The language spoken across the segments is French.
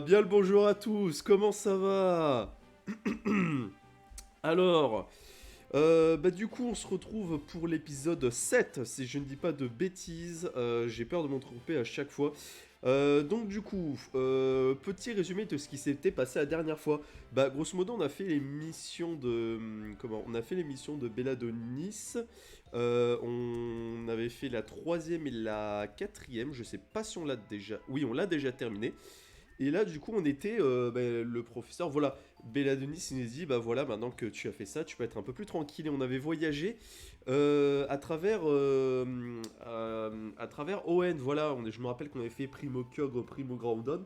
Bien le bonjour à tous, comment ça va? Alors, du coup on se retrouve pour l'épisode 7, si je ne dis pas de bêtises, j'ai peur de m'en tromper à chaque fois. Donc du coup, petit résumé de ce qui s'était passé la dernière fois. Bah grosso modo on a fait les missions de... comment? On a fait les missions de Belladonis, on avait fait la troisième et la quatrième, je sais pas si on l'a déjà... Oui on l'a déjà terminé. Et là, du coup, on était, le professeur, voilà, Belladenis, il nous dit, bah voilà, maintenant que tu as fait ça, tu peux être un peu plus tranquille. Et on avait voyagé à travers Owen, voilà, je me rappelle qu'on avait fait Primo Cogre, Primo Groudon,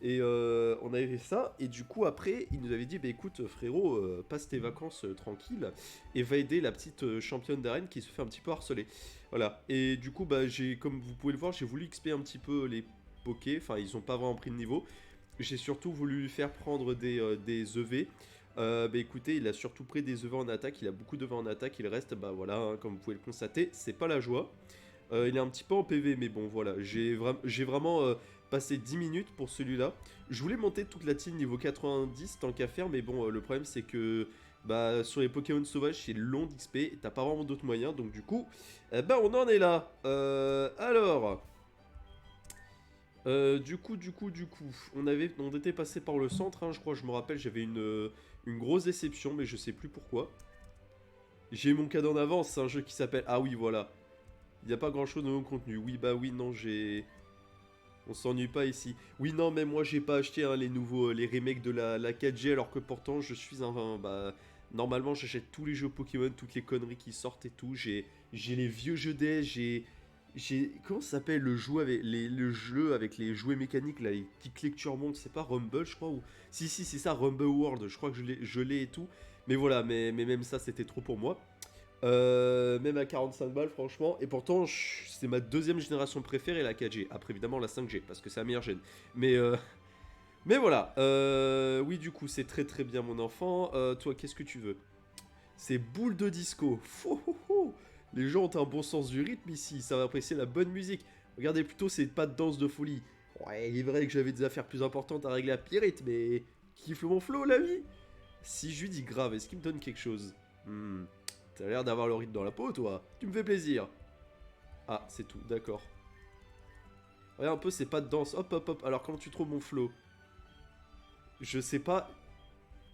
et on avait fait ça, et du coup, après, il nous avait dit, bah écoute, frérot, passe tes vacances tranquilles, et va aider la petite championne d'arène qui se fait un petit peu harceler. Voilà, et du coup, bah comme vous pouvez le voir, j'ai voulu XP un petit peu les Poké, enfin ils ont pas vraiment pris de niveau. J'ai surtout voulu lui faire prendre des EV. Bah écoutez, il a surtout pris des EV en attaque, il a beaucoup d'EV en attaque, il reste, bah voilà, hein, comme vous pouvez le constater, c'est pas la joie. Il est un petit peu en PV, mais bon voilà, j'ai vraiment passé 10 minutes pour celui-là. Je voulais monter toute la team niveau 90 tant qu'à faire, mais bon, le problème c'est que bah, sur les Pokémon sauvages, c'est long d'XP, et t'as pas vraiment d'autres moyens, donc du coup, bah on en est là. Alors... du coup, on était passé par le centre, hein, je crois, je me rappelle, j'avais une grosse déception, mais je sais plus pourquoi. J'ai eu mon cadeau en avance, c'est un jeu qui s'appelle... Ah oui, voilà. Il n'y a pas grand chose de nouveau contenu. Oui, bah oui, non, j'ai... On s'ennuie pas ici. Oui, non, mais moi, j'ai pas acheté hein, les nouveaux... les remakes de la 4G, alors que pourtant, je suis bah... Normalement, j'achète tous les jeux Pokémon, toutes les conneries qui sortent et tout. J'ai les vieux jeux DS, comment ça s'appelle le jeu avec les jouets mécaniques là, les petits clés que tu remontes, c'est pas Rumble je crois ou si c'est ça Rumble World, je crois que je l'ai et tout. Mais voilà, mais même ça c'était trop pour moi. Même à 45 balles franchement et pourtant c'est ma deuxième génération préférée la 4G. Après évidemment la 5G parce que c'est la meilleure gêne. Mais voilà, oui du coup c'est très très bien mon enfant. Toi qu'est-ce que tu veux? C'est boule de disco. Fouhouhou. Les gens ont un bon sens du rythme ici, ça va apprécier la bonne musique. Regardez plutôt, c'est pas de danse de folie. Ouais, il est vrai que j'avais des affaires plus importantes à régler à Pierrette, mais... Kiffe mon flow, l'ami. Si je lui dis grave, est-ce qu'il me donne quelque chose? T'as l'air d'avoir le rythme dans la peau, toi. Tu me fais plaisir. Ah, c'est tout, d'accord. Regarde un peu, c'est pas de danse. Hop, hop, hop. Alors, comment tu trouves mon flow? Je sais pas.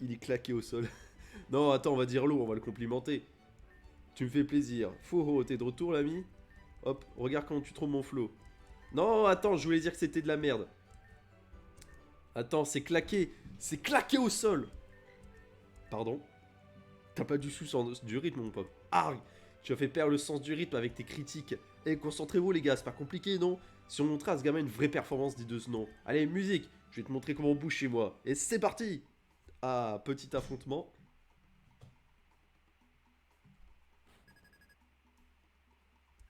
Il est claqué au sol. Non, attends, on va dire l'eau, on va le complimenter. Tu me fais plaisir. Faux, t'es de retour, l'ami? Hop, regarde comment tu trouves mon flow. Non, attends, je voulais dire que c'était de la merde. Attends, c'est claqué. C'est claqué au sol. Pardon. T'as pas du sens du rythme, mon pote. Ah, tu as fait perdre le sens du rythme avec tes critiques. Eh, concentrez-vous, les gars, c'est pas compliqué, non? Si on montrait à ce gamin une vraie performance, dis de ce nom. Allez, musique, je vais te montrer comment on bouge chez moi. Et c'est parti. Ah, petit affrontement.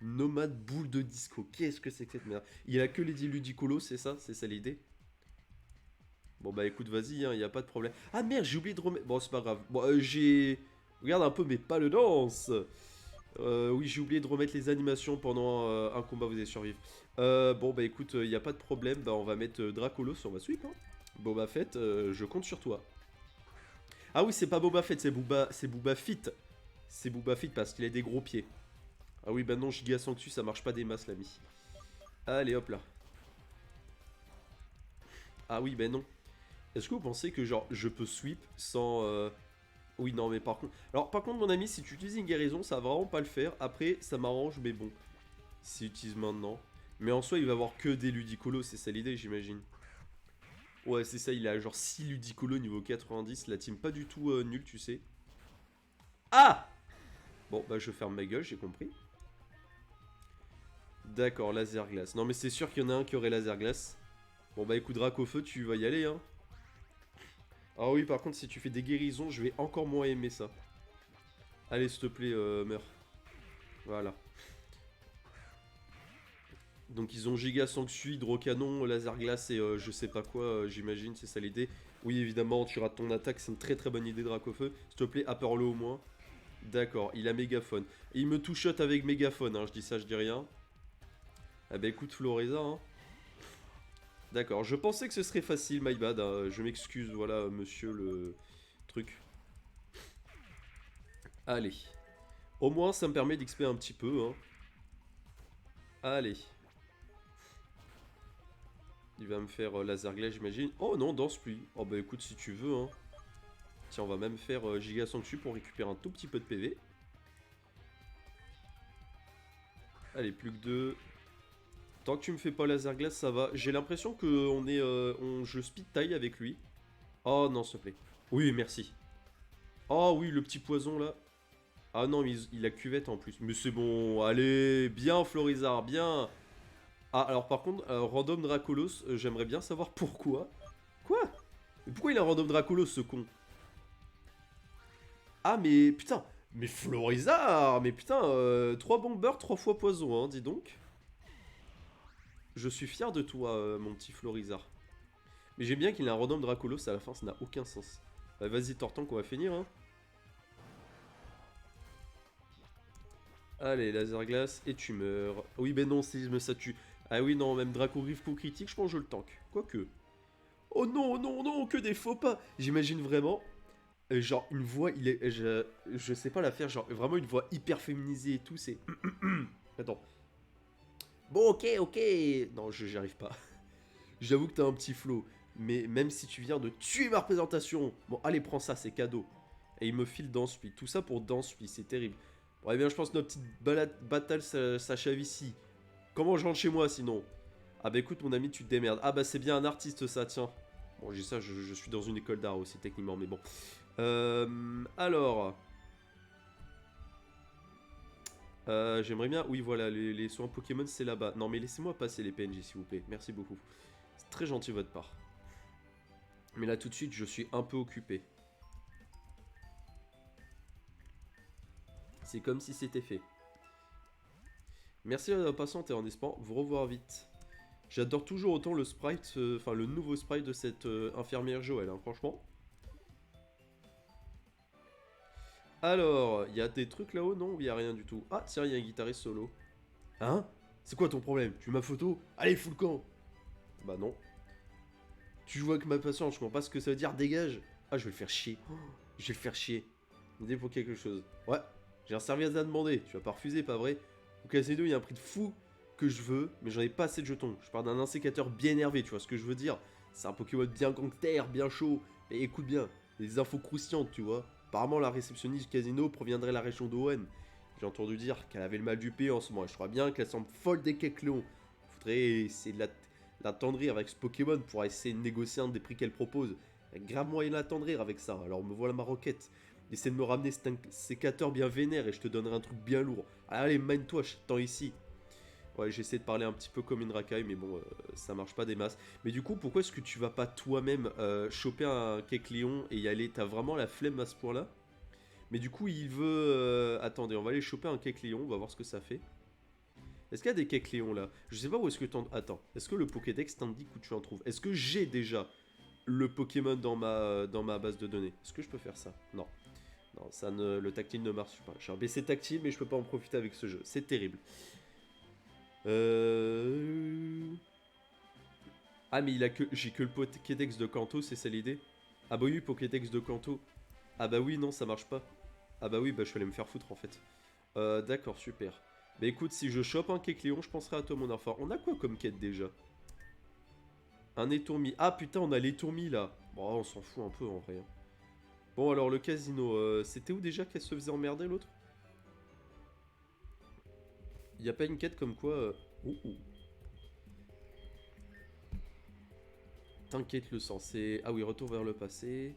Nomade boule de disco. Qu'est-ce que c'est que cette merde? Il a que les Ludicolo, c'est ça? C'est ça l'idée? Bon bah écoute, vas-y, hein, y a pas de problème. Ah merde, j'ai oublié de remettre... Bon, c'est pas grave. Bon, Regarde un peu mes pas de danse. Oui, j'ai oublié de remettre les animations pendant un combat, vous allez survivre. Bon bah écoute, y a pas de problème. Bah on va mettre Dracolos, on va sweep, hein. Boba Fett, je compte sur toi. Ah oui, c'est pas Boba Fett, c'est Booba Fit. C'est Booba Fit parce qu'il a des gros pieds. Ah oui, bah non, Giga Sanctus, ça marche pas des masses, l'ami. Allez, hop là. Ah oui, bah non. Est-ce que vous pensez que genre je peux sweep sans... Oui, non, mais par contre... Alors, par contre, mon ami, si tu utilises une guérison, ça va vraiment pas le faire. Après, ça m'arrange, mais bon. S'il utilise maintenant. Mais en soi, il va avoir que des ludicolos, c'est ça l'idée, j'imagine. Ouais, c'est ça, il a genre 6 ludicolos niveau 90. La team pas du tout nulle, tu sais. Ah! Bon, bah je ferme ma gueule, j'ai compris. D'accord, laser glace. Non, mais c'est sûr qu'il y en a un qui aurait laser glace. Bon, bah écoute, Drac au feu, tu vas y aller, hein. Ah oui, par contre, si tu fais des guérisons, je vais encore moins aimer ça. Allez, s'il te plaît, meurs. Voilà. Donc ils ont Giga Sanctu, Hydrocanon, Laser Glace et je sais pas quoi, j'imagine, c'est ça l'idée. Oui, évidemment, tu rates ton attaque, c'est une très très bonne idée, Dracofeu. S'il te plaît, Upper Low au moins. D'accord, il a mégaphone. Et il me two-shot avec mégaphone, hein, je dis ça, je dis rien. Ah bah écoute, Floreza, hein. D'accord, je pensais que ce serait facile, my bad. Hein. Je m'excuse, voilà, monsieur le truc. Allez. Au moins, ça me permet d'XP un petit peu. Hein. Allez. Il va me faire laser glace, j'imagine. Oh non, danse pluie. Oh bah écoute, si tu veux. Hein. Tiens, on va même faire giga sanctu pour récupérer un tout petit peu de PV. Allez, plus que 2. Tant que tu me fais pas laser glace, ça va. J'ai l'impression que je speed taille avec lui. Oh non, s'il te plaît. Oui, merci. Oh oui, le petit poison là. Ah non, il a cuvette en plus. Mais c'est bon, allez, bien Florizard, bien. Ah, alors par contre, random Dracolos, j'aimerais bien savoir pourquoi. Quoi? Mais pourquoi il a un random Dracolos, ce con? Ah, mais putain, mais Florizard, mais putain, 3 bombers, 3 fois poison, hein, dis donc. Je suis fier de toi, mon petit Florizard. Mais j'aime bien qu'il ait un random Dracolos à la fin, ça n'a aucun sens. Vas-y, Tortank, on va finir, hein. Allez, laser glace, et tu meurs. Oui, ben non, ça tue. Ah oui, non, même Draco Rivco critique, je pense que je le tank. Quoique. Oh non, non, non, que des faux pas. J'imagine vraiment, genre, une voix, je sais pas la faire, genre, vraiment une voix hyper féminisée et tout, c'est... Attends. Bon, ok, ok. Non, j'y arrive pas. J'avoue que t'as un petit flow. Mais même si tu viens de tuer ma représentation... Bon, allez, prends ça, c'est cadeau. Et il me file Danse Pluie. Tout ça pour Danse Pluie, c'est terrible. Bon, eh bien, je pense que notre petite battle s'achève ici. Comment je rentre chez moi, sinon? Ah bah écoute, mon ami, tu te démerdes. Ah bah c'est bien un artiste, ça, tiens. Bon, j'ai ça, je suis dans une école d'art aussi, techniquement, mais bon. Alors... J'aimerais bien... Oui, voilà, les soins Pokémon, c'est là-bas. Non, mais laissez-moi passer les PNJ, s'il vous plaît. Merci beaucoup. C'est très gentil de votre part. Mais là, tout de suite, je suis un peu occupé. C'est comme si c'était fait. Merci à la patiente et en espérant vous revoir vite. J'adore toujours autant le sprite, enfin le nouveau sprite de cette infirmière Joël, hein, franchement. Alors, il y a des trucs là-haut, non? Il n'y a rien du tout. Ah, tiens, il y a un guitariste solo. Hein? C'est quoi ton problème? Tu veux ma photo? Allez, fous le camp! Bah non. Tu joues avec ma patience, je comprends pas ce que ça veut dire, dégage! Ah, je vais le faire chier. Oh, je vais le faire chier. M'aider pour quelque chose. Ouais, j'ai un service à demander. Tu vas pas refuser, pas vrai? Au casino, il y a un prix de fou que je veux, mais j'en ai pas assez de jetons. Je parle d'un insécateur bien énervé, tu vois ce que je veux dire? C'est un Pokémon bien gangster, bien chaud. Et écoute bien, des infos croustillantes, tu vois. Apparemment, la réceptionniste du casino proviendrait de la région d'Owen. J'ai entendu dire qu'elle avait le mal du pays en ce moment. Et je crois bien qu'elle semble folle des Kecleon. Faudrait essayer de l'attendrir avec ce Pokémon pour essayer de négocier un des prix qu'elle propose. Il y a grave moyen de l'attendrir avec ça. Alors me voilà ma requête. Essaie de me ramener cet sécateur bien vénère et je te donnerai un truc bien lourd. Allez, mine-toi, je t'attends ici. Ouais, j'essaie de parler un petit peu comme une racaille, mais bon, ça marche pas des masses. Mais du coup, pourquoi est-ce que tu vas pas toi-même choper un Kecleon et y aller? T'as vraiment la flemme à ce point-là? Mais du coup, il veut... Attendez, on va aller choper un Kecleon, on va voir ce que ça fait. Est-ce qu'il y a des Kecleon là? Je sais pas où est-ce que t'en... Attends, est-ce que le Pokédex t'indique où tu en trouves? Est-ce que j'ai déjà le Pokémon dans ma base de données? Est-ce que je peux faire ça? Non. Non, ça ne, le tactile ne marche pas. J'ai un BC tactile, mais je peux pas en profiter avec ce jeu. C'est terrible. Ah, mais j'ai que le Pokédex de Kanto, c'est ça l'idée? Ah bah oui, Pokédex de Kanto. Ah bah oui, non, ça marche pas. Ah bah oui, bah je vais aller me faire foutre en fait. D'accord, super. Bah écoute, si je chope un Kecleon, je penserai à toi, mon enfant. On a quoi comme quête déjà? Un étourmi. Ah putain, on a l'étourmi là. Bon, on s'en fout un peu en vrai. Bon, alors le casino, c'était où déjà qu'elle se faisait emmerder l'autre? Y a pas une quête comme quoi... Ouh, ouh. T'inquiète le sang, c'est... Ah oui, retour vers le passé.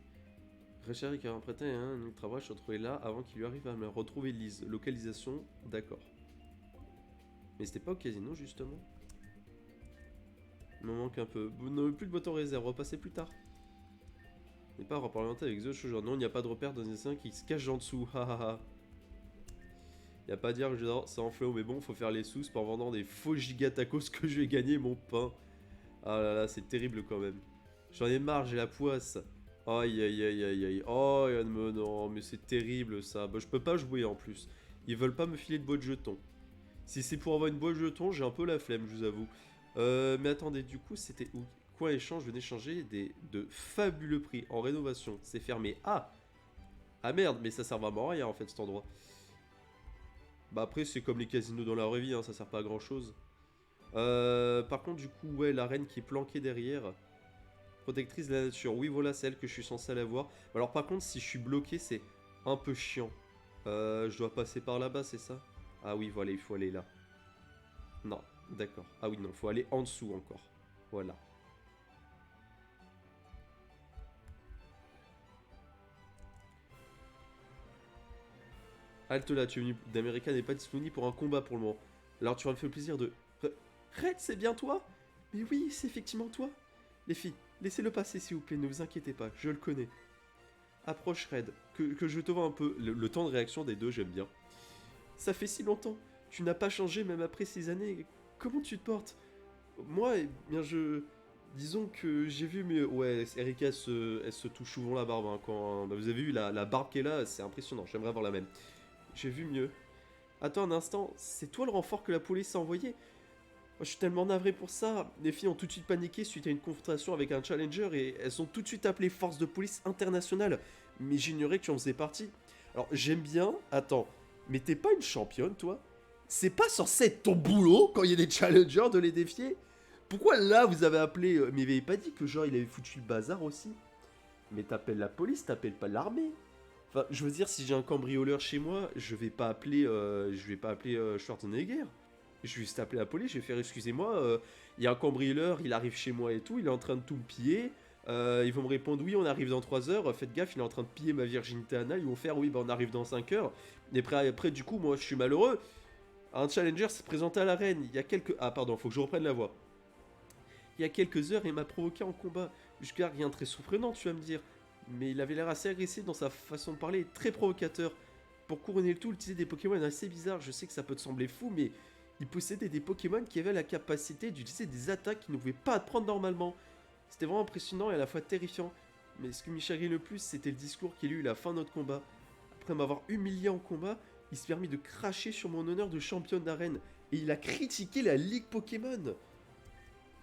Réchéri qui a emprunté un travail, se retrouvait là avant qu'il lui arrive à me retrouver Lise. Localisation, d'accord. Mais c'était pas au casino justement? Il me manque un peu. Vous n'avez plus de boîte en réserve, repassez plus tard. N'est pas représenté avec The Show. Non, il n'y a pas de repère dans les dessins qui se cache en dessous. Hahaha. Y a pas à dire que c'est en flow, mais bon, faut faire les sous en vendant des faux gigatacos que je vais gagner mon pain. Ah là là, c'est terrible quand même. J'en ai marre, j'ai la poisse. Aïe aïe aïe aïe aïe. Oh, non, mais c'est terrible ça. Bah, je peux pas jouer en plus. Ils veulent pas me filer de boîte de jetons. Si c'est pour avoir une boîte de jetons, j'ai un peu la flemme, je vous avoue. Mais attendez, du coup, c'était où? Quoi échange, venez changer de fabuleux prix en rénovation. C'est fermé. Ah! Ah merde, mais ça sert vraiment à rien en fait cet endroit. Bah après c'est comme les casinos dans la vraie vie, hein, ça sert pas à grand chose. Par contre du coup ouais la reine qui est planquée derrière. Protectrice de la nature, oui voilà c'est elle que je suis censé aller voir. Alors par contre si je suis bloqué c'est un peu chiant. Je dois passer par là-bas c'est ça? Ah oui voilà il faut aller là. Non, d'accord. Ah oui non, faut aller en dessous encore. Voilà. Halte là, tu es venu d'América n'est pas disponible pour un combat pour le moment. Alors tu vas me faire le plaisir de... Red, c'est bien toi? Mais oui, c'est effectivement toi. Les filles, laissez-le passer s'il vous plaît, ne vous inquiétez pas, je le connais. Approche Red, que je te vois un peu. Le temps de réaction des deux, j'aime bien. Ça fait si longtemps, tu n'as pas changé même après ces années. Comment tu te portes? Moi, eh bien je... Disons que j'ai vu, mais ouais, Erika, elle se touche souvent la barbe. Hein, quand, bah, vous avez vu la barbe qu'elle a, c'est impressionnant, j'aimerais avoir la même. J'ai vu mieux. Attends un instant, c'est toi le renfort que la police a envoyé? Oh, je suis tellement navré pour ça. Les filles ont tout de suite paniqué suite à une confrontation avec un challenger et elles ont tout de suite appelé force de police internationale. Mais j'ignorais que tu en faisais partie. Alors j'aime bien, attends, mais t'es pas une championne toi? C'est pas censé être ton boulot quand il y a des challengers de les défier? Pourquoi là vous avez appelé... Mais il avait pas dit que genre il avait foutu le bazar aussi? Mais t'appelles la police, t'appelles pas l'armée. Enfin, je veux dire, si j'ai un cambrioleur chez moi, je vais pas appeler Schwarzenegger. Je vais juste appeler la police, je vais faire excusez-moi, il y a un cambrioleur, il arrive chez moi et tout, il est en train de tout me piller. Ils vont me répondre oui, on arrive dans 3 heures, faites gaffe, il est en train de piller ma virginité anale. Ils vont faire oui, bah on arrive dans 5 heures. Et après, du coup, moi je suis malheureux. Un challenger s'est présenté à l'arène il y a quelques. Ah, pardon, faut que je reprenne la voix. Il y a quelques heures, il m'a provoqué en combat. Jusqu'à rien de très surprenant, tu vas me dire. Mais il avait l'air assez agressif dans sa façon de parler, très provocateur. Pour couronner le tout, il utilisait des Pokémon assez bizarres. Je sais que ça peut te sembler fou, mais il possédait des Pokémon qui avaient la capacité d'utiliser des attaques qu'il ne pouvait pas prendre normalement. C'était vraiment impressionnant et à la fois terrifiant. Mais ce qui me chagrinait le plus, c'était le discours qu'il a eu à la fin de notre combat. Après m'avoir humilié en combat, il s'est permis de cracher sur mon honneur de championne d'arène. Et il a critiqué la Ligue Pokémon.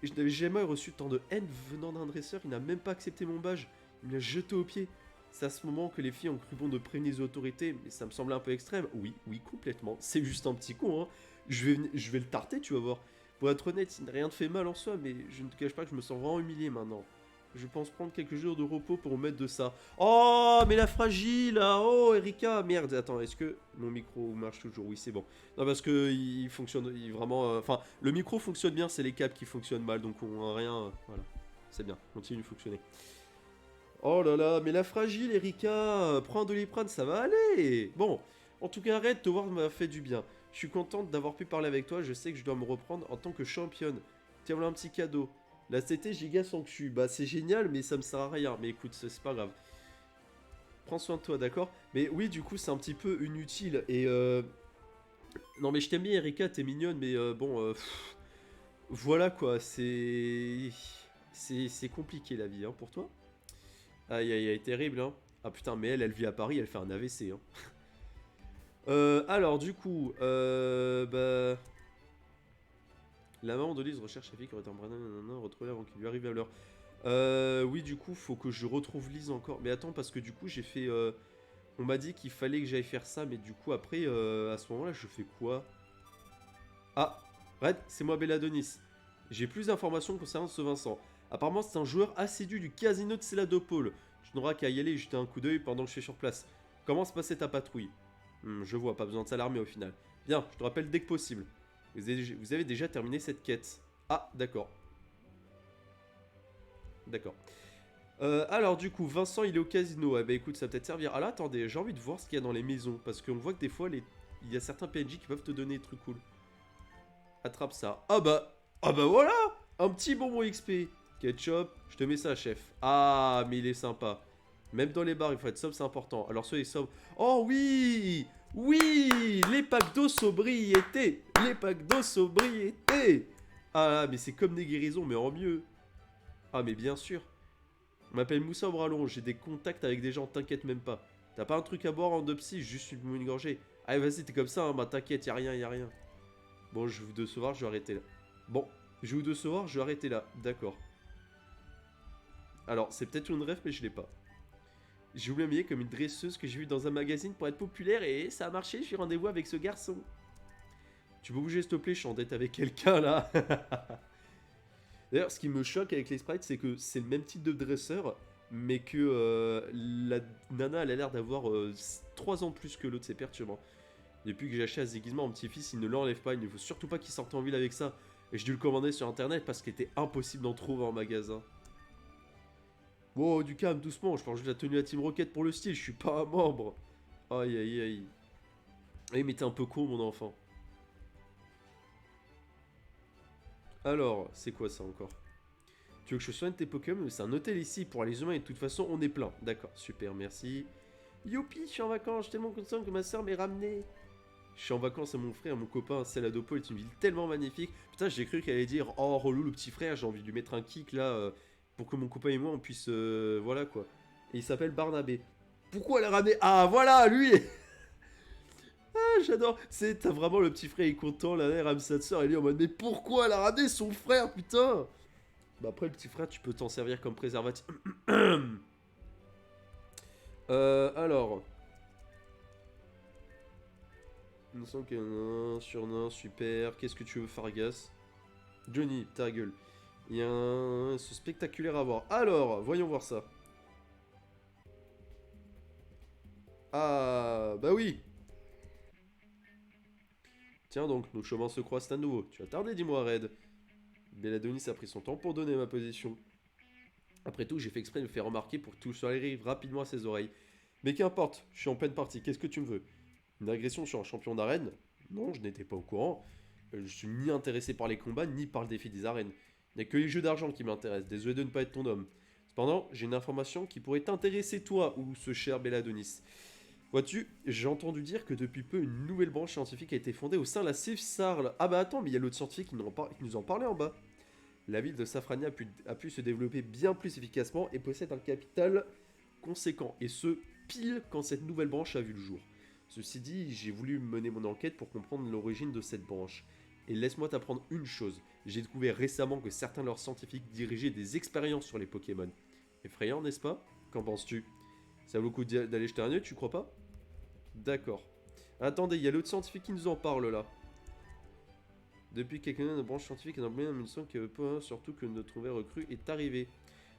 Et je n'avais jamais reçu tant de haine venant d'un dresseur, il n'a même pas accepté mon badge. Il me l'a jeté au pied. C'est à ce moment que les filles ont cru bon de prévenir les autorités, mais ça me semblait un peu extrême. Oui, oui, complètement. C'est juste un petit con, hein. Je vais le tarter, tu vas voir. Pour être honnête, il n'a rien de fait mal en soi, mais je ne te cache pas que je me sens vraiment humilié maintenant. Je pense prendre quelques jours de repos pour me mettre de ça. Oh, mais la fragile là. Oh, Erika. Merde, attends, est-ce que mon micro marche toujours? Oui, c'est bon. Non, parce que il fonctionne, il vraiment... Enfin, le micro fonctionne bien, c'est les câbles qui fonctionnent mal, donc on a rien... voilà, c'est bien, continue de fonctionner. Oh là là, mais la fragile, Erika. Prends un Doliprane, ça va aller. Bon, en tout cas, arrête, te voir m'a fait du bien. Je suis contente d'avoir pu parler avec toi, je sais que je dois me reprendre en tant que championne. Tiens, voilà un petit cadeau. La CT Giga Sanctu, bah c'est génial, mais ça me sert à rien. Mais écoute, c'est pas grave. Prends soin de toi, d'accord? Mais oui, du coup, c'est un petit peu inutile. Et non, mais je t'aime bien, Erika, t'es mignonne, mais bon, voilà quoi, c'est... C'est compliqué la vie, hein, pour toi? Aïe, aïe, aïe, terrible, hein. Ah putain, mais elle vit à Paris, elle fait un AVC, hein. Alors, du coup, bah... La maman de Lise recherche sa fille qui aurait été embrunée, retrouvée avant qu'il lui arrive à l'heure. Oui, du coup, faut que je retrouve Lise encore. Mais attends, parce que du coup, j'ai fait... On m'a dit qu'il fallait que j'aille faire ça, mais du coup, après, à ce moment-là, je fais quoi? Ah, Red, c'est moi Belladonis. J'ai plus d'informations concernant ce Vincent. Apparemment, c'est un joueur assidu du casino de Céladopole. Je n'aurai qu'à y aller et jeter un coup d'œil pendant que je suis sur place. Comment se passait ta patrouille? Je vois, pas besoin de s'alarmer au final. Bien, je te rappelle dès que possible. Vous avez déjà terminé cette quête. Ah, d'accord. D'accord. Alors du coup, Vincent il est au casino. Eh ben écoute, ça va peut-être servir. Ah là, attendez, j'ai envie de voir ce qu'il y a dans les maisons. Parce qu'on voit que des fois, il y a certains PNJ qui peuvent te donner des trucs cool. Attrape ça. Ah bah voilà. Un petit bonbon XP. Ketchup, je te mets ça, chef. Ah, mais il est sympa. Même dans les bars, il faut être sobre, c'est important. Alors soyez sobre. Oh oui. Oui. Les packs d'eau sobriété. Les packs d'eau sobriété. Ah là, mais c'est comme des guérisons, mais en mieux. Ah mais bien sûr. On m'appelle Moussa au bras long, j'ai des contacts avec des gens, t'inquiète même pas. T'as pas un truc à boire en Dopsy, juste une gorgée. Allez vas-y, t'es comme ça, hein, bah t'inquiète, y'a rien, y'a rien. Bon, je vais vous décevoir, je vais arrêter là. Bon, je vais vous décevoir, je vais arrêter là, d'accord. Alors, c'est peut-être une rêve, mais je l'ai pas. J'ai voulu m'habiller comme une dresseuse que j'ai vue dans un magazine pour être populaire et ça a marché, j'ai rendez-vous avec ce garçon. Tu peux bouger s'il te plaît, je suis en dette avec quelqu'un là. D'ailleurs, ce qui me choque avec les sprites, c'est que c'est le même type de dresseur, mais que la nana, elle a l'air d'avoir 3 ans de plus que l'autre, c'est perturbant. Depuis que j'ai acheté ce déguisement, mon petit-fils, il ne l'enlève pas, il ne faut surtout pas qu'il sorte en ville avec ça. Et j'ai dû le commander sur internet parce qu'il était impossible d'en trouver en magasin. Wow, du calme, doucement, je porte juste la tenue à Team Rocket pour le style, je suis pas un membre. Aïe aïe aïe. Eh mais t'es un peu con mon enfant. Alors, c'est quoi ça encore? Tu veux que je soigne tes Pokémon? C'est un hôtel ici, pour les humains et de toute façon on est plein. D'accord, super, merci. Youpi, je suis en vacances, je suis tellement content que ma soeur m'ait ramené. Je suis en vacances à mon frère, mon copain, Celadopol est une ville tellement magnifique. Putain, j'ai cru qu'elle allait dire oh relou le petit frère, j'ai envie de lui mettre un kick là pour que mon copain et moi on puisse voilà quoi. Et il s'appelle Barnabé. Pourquoi elle a ramené? Ah voilà, lui. Ah, j'adore. C'est t'as vraiment le petit frère il est content, la mère rame sa soeur et lui en mode mais pourquoi elle a ramené son frère putain? Bah après le petit frère tu peux t'en servir comme préservatif. Alors. Il me semble qu'il y a un surnom, super. Qu'est-ce que tu veux, Fargas? Johnny, ta gueule. Il y a un ce spectaculaire à voir. Alors, voyons voir ça. Ah, bah oui. Tiens donc, nos chemins se croisent à nouveau. Tu as tardé, dis-moi, Red. Belladonis a pris son temps pour donner ma position. Après tout, j'ai fait exprès de me faire remarquer pour que tout ça arrive rapidement à ses oreilles. Mais qu'importe, je suis en pleine partie, qu'est-ce que tu me veux? Une agression sur un champion d'arène? Non, je n'étais pas au courant. Je suis ni intéressé par les combats, ni par le défi des arènes. Il n'y a que les jeux d'argent qui m'intéressent, désolé de ne pas être ton homme. Cependant, j'ai une information qui pourrait t'intéresser toi, ou ce cher Belladonis. Vois-tu, j'ai entendu dire que depuis peu, une nouvelle branche scientifique a été fondée au sein de la CIFSARL. Ah bah attends, mais il y a l'autre scientifique qui nous en parlait en bas. La ville de Safrania a pu se développer bien plus efficacement et possède un capital conséquent, et ce, pile quand cette nouvelle branche a vu le jour. Ceci dit, j'ai voulu mener mon enquête pour comprendre l'origine de cette branche. Et laisse-moi t'apprendre une chose, j'ai découvert récemment que certains de leurs scientifiques dirigeaient des expériences sur les Pokémon. Effrayant, n'est-ce pas? Qu'en penses-tu? Ça vaut le coup d'aller jeter un œil, tu crois pas? D'accord. Attendez, il y a l'autre scientifique qui nous en parle là. Depuis quelques années, notre branche scientifique est dans bien une mission qui veut pas, surtout que notre nouvelle recrue est arrivée.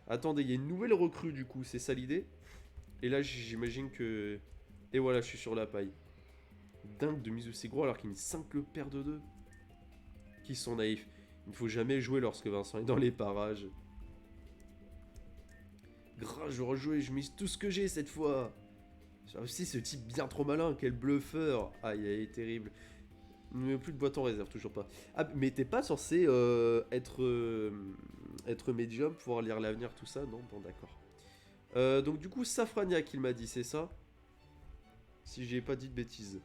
Attendez, il y a une nouvelle recrue du coup, c'est ça l'idée? Et là, j'imagine que... Et voilà, je suis sur la paille. Dingue de mise aussi gros alors qu'il y a une simple paire de deux. Qui sont naïfs. Il ne faut jamais jouer lorsque Vincent est dans les parages. Grâce, je rejouer, je mise tout ce que j'ai cette fois. J'ai réussi ce type bien trop malin, quel bluffeur. Aïe, aïe, terrible. Plus de boîte en réserve, toujours pas. Ah, mais t'es pas censé être médium, pouvoir lire l'avenir, tout ça? Non, bon, d'accord. Donc du coup, Safrania qu'il m'a dit, c'est ça? Si j'ai pas dit de bêtises.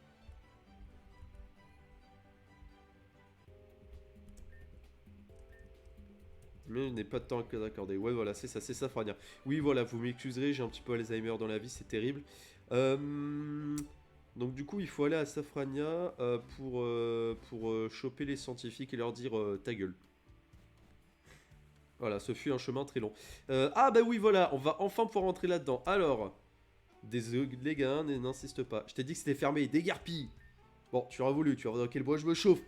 Mais je n'ai pas de temps à accorder. Ouais, voilà, c'est ça, c'est Safrania. Oui, voilà, vous m'excuserez, j'ai un petit peu Alzheimer dans la vie, c'est terrible. Donc du coup, il faut aller à Safrania pour choper les scientifiques et leur dire ta gueule. Voilà, ce fut un chemin très long. Ah bah oui, voilà, on va enfin pouvoir rentrer là-dedans. Alors, désolé gars, n'insiste pas. Je t'ai dit que c'était fermé, dégarpille. Bon, tu auras voulu, tu vas voir dans quel bois je me chauffe.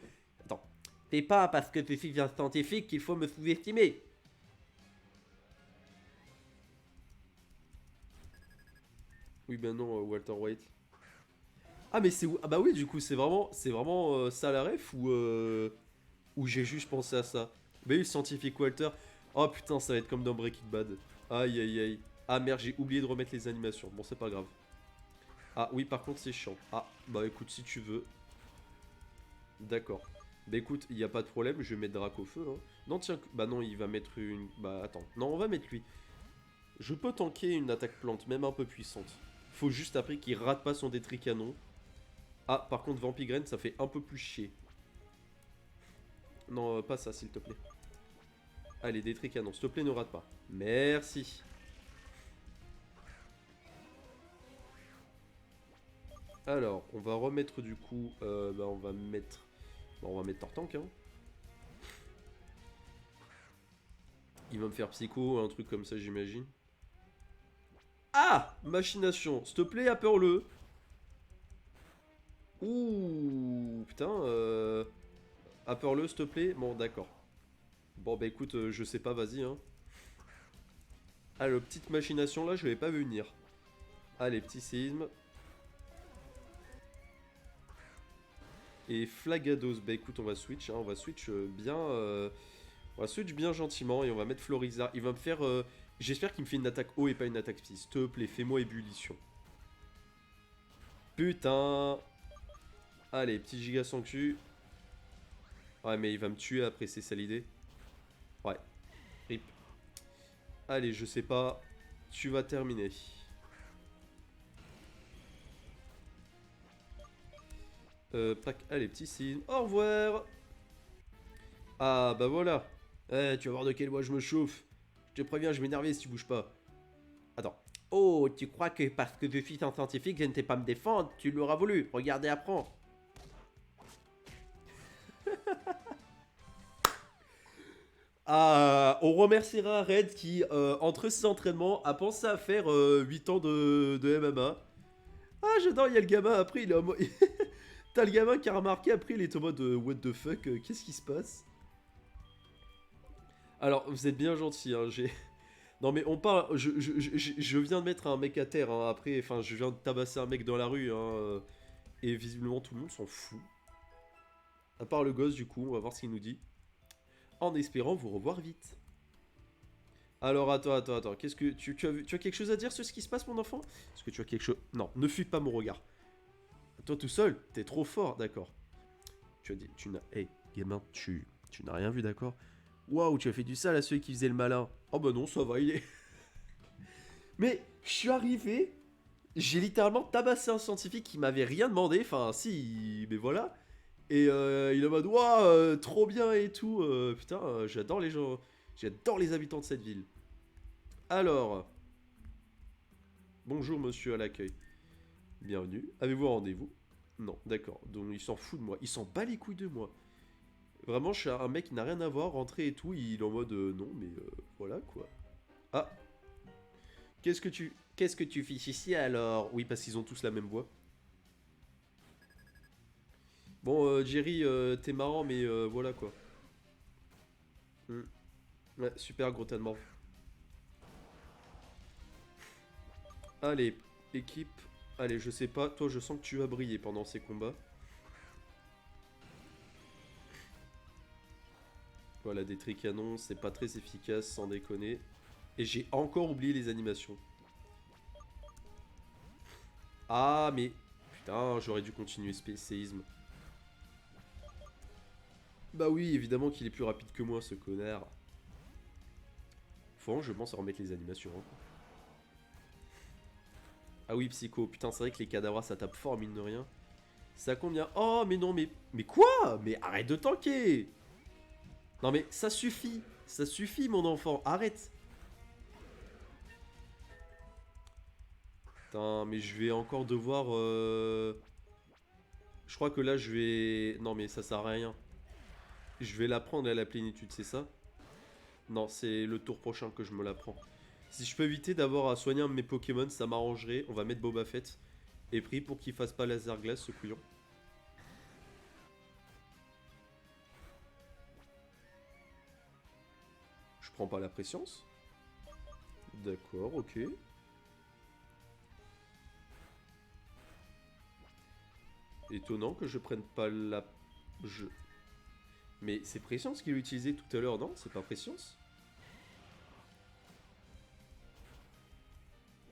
Attends, c'est pas parce que je suis un scientifique qu'il faut me sous-estimer. Oui, ben non, Walter White. Ah mais c'est où? Ah bah oui, du coup, c'est vraiment ça la ref ou j'ai juste pensé à ça. Bah oui, le scientifique Walter. Oh putain, ça va être comme dans Breaking Bad. Aïe aïe aïe. Ah merde, j'ai oublié de remettre les animations. Bon, c'est pas grave. Ah oui, par contre, c'est chiant. Ah, bah écoute, si tu veux. D'accord. Bah écoute, il n'y a pas de problème, je vais mettre Drac au feu. Hein. Non, tiens, bah non, il va mettre une... Bah attends, non, on va mettre lui. Je peux tanker une attaque plante, même un peu puissante. Faut juste après qu'il rate pas son détri canon. Ah, par contre, Vampigraine, ça fait un peu plus chier. Non, pas ça, s'il te plaît. Allez, détri canon, s'il te plaît, ne rate pas. Merci. Alors, on va remettre du coup... bah on va mettre... Bah, on va mettre Tortank, hein. Il va me faire psycho, un truc comme ça, j'imagine. Ah, machination. S'il te plaît, appeure-le. Ouh, putain. Appeure-le, s'il te plaît. Bon, d'accord. Bon, bah écoute, je sais pas, vas-y, hein. Ah, le petite machination là, je l'avais pas vu venir. Allez, petit séisme. Et Flagados, bah écoute, on va switch, hein, on va switch bien. On va switch bien gentiment et on va mettre Florizard. Il va me faire. J'espère qu'il me fait une attaque haut et pas une attaque psy. S'il te plaît, fais-moi ébullition. Putain. Allez, petit giga sanctu. Ouais, mais il va me tuer après, c'est ça l'idée. Ouais. Rip. Allez, je sais pas. Tu vas terminer. Allez, petit signe. Au revoir. Ah, bah voilà. Eh, tu vas voir de quelle voie je me chauffe. Je te préviens, je vais m'énerver si tu bouges pas. Attends. Oh, tu crois que parce que je suis un scientifique, je ne sais pas me défendre? Tu l'auras voulu. Regarde et apprends. Ah, on remerciera Red qui, entre ses entraînements, a pensé à faire 8 ans de MMA. Ah, j'adore, il y a le gamin, après, il est en mode... T'as le gamin qui a remarqué, après, il est en mode what the fuck, qu'est-ce qui se passe? Alors, vous êtes bien gentil, hein, j'ai... Non mais on parle, je viens de mettre un mec à terre, hein, après, enfin, je viens de tabasser un mec dans la rue, hein, et visiblement tout le monde s'en fout. À part le gosse, du coup, on va voir ce qu'il nous dit. En espérant vous revoir vite. Alors, attends, qu'est-ce que... Tu as quelque chose à dire sur ce qui se passe, mon enfant? Est-ce que tu as quelque chose... Non, ne fuis pas mon regard. Toi tout seul, t'es trop fort, d'accord. Tu as dit, tu n'as... Hey, gamin, tu n'as rien vu, d'accord? Waouh, tu as fait du sale à celui qui faisait le malin. Oh bah non, ça va, il est... Mais, je suis arrivé, j'ai littéralement tabassé un scientifique qui m'avait rien demandé, enfin, si, mais voilà. Et il est en mode, waouh, trop bien et tout. Putain, j'adore les gens, j'adore les habitants de cette ville. Alors, bonjour monsieur à l'accueil. Bienvenue. Avez-vous un rendez-vous? Non, d'accord. Donc il s'en fout de moi. Il s'en bat les couilles de moi. Vraiment, je suis un mec qui n'a rien à voir, rentré et tout. Il est en mode non, mais voilà quoi. Ah, qu'est-ce que tu fiches ici alors? Oui, parce qu'ils ont tous la même voix. Bon, Jerry, t'es marrant, mais voilà quoi. Hmm. Ouais, super gros tas de morve. Allez, équipe. Allez, je sais pas. Toi, je sens que tu vas briller pendant ces combats. Voilà, des tricanons, c'est pas très efficace, sans déconner. Et j'ai encore oublié les animations. Ah, mais... Putain, j'aurais dû continuer spécialisme. Bah oui, évidemment qu'il est plus rapide que moi, ce connard. Faut, je pense, à remettre les animations. Hein. Ah oui, Psycho. Putain, c'est vrai que les cadavres, ça tape fort, mine de rien. Ça combien? Oh, mais non, mais... Mais quoi? Mais arrête de tanker! Non, mais ça suffit. Ça suffit, mon enfant. Arrête. Putain, mais je vais encore devoir... Je crois que là, je vais... Non, mais ça sert à rien. Je vais la prendre à la plénitude, c'est ça? Non, c'est le tour prochain que je me la prends. Si je peux éviter d'avoir à soigner un de mes Pokémon, ça m'arrangerait. On va mettre Boba Fett. Et pris pour qu'il fasse pas laser glace, ce couillon. Je prends pas la préscience. D'accord, ok. Étonnant que je prenne pas la... Je... Mais c'est préscience qu'il a utilisé tout à l'heure, non? C'est pas préscience?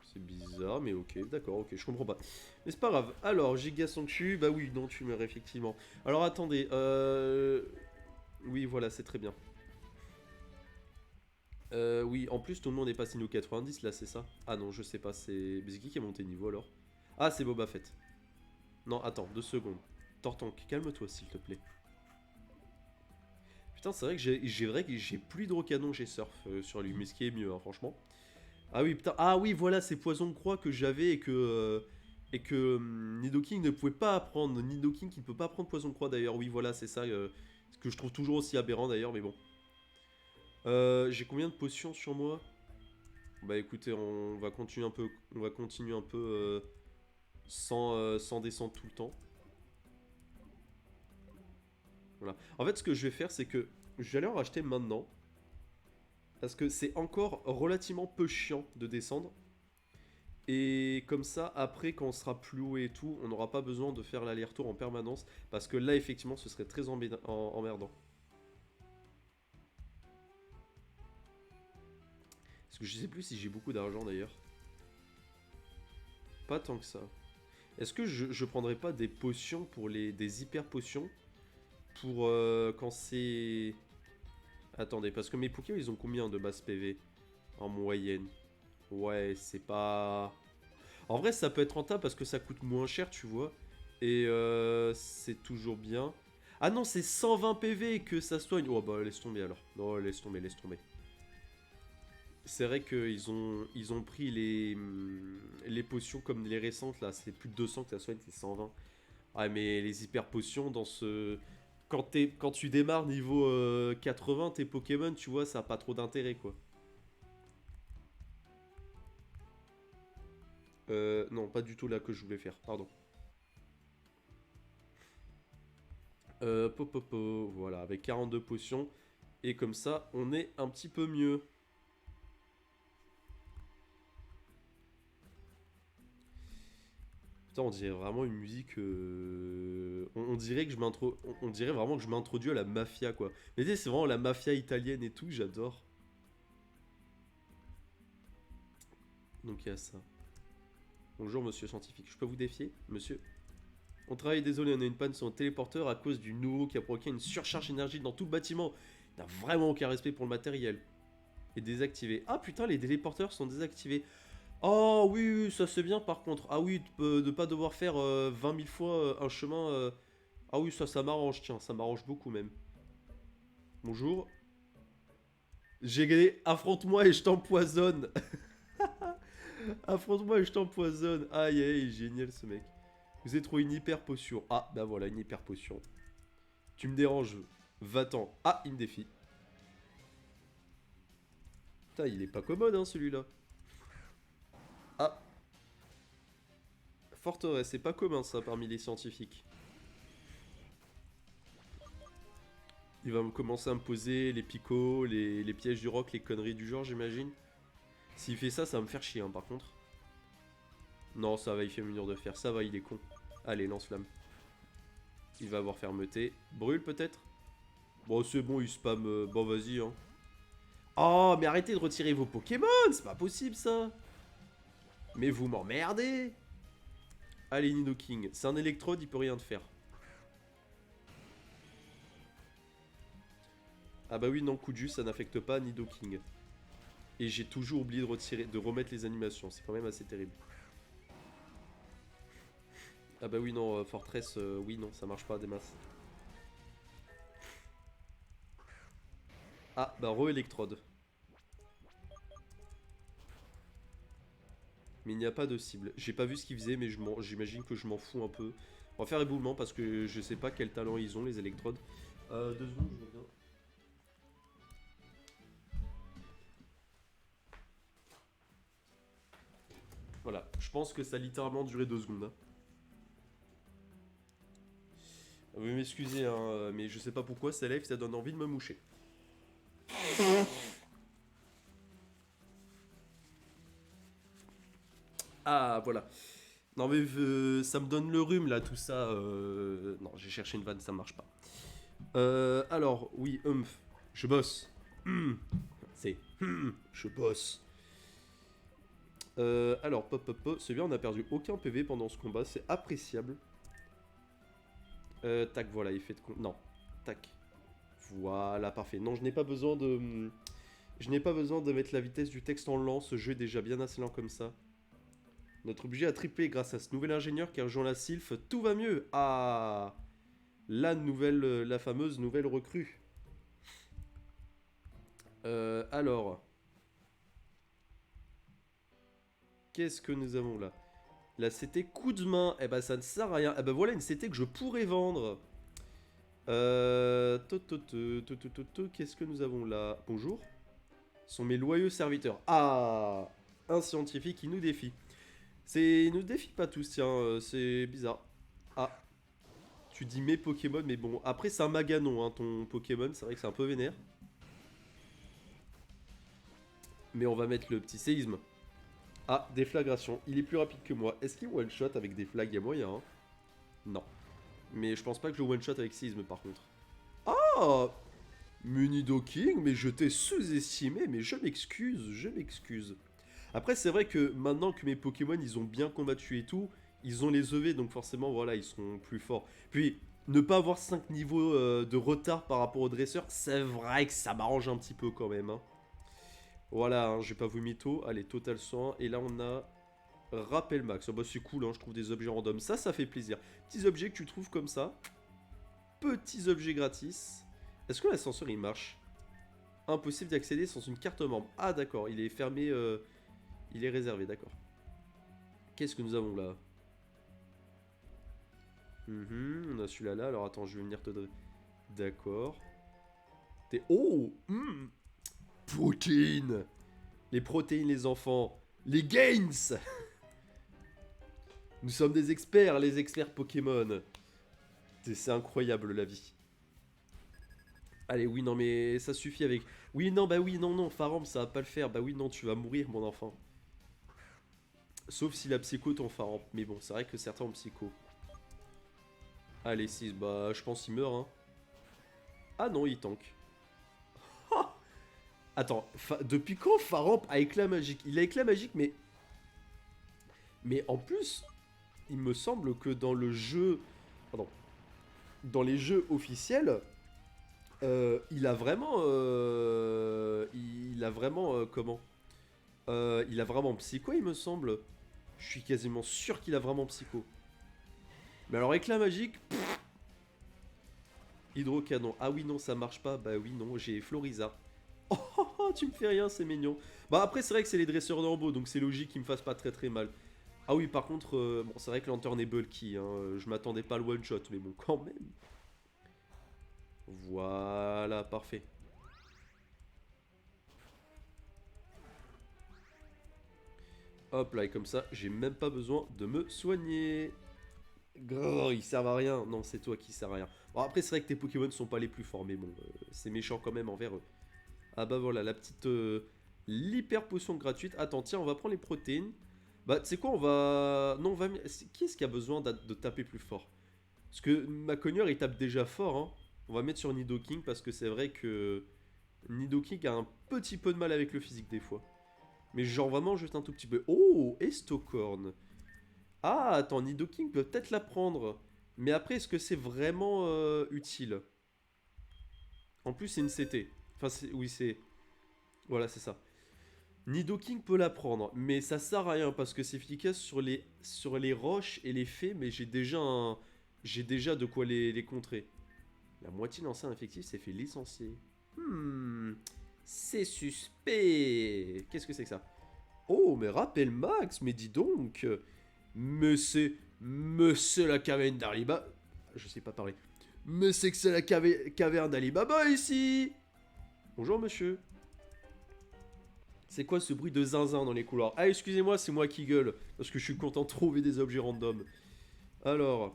C'est bizarre, mais ok, d'accord, ok, je comprends pas. Mais c'est pas grave. Alors, Giga Sanctu, bah oui, non, tu meurs effectivement. Alors attendez, oui, voilà, c'est très bien. Oui, en plus, tout le monde est passé niveau 90, là, c'est ça? Ah non, je sais pas, c'est... Mais c'est qui a monté niveau, alors? Ah, c'est Boba Fett. Non, attends, 2 secondes. Tortank, calme-toi, s'il te plaît. Putain, c'est vrai que j'ai plus d'hydrocanon, j'ai surf sur lui, mais ce qui est mieux, hein, franchement. Ah oui, putain, ah oui, voilà, c'est Poison de Croix que j'avais et que Nidoking ne pouvait pas apprendre. Nidoking qui ne peut pas apprendre Poison de Croix, d'ailleurs. Oui, voilà, c'est ça, ce que je trouve toujours aussi aberrant, d'ailleurs, mais bon. J'ai combien de potions sur moi? Bah écoutez, on va continuer un peu, sans descendre tout le temps. Voilà. En fait, ce que je vais faire, c'est que je vais aller en racheter maintenant. Parce que c'est encore relativement peu chiant de descendre. Et comme ça, après, quand on sera plus haut et tout, on n'aura pas besoin de faire l'aller-retour en permanence. Parce que là, effectivement, ce serait très emmerdant. Parce que je sais plus si j'ai beaucoup d'argent d'ailleurs. Pas tant que ça. Est-ce que je prendrais pas des potions pour des hyper potions pour quand c'est... Attendez, parce que mes Pokémon ils ont combien de base PV en moyenne? Ouais, c'est pas... En vrai, ça peut être rentable parce que ça coûte moins cher, tu vois. Et c'est toujours bien. Ah non, c'est 120 PV que ça soigne. Oh bah laisse tomber alors. Non, laisse tomber, laisse tomber. C'est vrai qu'ils ont pris les potions comme les récentes là. C'est plus de 200 que ça soigne, c'est 120. Ah mais les hyper potions dans ce... quand tu démarres niveau 80, tes Pokémon, tu vois, ça a pas trop d'intérêt quoi. Non, pas du tout là que je voulais faire, pardon. Popopo, voilà, avec 42 potions. Et comme ça, on est un petit peu mieux. Putain, on dirait vraiment une musique... on dirait que on dirait vraiment que je m'introduis à la mafia, quoi. Mais tu sais, c'est vraiment la mafia italienne et tout, j'adore. Donc il y a ça. Bonjour, monsieur scientifique. Je peux vous défier, monsieur? On travaille, désolé, on a une panne sur le téléporteur à cause du nouveau qui a provoqué une surcharge énergie dans tout le bâtiment. Il n'a vraiment aucun respect pour le matériel. Et désactivé. Ah putain, les téléporteurs sont désactivés. Oh oui, oui, ça c'est bien par contre. Ah oui, de pas devoir faire 20 000 fois un chemin. Ah oui, ça m'arrange, tiens, ça m'arrange beaucoup même. Bonjour. J'ai gagné. Affronte-moi et je t'empoisonne. Affronte-moi et je t'empoisonne. Aïe aïe, génial ce mec. Vous avez trouvé une hyper potion. Ah, bah voilà, une hyper potion. Tu me déranges. Va-t'en. Ah, il me défie. Putain, il est pas commode hein celui-là. Ah, forteresse, c'est pas commun ça parmi les scientifiques. Il va me commencer à me poser les picots, les pièges du roc, les conneries du genre, j'imagine. S'il fait ça, ça va me faire chier, hein, par contre. Non, ça va, il fait mur de fer. Ça va, il est con. Allez, lance-flamme. Il va avoir fermeté. Brûle, peut-être? Bon, c'est bon, il spam. Bon, vas-y, hein. Oh, mais arrêtez de retirer vos Pokémon! C'est pas possible, ça! Mais vous m'emmerdez! Allez, Nidoking. C'est un électrode, il peut rien te faire. Ah bah oui, non, coup de jus, ça n'affecte pas Nidoking. Et j'ai toujours oublié de remettre les animations. C'est quand même assez terrible. Ah bah oui, non, Fortress, oui, non, ça marche pas des masses. Ah, bah re-électrode. Mais il n'y a pas de cible. J'ai pas vu ce qu'ils faisaient, mais j'imagine que je m'en fous un peu. On va faire éboulement parce que je sais pas quel talent ils ont, les électrodes. 2 secondes, je reviens. Voilà, je pense que ça a littéralement duré 2 secondes. Hein. Vous m'excusez, hein, mais je sais pas pourquoi, ces live, ça donne envie de me moucher. Ah, voilà. Non mais ça me donne le rhume là, tout ça. Non, j'ai cherché une vanne, ça marche pas. Alors, oui, je bosse. C'est je bosse. Alors, pop, pop, pop. C'est bien, on n'a perdu aucun PV pendant ce combat, c'est appréciable. Tac, voilà, effet de... Non, tac. Voilà, parfait. Non, je n'ai pas besoin de... Je n'ai pas besoin de mettre la vitesse du texte en lent, ce jeu est déjà bien assez lent comme ça. Notre budget a triplé grâce à ce nouvel ingénieur qui a rejoint la Sylph. Tout va mieux. Ah, la fameuse nouvelle recrue. Alors, qu'est-ce que nous avons là? La CT coup de main. Eh ben, ça ne sert à rien. Eh ben, voilà une CT que je pourrais vendre. Qu'est-ce que nous avons là? Bonjour. Sont mes loyaux serviteurs. Ah, un scientifique qui nous défie. C'est, il nous défie pas tous, tiens, c'est bizarre. Ah, tu dis mes Pokémon, mais bon, après c'est un Maganon, hein, ton Pokémon, c'est vrai que c'est un peu vénère. Mais on va mettre le petit séisme. Ah, déflagration, il est plus rapide que moi. Est-ce qu'il one-shot avec des flags? Il y a moyen, hein? Non. Mais je pense pas que je one-shot avec séisme par contre. Ah, Munido King, mais je t'ai sous-estimé, mais je m'excuse, je m'excuse. Après, c'est vrai que maintenant que mes Pokémon, ils ont bien combattu et tout, ils ont les EV, donc forcément, voilà, ils sont plus forts. Puis, ne pas avoir 5 niveaux de retard par rapport au dresseur, c'est vrai que ça m'arrange un petit peu quand même. Hein. Voilà, hein, j'ai pas vu mytho. Allez, total 100. Et là, on a rappel max. Oh, bah, c'est cool, hein, je trouve des objets random. Ça fait plaisir. Petits objets que tu trouves comme ça. Petits objets gratis. Est-ce que l'ascenseur, il marche? Impossible d'y accéder sans une carte membre. Ah, d'accord, il est fermé... il est réservé, d'accord. Qu'est-ce que nous avons là? On a celui-là là. Alors attends, je vais venir te... D'accord. Oh Protéines. Les protéines, les enfants. Les gains. Nous sommes des experts, les experts Pokémon. C'est incroyable la vie. Allez, oui, non, mais ça suffit avec... Oui, non, bah oui, non, non, Faramp, ça va pas le faire. Bah oui, non, tu vas mourir, mon enfant. Sauf si la psycho ton Faramp. Mais bon, c'est vrai que certains ont psycho. Allez, 6, bah je pense qu'il meurt, hein. Ah non, il tank. Ah attends, depuis quand Faramp a éclat magique? Il a éclat magique, mais... Mais en plus, il me semble que dans le jeu... Pardon. Dans les jeux officiels, il a vraiment... il a vraiment... comment il a vraiment psycho, il me semble. Je suis quasiment sûr qu'il a vraiment psycho. Mais alors, éclat magique... Hydrocanon. Ah oui, non, ça marche pas. Bah oui, non, j'ai Floriza. Oh, oh, oh, tu me fais rien, c'est mignon. Bah après, c'est vrai que c'est les dresseurs d'Orbo, donc c'est logique qu'ils me fassent pas très très mal. Ah oui, par contre, bon, c'est vrai que Lantern est bulky, hein. Je m'attendais pas à le one-shot, mais bon, quand même. Voilà, parfait. Hop là, et comme ça, j'ai même pas besoin de me soigner. Grrr, ils servent à rien. Non, c'est toi qui sers à rien. Bon, après, c'est vrai que tes Pokémon sont pas les plus forts, mais bon, c'est méchant quand même envers eux. Ah bah voilà, la petite... l'hyper potion gratuite. Attends, tiens, on va prendre les protéines. Bah, tu sais quoi, on va... Non, on va... Qui est-ce qui a besoin de taper plus fort? Parce que Maconier, il tape déjà fort, hein. On va mettre sur Nidoking, parce que c'est vrai que... Nidoking a un petit peu de mal avec le physique, des fois. Mais genre vraiment juste un tout petit peu. Oh, Estocorn. Ah, attends, Nidoking peut peut-être la prendre. Mais après, est-ce que c'est vraiment utile? En plus, c'est une CT. Enfin, oui, c'est... Voilà, c'est ça. Nidoking peut la prendre, mais ça sert à rien parce que c'est efficace sur les roches et les fées, mais j'ai déjà de quoi les contrer. La moitié de l'ancien effectif s'est fait licencier. C'est suspect. Qu'est-ce que c'est que ça? Oh, mais rappelle Max, mais dis donc. Mais c'est la caverne d'Alibaba. Je sais pas parler. Mais c'est que c'est la caverne d'Alibaba ici. Bonjour monsieur. C'est quoi ce bruit de zinzin dans les couloirs? Ah, excusez-moi, c'est moi qui gueule. Parce que je suis content de trouver des objets random. Alors.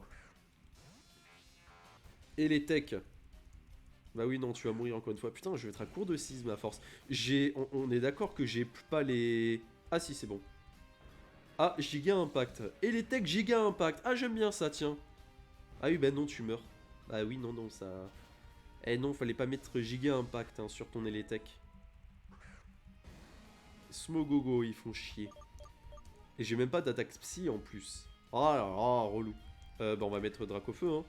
Et les techs. Bah oui, non, tu vas mourir encore une fois. Putain, je vais être à court de sisme à force. On est d'accord que j'ai pas les... Ah si, c'est bon. Ah, Giga Impact. Et les techs Giga Impact. Ah, j'aime bien ça, tiens. Ah oui, bah non, tu meurs. Bah oui, non, non, ça... Eh non, fallait pas mettre Giga Impact hein, sur ton Eletech. Smogogo, ils font chier. Et j'ai même pas d'attaque psy en plus. Ah là là, relou. Bah on va mettre Dracofeu, hein.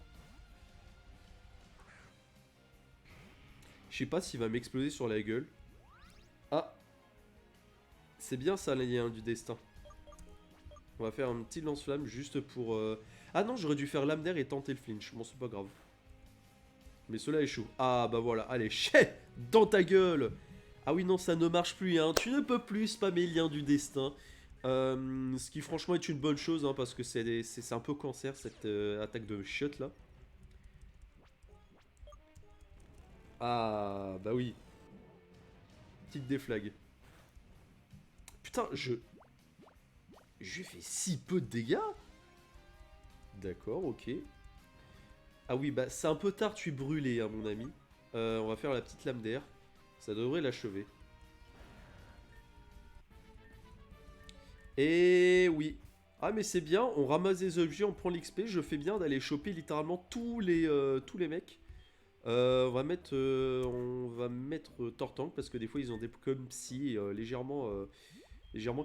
Je sais pas s'il va m'exploser sur la gueule. Ah. C'est bien ça, les liens du destin. On va faire un petit lance-flamme juste pour... Ah non, j'aurais dû faire l'âme d'air et tenter le flinch. Bon, c'est pas grave. Mais cela échoue. Ah bah voilà, allez, chais dans ta gueule. Ah oui, non, ça ne marche plus, hein. Tu ne peux plus spammer lien du destin. Ce qui franchement est une bonne chose, hein, parce que c'est un peu cancer cette attaque de chiotte là. Ah bah oui. Petite déflag. Putain, je lui fais si peu de dégâts. D'accord, ok. Ah oui, bah c'est un peu tard, tu es brûlé, hein, mon ami. On va faire la petite lame d'air. Ça devrait l'achever. Et oui. Ah mais c'est bien, on ramasse des objets, on prend l'XP. Je fais bien d'aller choper littéralement tous les mecs. On va mettre Tortank parce que des fois ils ont des comme si légèrement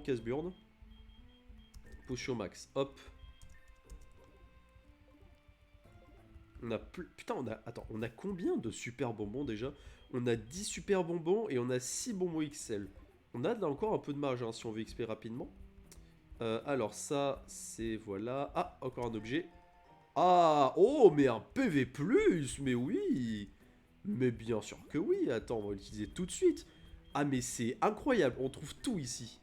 casse-burn. Potion max, hop. On a plus... Putain, Attends, on a combien de super bonbons déjà? On a 10 super bonbons et on a 6 bonbons XL. On a là encore un peu de marge hein, si on veut XP rapidement. Alors ça, c'est... Voilà. Ah, encore un objet. Ah, oh, mais un PV+, mais oui. Mais bien sûr que oui. Attends, on va l'utiliser tout de suite. Ah, mais c'est incroyable, on trouve tout ici.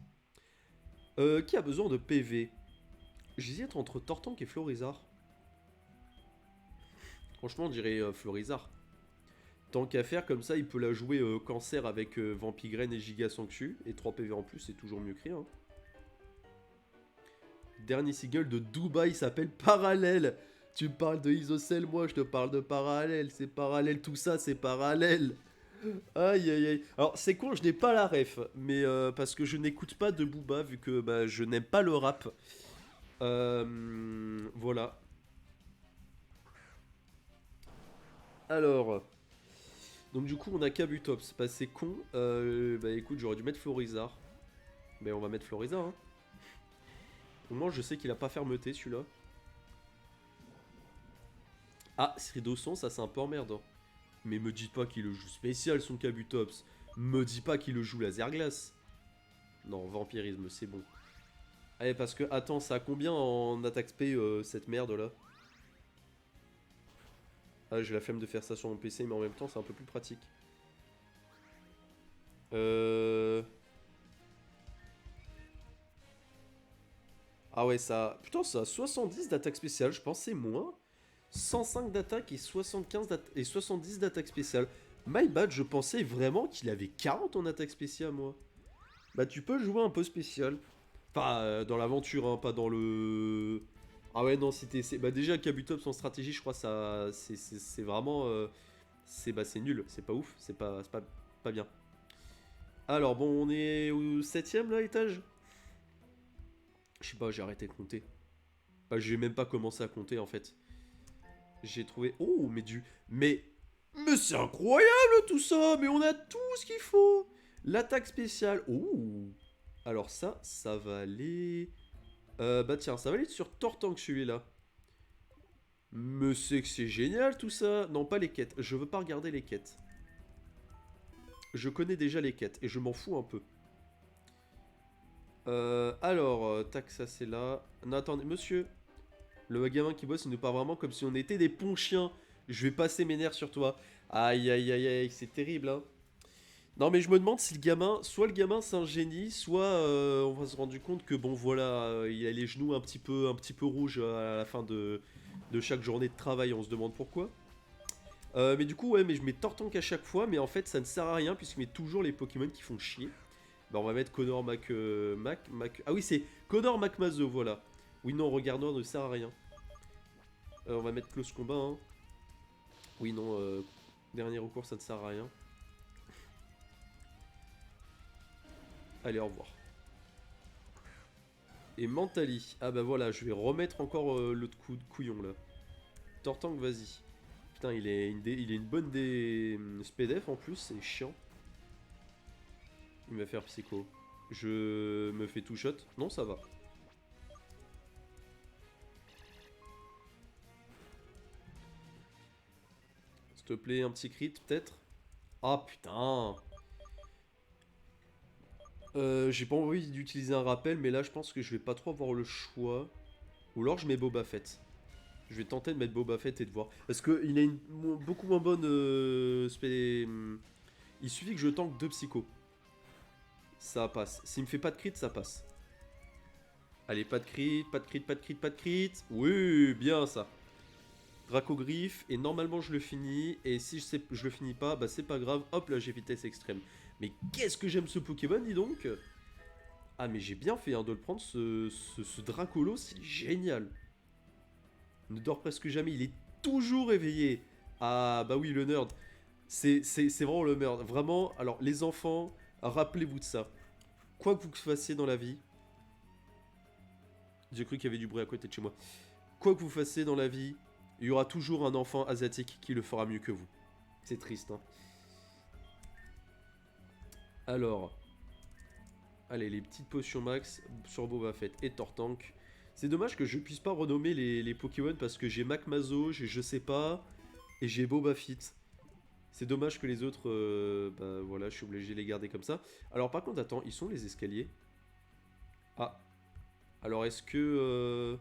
Qui a besoin de PV? J'hésite entre Tortank et Florizard. Franchement, on dirait Florizard. Tant qu'à faire, comme ça, il peut la jouer cancer avec Vampigraine et Giga Sanctu. Et 3 PV en plus, c'est toujours mieux que rien. Dernier single de Dubaï s'appelle Parallèle. Tu me parles de Isocell, moi je te parle de Parallèle. C'est parallèle, tout ça, c'est parallèle. Aïe aïe aïe. Alors, c'est con, je n'ai pas la ref. Mais parce que je n'écoute pas de Booba, vu que bah, je n'aime pas le rap. Voilà. Alors... Donc du coup on a Kabutops, bah c'est con, bah écoute j'aurais dû mettre Florizard. Mais on va mettre Florizard hein. Au moins je sais qu'il a pas fermeté celui-là. Ah Sridosson ça c'est un peu emmerdant. Mais me dis pas qu'il le joue spécial son Kabutops. Me dis pas qu'il le joue laser glace. Non vampirisme c'est bon. Allez parce que attends ça a combien en attaque spé cette merde là? Ah j'ai la flemme de faire ça sur mon PC mais en même temps c'est un peu plus pratique. Ah ouais, ça... Putain, ça a 70 d'attaque spéciale, je pensais moins. 105 d'attaque et 70 d'attaque spéciale. My bad, je pensais vraiment qu'il avait 40 en attaque spéciale, moi. Bah, tu peux jouer un peu spécial. Enfin, dans l'aventure, hein, pas dans le... Ah ouais, non, si t'es... Bah, déjà, Kabutops en stratégie, je crois, ça... C'est vraiment... c'est nul, c'est pas ouf, pas bien. Alors, bon, on est au 7ème, là, étage? Je sais pas, j'ai arrêté de compter. Bah, j'ai même pas commencé à compter en fait. J'ai trouvé... Oh, mais du... Mais c'est incroyable tout ça. Mais on a tout ce qu'il faut. L'attaque spéciale. Oh. Alors ça va aller... bah tiens, ça va aller sur Tortank celui-là. Mais c'est que c'est génial tout ça. Non, pas les quêtes. Je veux pas regarder les quêtes. Je connais déjà les quêtes et je m'en fous un peu. Alors, tac, ça c'est là. Non, attendez, monsieur. Le gamin qui bosse, il nous parle vraiment comme si on était des ponts chiens. Je vais passer mes nerfs sur toi. Aïe, aïe, aïe, aïe, c'est terrible, hein. Non, mais je me demande si le gamin, soit le gamin c'est un génie, soit on va se rendre compte que bon, voilà, il a les genoux un petit peu rouges à la fin de chaque journée de travail. On se demande pourquoi. Mais du coup, ouais, mais je mets Tortank à chaque fois, mais en fait, ça ne sert à rien puisqu'il met toujours les Pokémon qui font chier. Bah, on va mettre Connor Mac. Ah oui, c'est Connor Macmazo, voilà. Oui, non, Regard Noir ne sert à rien. On va mettre Close Combat, hein. Oui, non, dernier recours, ça ne sert à rien. Allez, au revoir. Et Mentali. Ah bah voilà, je vais remettre encore l'autre coup de couillon, là. Tortank, vas-y. Putain, il est une bonne des SPDF en plus, c'est chiant. Il va faire psycho. Je me fais tout shot. Non, ça va. S'il te plaît, un petit crit, peut-être. Ah, putain. J'ai pas envie d'utiliser un rappel, mais là, je pense que je vais pas trop avoir le choix. Ou alors, je mets Boba Fett. Je vais tenter de mettre Boba Fett et de voir. Parce qu'il a une beaucoup moins bonne... il suffit que je tank 2 psychos. Ça passe. S'il me fait pas de crit, ça passe. Allez, pas de crit, pas de crit, pas de crit, pas de crit. Oui, bien ça. Dracogriffe, et normalement je le finis. Et si je le finis pas, bah c'est pas grave. Hop là, j'ai vitesse extrême. Mais qu'est-ce que j'aime ce Pokémon, dis donc. Ah, mais j'ai bien fait hein, de le prendre, ce Dracolo, c'est génial. Il ne dort presque jamais, il est toujours éveillé. Ah, bah oui, le nerd. C'est vraiment le nerd. Vraiment, alors, les enfants, rappelez-vous de ça. Quoi que vous fassiez dans la vie... J'ai cru qu'il y avait du bruit à côté de chez moi. Quoi que vous fassiez dans la vie, il y aura toujours un enfant asiatique qui le fera mieux que vous. C'est triste, hein. Alors... Allez, les petites potions max sur Boba Fett et Tortank. C'est dommage que je puisse pas renommer les Pokémon parce que j'ai Macmazo, j'ai je sais pas, et j'ai Boba Fett. C'est dommage que les autres, bah voilà, je suis obligé de les garder comme ça. Alors par contre, attends, ils sont les escaliers. Ah. Alors est-ce que...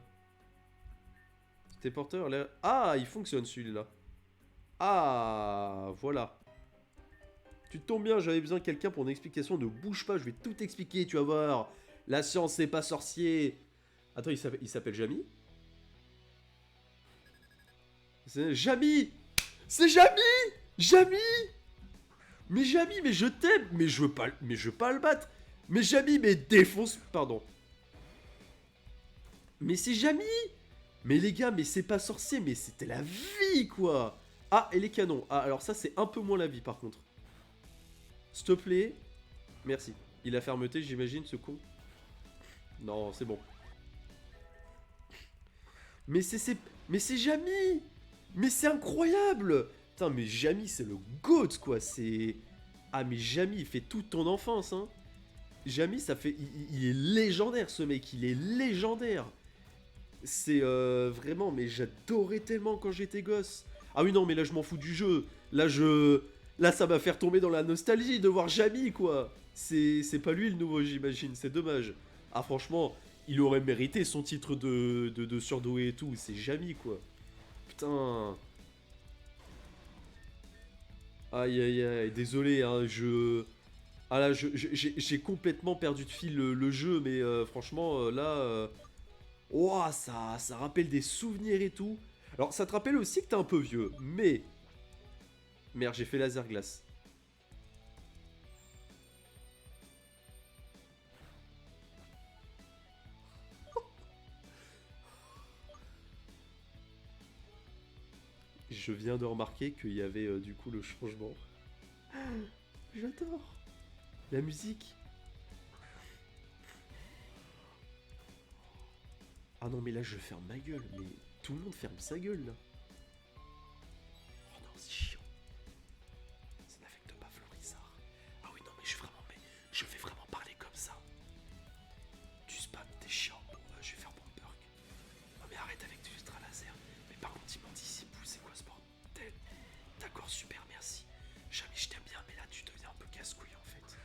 Téléporteur, là... Ah, il fonctionne celui-là. Ah, voilà. Tu tombes bien, j'avais besoin de quelqu'un pour une explication. Ne bouge pas, je vais tout expliquer, tu vas voir. La science, c'est pas sorcier. Attends, il s'appelle Jamie? C'est Jamie! C'est Jamie! Jamie! Mais Jamie, mais je t'aime! Mais je veux pas le battre! Mais Jamie, mais défonce... Pardon. Mais c'est Jamie! Mais les gars, mais c'est pas sorcier, mais c'était la vie, quoi! Ah, et les canons. Ah, alors ça, c'est un peu moins la vie, par contre. S'il te plaît. Merci. Il a fermeté, j'imagine, ce con. Non, c'est bon. Mais c'est Jamie! Mais c'est incroyable! Putain, mais Jamie, c'est le GOAT, quoi. C'est... Ah, mais Jamie, il fait toute ton enfance, hein. Jamie, ça fait... Il est légendaire, ce mec. Il est légendaire. C'est vraiment... Mais j'adorais tellement quand j'étais gosse. Ah oui, non, mais là, je m'en fous du jeu. Là, ça va faire tomber dans la nostalgie de voir Jamie, quoi. C'est pas lui, le nouveau, j'imagine. C'est dommage. Ah, franchement, il aurait mérité son titre de surdoué et tout. C'est Jamie, quoi. Putain... Aïe aïe aïe, désolé, hein, Ah là, j'ai complètement perdu de fil le jeu, mais franchement, là... Ouah, ça rappelle des souvenirs et tout. Alors, ça te rappelle aussi que t'es un peu vieux, mais... Merde, j'ai fait laser glace. Je viens de remarquer qu'il y avait du coup le changement. J'adore la musique. Ah non, mais là, je ferme ma gueule. Mais tout le monde ferme sa gueule, là. Oh non, c'est chiant. Ça n'affecte pas Florizard. Ah oui, non, mais je vais vraiment parler comme ça. Tu spam, t'es chiant. Bon, je vais faire mon perk. Non, mais arrête avec tes ultra laser. Mais par contre, il m'en dit c'est pouce, c'est quoi ce bordel? D'accord, super, merci. Jamais je t'aime bien, mais là, tu deviens un peu casse-couille, en fait.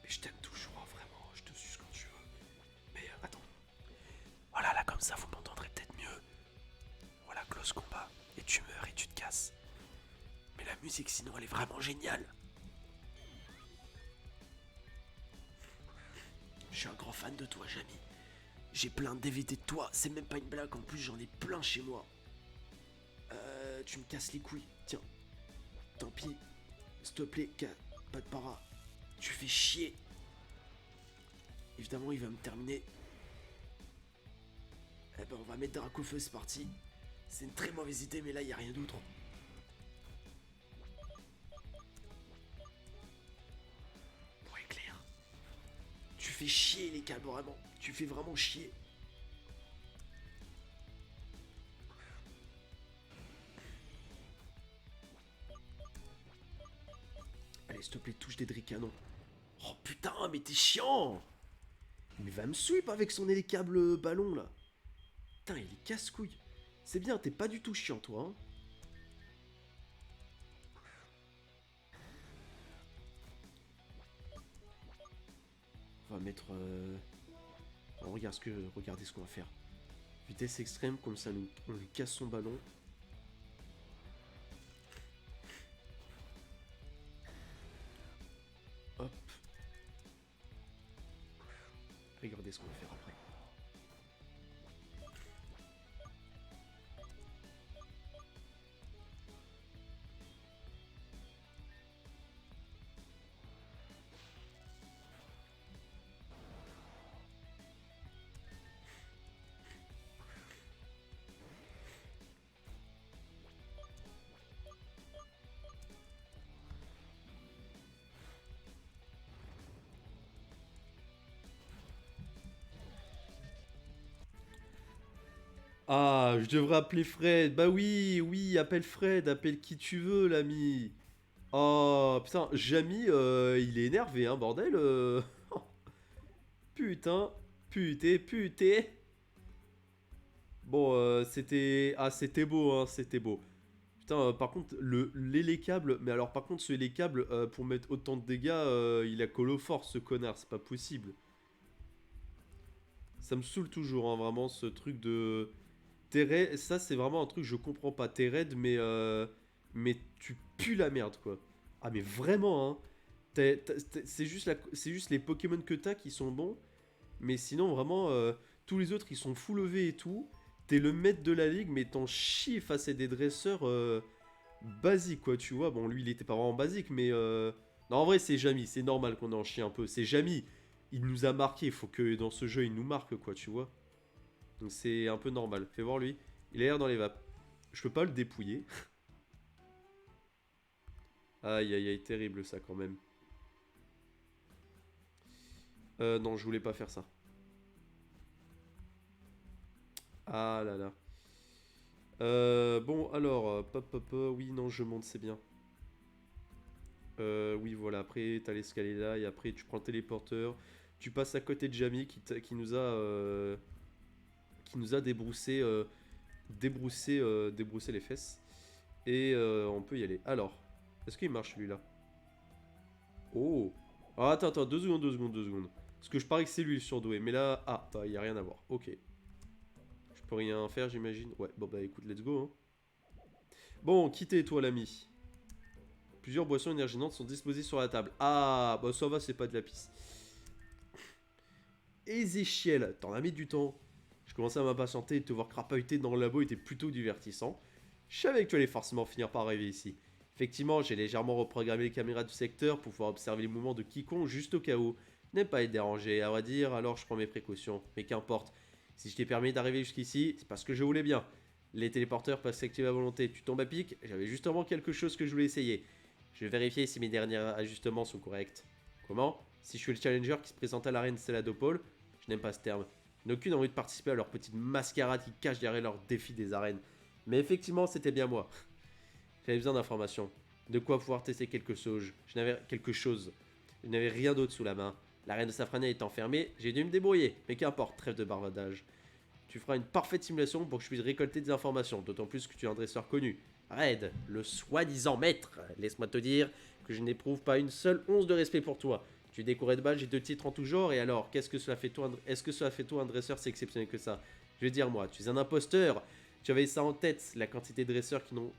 Mais je t'aime toujours, hein, vraiment. Je te suce quand tu veux. Mais attends. Voilà, là, comme ça, vous m'entendrez peut-être mieux. Voilà, close combat. Et tu meurs et tu te casses. Mais la musique, sinon, elle est vraiment géniale. Je suis un grand fan de toi, Jamie. J'ai plein de DVD de toi. C'est même pas une blague, en plus, j'en ai plein chez moi. Tu me casses les couilles. Tiens. Tant pis. S'il te plaît, pas de para. Tu fais chier. Évidemment, il va me terminer. Eh ben, on va mettre Dracofeu, c'est parti. C'est une très mauvaise idée, mais là, il n'y a rien d'autre. Pour éclair. Tu fais chier, les câbles, vraiment. Tu fais vraiment chier. Allez, s'il te plaît, touche des dricanons. Oh putain, mais t'es chiant. Mais va me sweep avec son hélicable ballon, là. Putain, il est casse-couille. C'est bien, t'es pas du tout chiant, toi, hein. On va mettre... On regarde regardez ce qu'on va faire. Vitesse extrême, comme ça, on lui casse son ballon. Hop. Regardez ce qu'on va faire après. Ah, je devrais appeler Fred. Bah oui, oui, appelle Fred, appelle qui tu veux, l'ami. Oh, putain, Jamy, il est énervé, hein, bordel. Putain, putain. Bon, c'était... Ah, c'était beau, hein, c'était beau. Putain, par contre, l'élé câble... Mais alors, par contre, ce les câble, pour mettre autant de dégâts, il a colo fort, ce connard, c'est pas possible. Ça me saoule toujours, hein, vraiment, ce truc de... T'es raid, ça c'est vraiment un truc que je comprends pas. T'es raid, mais tu pues la merde, quoi. Ah, mais vraiment, hein. C'est juste les Pokémon que t'as qui sont bons. Mais sinon, vraiment, tous les autres, ils sont full EV et tout. T'es le maître de la ligue, mais t'en chies face à des dresseurs basiques, quoi, tu vois. Bon, lui, il était pas vraiment basique, mais... Non, en vrai, c'est Jamy. C'est normal qu'on en chie un peu. C'est Jamy. Il nous a marqué. Il faut que dans ce jeu, il nous marque, quoi, tu vois. Donc c'est un peu normal. Fais voir lui. Il a l'air dans les vapes. Je peux pas le dépouiller. Aïe aïe aïe, terrible ça quand même. Non, je voulais pas faire ça. Ah là là. Bon, alors, oui, non, je monte, c'est bien. Oui, voilà, après, t'as l'escalier là, et après, tu prends le téléporteur. Tu passes à côté de Jamie qui nous a débroussé les fesses. Et on peut y aller. Alors, est-ce qu'il marche celui-là? Oh. Ah, attends, 2 secondes. Parce que je parie que c'est lui le surdoué. Mais là, ah, bah, y a rien à voir. Ok. Je peux rien faire, j'imagine. Ouais, bon, bah écoute, let's go. Hein. Bon, quittez, toi, l'ami. Plusieurs boissons énergisantes sont disposées sur la table. Ah, bah ça va, c'est pas de la pisse. Ézéchiel, t'en as mis du temps. Je commençais à m'impatienter et de te voir crapahuter dans le labo était plutôt divertissant. Je savais que tu allais forcément finir par arriver ici. Effectivement, j'ai légèrement reprogrammé les caméras du secteur pour pouvoir observer les mouvements de quiconque juste au cas où. N'aime pas être dérangé, à vrai dire, alors je prends mes précautions. Mais qu'importe. Si je t'ai permis d'arriver jusqu'ici, c'est parce que je voulais bien. Les téléporteurs peuvent s'activer à volonté. Tu tombes à pic, j'avais justement quelque chose que je voulais essayer. Je vais vérifier si mes derniers ajustements sont corrects. Comment? Si je suis le challenger qui se présente à l'arène Celadopole, je n'aime pas ce terme. Je n'ai aucune envie de participer à leur petite mascarade qui cache derrière leur défi des arènes. Mais effectivement, c'était bien moi. J'avais besoin d'informations. De quoi pouvoir tester quelque chose. Je n'avais rien d'autre sous la main. L'arène de Safrania est enfermée, j'ai dû me débrouiller. Mais qu'importe, trêve de barbadage. Tu feras une parfaite simulation pour que je puisse récolter des informations, d'autant plus que tu es un dresseur connu. Raid, le soi-disant maître. Laisse-moi te dire que je n'éprouve pas une seule once de respect pour toi. Tu es décoré de badges et de titres en tout genre, et alors, qu'est-ce que cela fait toi est-ce que cela fait toi un dresseur si exceptionnel que ça? Je vais dire moi, tu es un imposteur. Tu avais ça en tête, la quantité de dresseurs qui n'ont...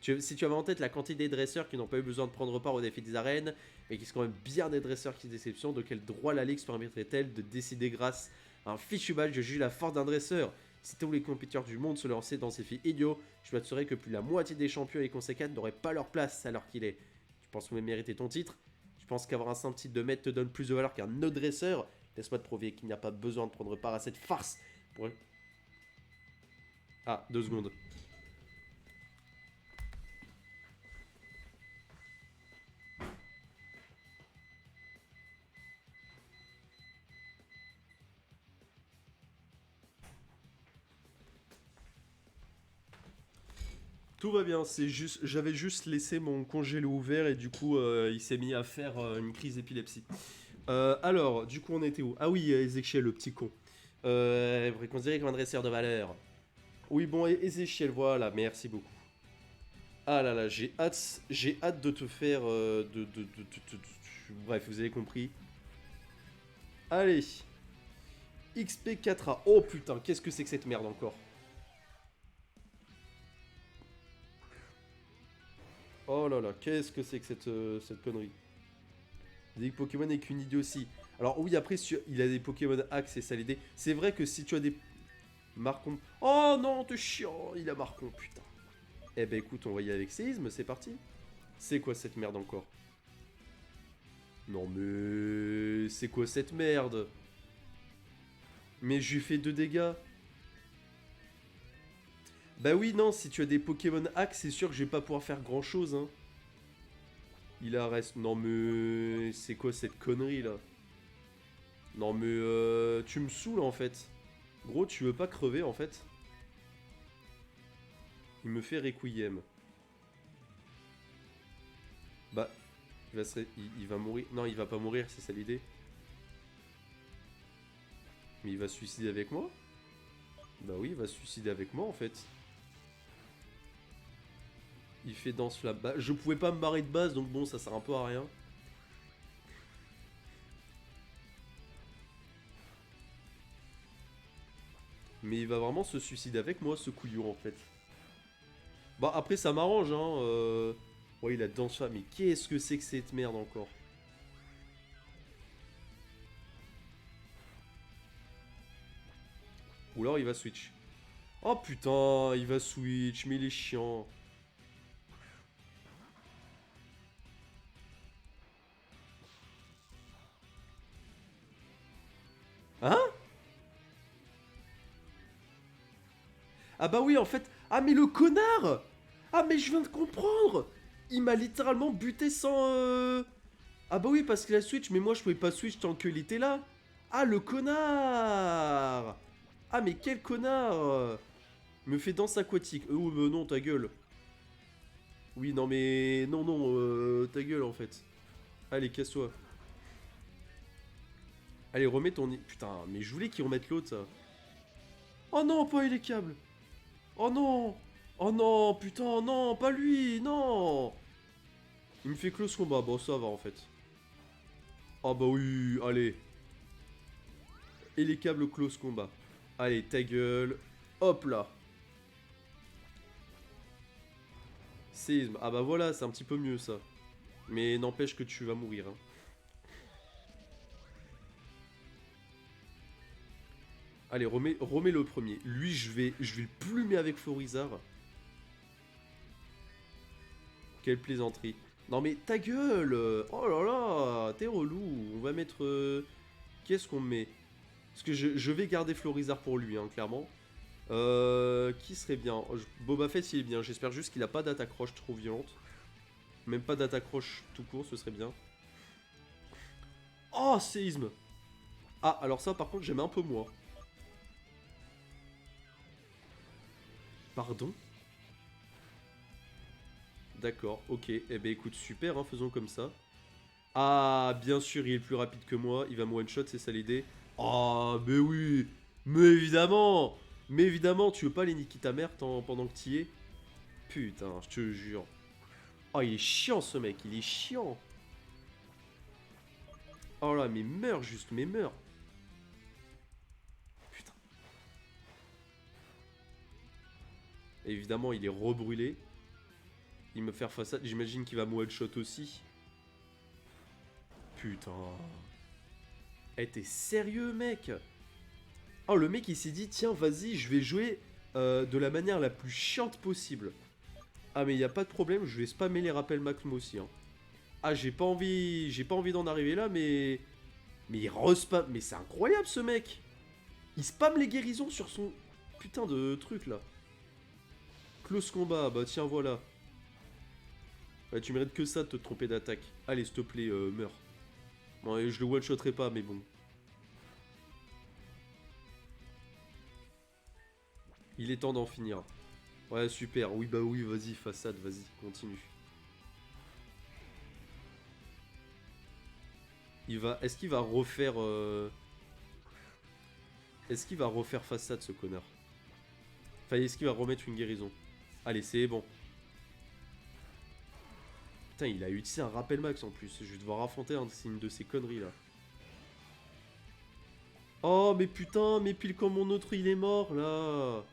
Si tu avais en tête la quantité de dresseurs qui n'ont pas eu besoin de prendre part au défi des arènes, mais qui sont quand même bien des dresseurs qui déceptionnent, de quel droit la Ligue se permettrait-elle de décider grâce à un fichu badge de juger la force d'un dresseur? Si tous les compétiteurs du monde se lançaient dans ces filles idiots, je m'assurerais que plus la moitié des champions et conséquents n'auraient pas leur place alors qu'il est. Tu penses qu'on mériter ton titre? Tu penses qu'avoir un simple titre de maître te donne plus de valeur qu'un autre dresseur? Laisse-moi te prouver qu'il n'y a pas besoin de prendre part à cette farce pour... Ah, 2 secondes. Tout va bien, c'est juste, j'avais juste laissé mon congélo ouvert et du coup il s'est mis à faire une crise d'épilepsie. Alors, du coup on était où? Ah oui, Ezekiel, le petit con. Considéré comme un dresseur de valeur. Oui bon, Ezekiel, voilà, merci beaucoup. Ah là là, j'ai hâte de te faire... Bref, vous avez compris. Allez, XP4A. Oh putain, qu'est-ce que c'est que cette merde encore? Oh là là, qu'est-ce que c'est que cette connerie? Des Pokémon avec une idiotie. Alors oui, après, il a des Pokémon Axe et ça l'idée. C'est vrai que si tu as des Marcon... Oh non, t'es chiant, il a Marcon, putain. Eh ben écoute, on va y aller avec séisme, c'est parti. C'est quoi cette merde encore? Non mais... C'est quoi cette merde? Mais je lui fais 2 dégâts. Bah oui, non, si tu as des Pokémon Axe, c'est sûr que je vais pas pouvoir faire grand chose, hein. Il reste... Non mais... C'est quoi cette connerie là? Non mais tu me saoules en fait. Gros, tu veux pas crever en fait? Il me fait Requiem. Bah, il va mourir. Non, il va pas mourir, c'est ça l'idée. Mais il va se suicider avec moi? Bah oui, il va se suicider avec moi en fait. Il fait danse flamme. Bah, je pouvais pas me barrer de base, donc bon, ça sert un peu à rien. Mais il va vraiment se suicider avec moi, ce couillon, en fait. Bah, après, ça m'arrange, hein. Ouais, il a danse flamme. Mais qu'est-ce que c'est que cette merde encore? Ou alors, il va switch. Oh putain, il va switch, mais il est chiant. Hein? Ah bah oui, en fait... Ah mais le connard! Ah mais je viens de comprendre! Il m'a littéralement buté sans... Ah bah oui, parce qu'il a switch, mais moi je pouvais pas switch tant qu'il était là. Ah le connard! Ah mais quel connard! Me fait danse aquatique. Oh non, ta gueule. Oui, non mais... Non, non, ta gueule en fait. Allez, casse-toi. Allez, remets ton... Putain, mais je voulais qu'il remette l'autre, ça. Oh non, pas les câbles. Oh non. Oh non, putain, non, pas lui, non. Il me fait close combat. Bon, ça va en fait. Ah bah oui, allez. Et les câbles close combat. Allez, ta gueule. Hop là. Séisme. Ah bah voilà, c'est un petit peu mieux ça. Mais n'empêche que tu vas mourir. Hein. Allez, remets le premier. Lui, je vais le plumer avec Florizard. Quelle plaisanterie. Non mais ta gueule. Oh là là, t'es relou. On va mettre... Qu'est-ce qu'on met? Parce que je vais garder Florizard pour lui, hein, clairement. Qui serait bien? Boba Fett, il est bien. J'espère juste qu'il a pas d'attaque roche trop violente. Même pas d'attaque roche tout court, ce serait bien. Oh, séisme. Ah, alors ça, par contre, j'aime un peu moins. Pardon? D'accord, ok. Eh ben écoute, super, hein, faisons comme ça. Ah, bien sûr, il est plus rapide que moi. Il va me one-shot, c'est ça l'idée. Ah, mais oui. Mais évidemment. Mais évidemment, tu veux pas les niquer ta mère pendant que t'y es? Putain, je te jure. Oh, il est chiant ce mec, il est chiant. Oh là, mais meurs juste, mais meurs. Putain. Et évidemment, il est rebrûlé. Il me fait face à... J'imagine qu'il va me one-shot aussi. Putain. Eh, t'es sérieux, mec? Oh, le mec, il s'est dit, tiens, vas-y, je vais jouer de la manière la plus chiante possible. Ah, mais il a pas de problème, je vais spammer les rappels max moi aussi. Hein. Ah, j'ai pas envie d'en arriver là, mais... Mais il respam... Mais c'est incroyable, ce mec. Il spam les guérisons sur son putain de truc, là. Close combat, bah tiens, voilà. Ouais, tu mérites que ça de te tromper d'attaque. Allez, s'il te plaît, meurs. Bon, je le one-shotterai pas, mais bon. Il est temps d'en finir. Ouais, super. Oui, bah oui, vas-y, façade, vas-y, continue. Il va... Est-ce qu'il va refaire... Est-ce qu'il va refaire façade, ce connard? Enfin, est-ce qu'il va remettre une guérison? Allez, c'est bon. Putain, il a utilisé un rappel max en plus. Je vais devoir affronter une de ces conneries là. Oh, mais putain, mais pile quand mon autre il est mort là.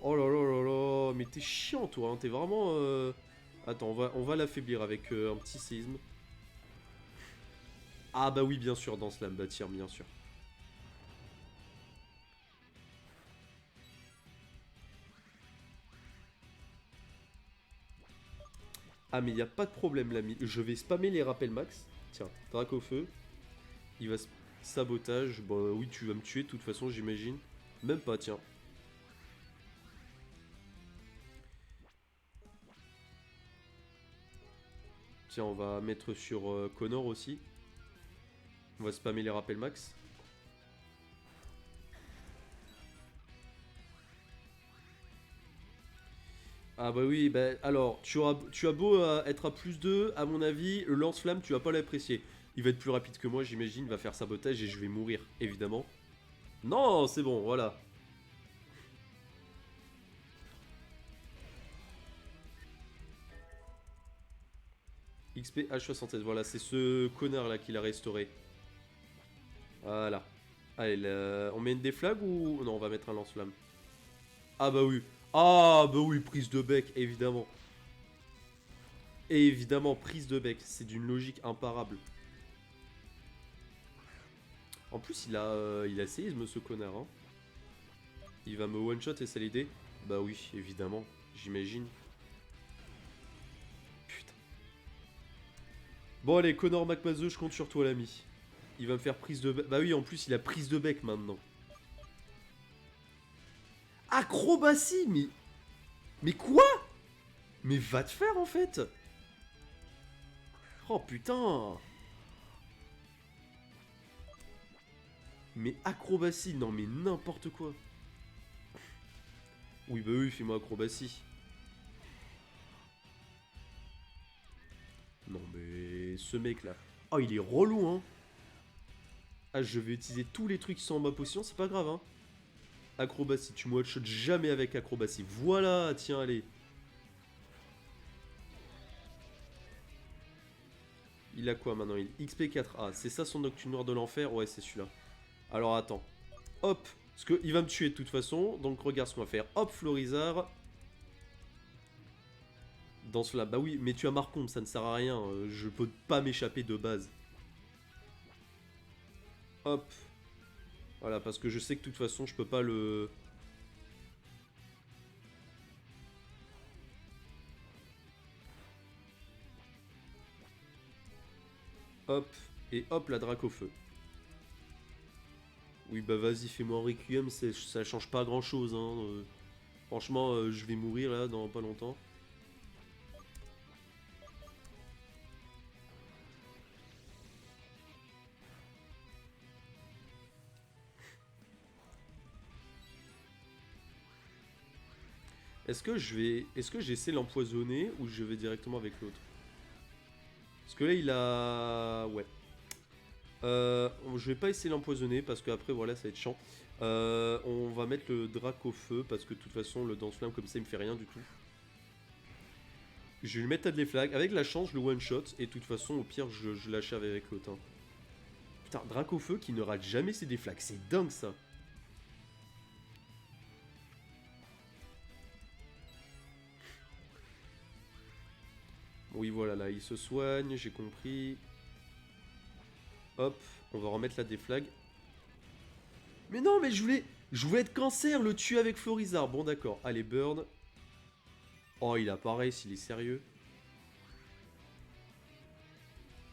Oh là là là là. Mais t'es chiant toi, hein. T'es vraiment... Attends, on va l'affaiblir avec un petit séisme. Ah bah oui, bien sûr, dans Slam, bah tiens, bien sûr. Ah mais y a pas de problème l'ami. Je vais spammer les rappels max. Tiens, Drac au feu. Il va sabotage. Bah oui, tu vas me tuer de toute façon, j'imagine. Même pas, tiens. Tiens, on va mettre sur Connor aussi. On va spammer les rappels max. Ah bah oui, bah alors, tu as beau être à plus 2, à mon avis, le lance-flamme, tu vas pas l'apprécier. Il va être plus rapide que moi, j'imagine, il va faire sabotage et je vais mourir, évidemment. Non, c'est bon, voilà. XP H76, voilà, c'est ce connard là qui l'a restauré. Voilà. Allez, on met une des flags ou... Non, on va mettre un lance-flamme. Ah bah oui. Ah bah oui, prise de bec, évidemment. Et évidemment, prise de bec, c'est d'une logique imparable. En plus, il a séisme ce connard, hein. Il va me one-shot et ça l'aider. Bah oui, évidemment, j'imagine. Putain. Bon allez, Connor McMazeux, je compte sur toi l'ami. Il va me faire prise de bec. Bah oui, en plus, il a prise de bec maintenant. Acrobatie, mais... Mais quoi? Mais va te faire en fait. Oh putain. Mais acrobatie, non mais n'importe quoi. Oui bah oui, fais-moi acrobatie. Non mais ce mec là. Oh il est relou hein. Ah je vais utiliser tous les trucs qui sont en ma potion, c'est pas grave hein. Acrobatie, tu me one-shot jamais avec acrobatie. Voilà, tiens allez. Il a quoi maintenant? Il XP4A. C'est ça son Nocturne Noir de l'Enfer? Ouais c'est celui-là. Alors attends. Hop. Parce qu'il va me tuer de toute façon. Donc regarde ce qu'on va faire. Hop Florizard. Dans cela, bah oui, mais tu as Marcombe, ça ne sert à rien, je peux pas m'échapper de base. Hop. Voilà, parce que je sais que de toute façon, je peux pas le... Hop. Et hop, la drac au feu. Oui, bah vas-y, fais-moi un Requiem, ça change pas grand-chose, hein. Franchement, je vais mourir, là, dans pas longtemps. Est-ce que j'essaie l'empoisonner ou je vais directement avec l'autre? Parce que là, il a... Ouais. Je vais pas essayer l'empoisonner parce qu'après, voilà, ça va être chiant. On va mettre le drac au feu parce que de toute façon, le danse-flamme comme ça, il me fait rien du tout. Je vais lui mettre à des flags. Avec la chance, je le one-shot. Et de toute façon, au pire, je l'achève avec l'autre. Hein. Putain, drac au feu qui ne rate jamais ses déflags. C'est dingue ça. Oui, voilà, là, il se soigne, j'ai compris. Hop, on va remettre la déflag. Mais non, mais je voulais être cancer, le tuer avec Florizard. Bon, d'accord. Allez, burn. Oh, il apparaît s'il est sérieux.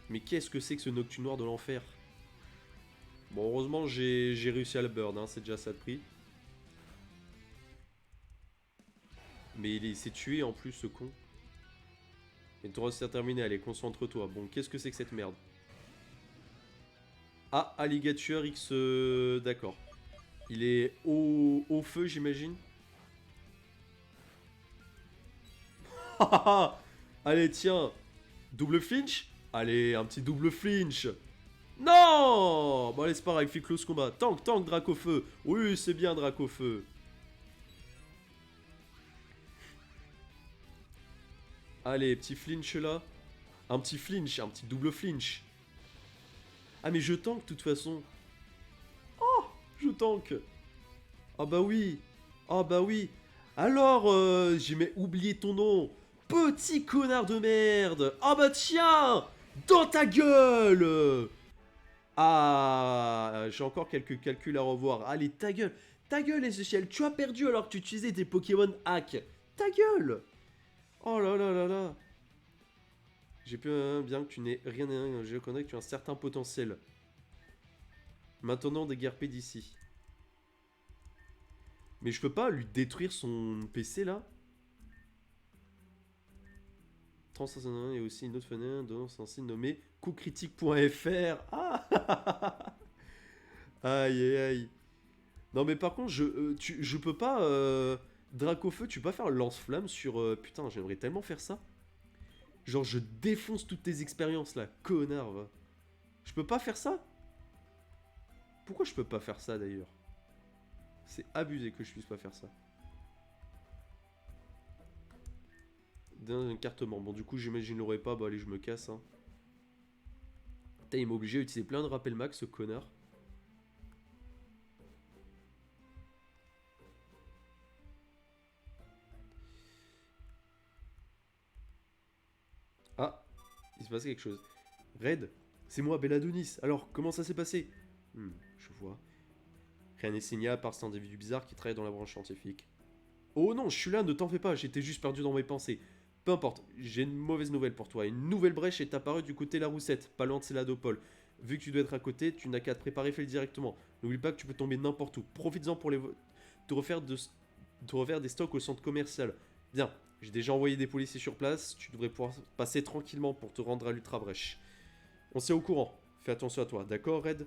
Mais qu'est-ce que c'est que ce Nocturne Noir de l'enfer? Bon, heureusement, j'ai réussi à le burn, hein, c'est déjà ça de prix. Mais il s'est tué en plus, ce con. Et ton reste est terminé, allez, concentre-toi. Bon, qu'est-ce que c'est que cette merde? Ah, Alligator X... D'accord. Il est au feu, j'imagine. Allez, tiens. Double flinch? Allez, un petit double flinch. Non. Bon, allez, c'est pareil, fait close combat. Tank, tank, drac au feu. Oui, c'est bien, drac au feu. Allez, petit flinch là. Un petit flinch, un petit double flinch. Ah, mais je tank, de toute façon. Oh, je tank. Ah bah oui. Ah bah oui. Alors, j'ai oublié ton nom. Petit connard de merde. Ah bah tiens. Dans ta gueule. Ah, j'ai encore quelques calculs à revoir. Allez, ta gueule. Ta gueule, Essentiel. Tu as perdu alors que tu utilisais tes Pokémon hack. Ta gueule. Oh là là là là. J'ai pu bien que tu n'aies rien, je connais que tu as un certain potentiel. Maintenant, déguerpé d'ici. Mais je peux pas lui détruire son PC là? 3501 et aussi une autre fenêtre donnant son site nommé coupcritique.fr. Ah. Aïe aïe aïe. Non mais par contre, je peux pas... Dracofeu, tu peux pas faire lance-flamme sur... putain, j'aimerais tellement faire ça. Genre, je défonce toutes tes expériences, là. Connard, va. Je peux pas faire ça? Pourquoi je peux pas faire ça, d'ailleurs? C'est abusé que je puisse pas faire ça. D'un écartement. Bon, du coup, j'imagine l'aurait pas. Bah, allez, je me casse, hein. Putain, il m'a obligé à utiliser plein de rappels max, ce connard. Ah, il se passe quelque chose. Red, c'est moi, Belladonis. Alors, comment ça s'est passé? Je vois. Rien n'est signé à part cet individu bizarre qui travaille dans la branche scientifique. Oh non, je suis là, ne t'en fais pas, j'étais juste perdu dans mes pensées. Peu importe, j'ai une mauvaise nouvelle pour toi. Une nouvelle brèche est apparue du côté de la Roussette, pas loin de Céladopole. Vu que tu dois être à côté, tu n'as qu'à te préparer, fais-le directement. N'oublie pas que tu peux tomber n'importe où. Profites-en pour te refaire des stocks au centre commercial. Bien, j'ai déjà envoyé des policiers sur place, tu devrais pouvoir passer tranquillement pour te rendre à l'ultra brèche. On s'est au courant, fais attention à toi, d'accord Red?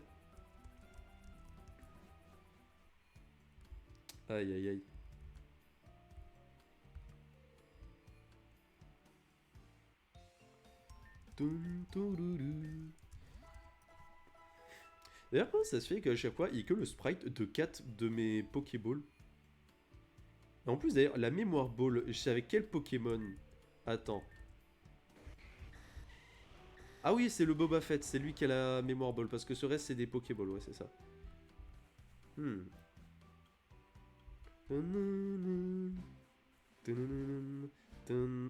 Aïe aïe aïe. D'ailleurs, comment ça se fait qu'à chaque fois, il n'y ait que le sprite de 4 de mes Pokéballs? En plus, d'ailleurs, la mémoire ball, je sais avec quel Pokémon? Attends. Ah oui, c'est le Boba Fett, c'est lui qui a la mémoire ball, parce que ce reste, c'est des Pokéballs, ouais, c'est ça.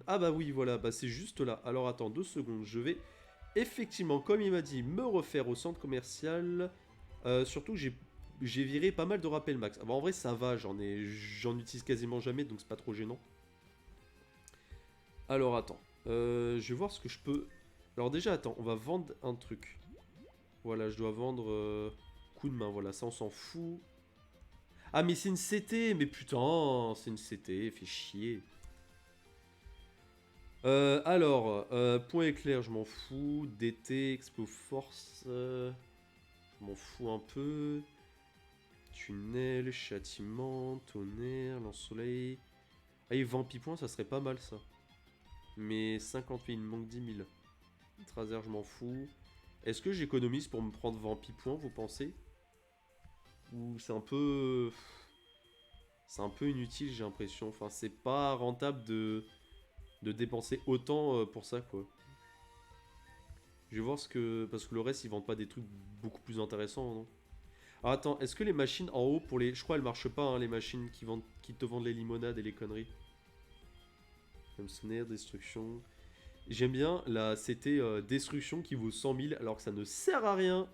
Ah bah oui, voilà, bah c'est juste là. Alors attends, 2 secondes, je vais effectivement, comme il m'a dit, me refaire au centre commercial. Surtout, j'ai viré pas mal de rappels max. Ah bah en vrai, ça va, j'en utilise quasiment jamais, donc c'est pas trop gênant. Alors attends, je vais voir ce que je peux... Alors déjà, attends, on va vendre un truc. Voilà, je dois vendre coup de main, voilà, ça on s'en fout. Ah mais c'est une CT, mais putain, c'est une CT, fait chier. Point éclair, je m'en fous. DT, Expo Force, je m'en fous un peu. Tunnel, châtiment, tonnerre, lance-soleil. Ah, et Vampipoint, ça serait pas mal ça. Mais 50 000, il me manque 10 000. Trazer, je m'en fous. Est-ce que j'économise pour me prendre Vampipoint, vous pensez? Ou c'est un peu... C'est un peu inutile, j'ai l'impression. Enfin, c'est pas rentable de dépenser autant pour ça, quoi. Je vais voir ce que... Parce que le reste, ils vendent pas des trucs beaucoup plus intéressants, non? Alors attends, est-ce que les machines en haut pour les... Je crois elles marchent pas, hein, les machines qui te vendent les limonades et les conneries. Comme souvenir, destruction... J'aime bien la CT destruction qui vaut 100 000 alors que ça ne sert à rien.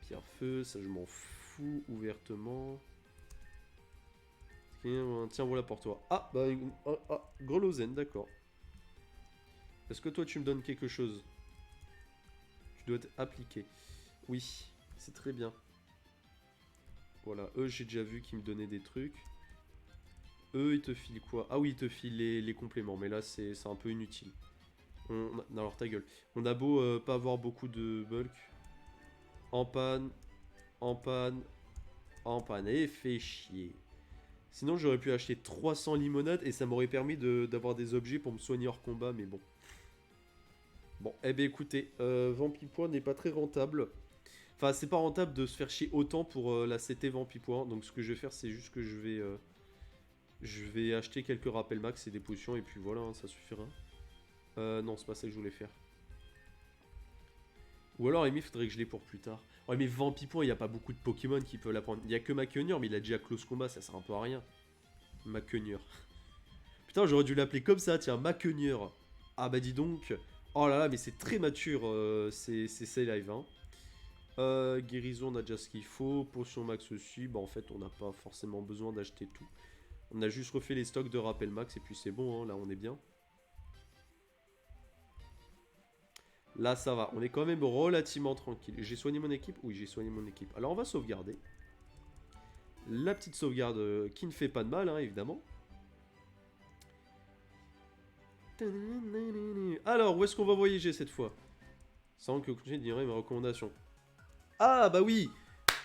Pierre-feu, ça je m'en fous ouvertement. Tiens, voilà pour toi. Ah, bah, Grelozen, d'accord. Est-ce que toi tu me donnes quelque chose? Tu dois être appliqué. Oui, c'est très bien. Voilà, eux j'ai déjà vu qu'ils me donnaient des trucs. Eux ils te filent quoi? Ah oui, ils te filent les compléments, mais là c'est un peu inutile. Non, alors ta gueule. On a beau pas avoir beaucoup de bulk. En panne, en panne, en panne. Et fait chier. Sinon j'aurais pu acheter 300 limonades et ça m'aurait permis d'avoir des objets pour me soigner hors combat, mais bon. Bon, eh bien écoutez, Vampipoint n'est pas très rentable. Enfin, c'est pas rentable de se faire chier autant pour la CT Vampipoint. Donc ce que je vais faire, c'est juste que je vais acheter quelques rappels max et des potions et puis voilà, hein, ça suffira. Non, c'est pas ça que je voulais faire. Ou alors, il faudrait que je l'ai pour plus tard. Ouais, mais Vampipoint, il n'y a pas beaucoup de Pokémon qui peuvent la prendre. Il n'y a que Maquenier, mais il a déjà close combat, ça sert un peu à rien. Maquenier. Putain, j'aurais dû l'appeler comme ça, tiens, Maquenier. Ah bah dis donc. Oh là là, mais c'est très mature, c'est live, hein. Guérison, on a déjà ce qu'il faut. Potion max aussi. Bah en fait, on n'a pas forcément besoin d'acheter tout. On a juste refait les stocks de rappel max et puis c'est bon, hein, là on est bien. Là ça va, on est quand même relativement tranquille. J'ai soigné mon équipe? Oui, j'ai soigné mon équipe. Alors on va sauvegarder. La petite sauvegarde qui ne fait pas de mal, hein, évidemment. Alors, où est-ce qu'on va voyager cette fois? Sans que continuer d'ignorer mes recommandations. Ah bah oui,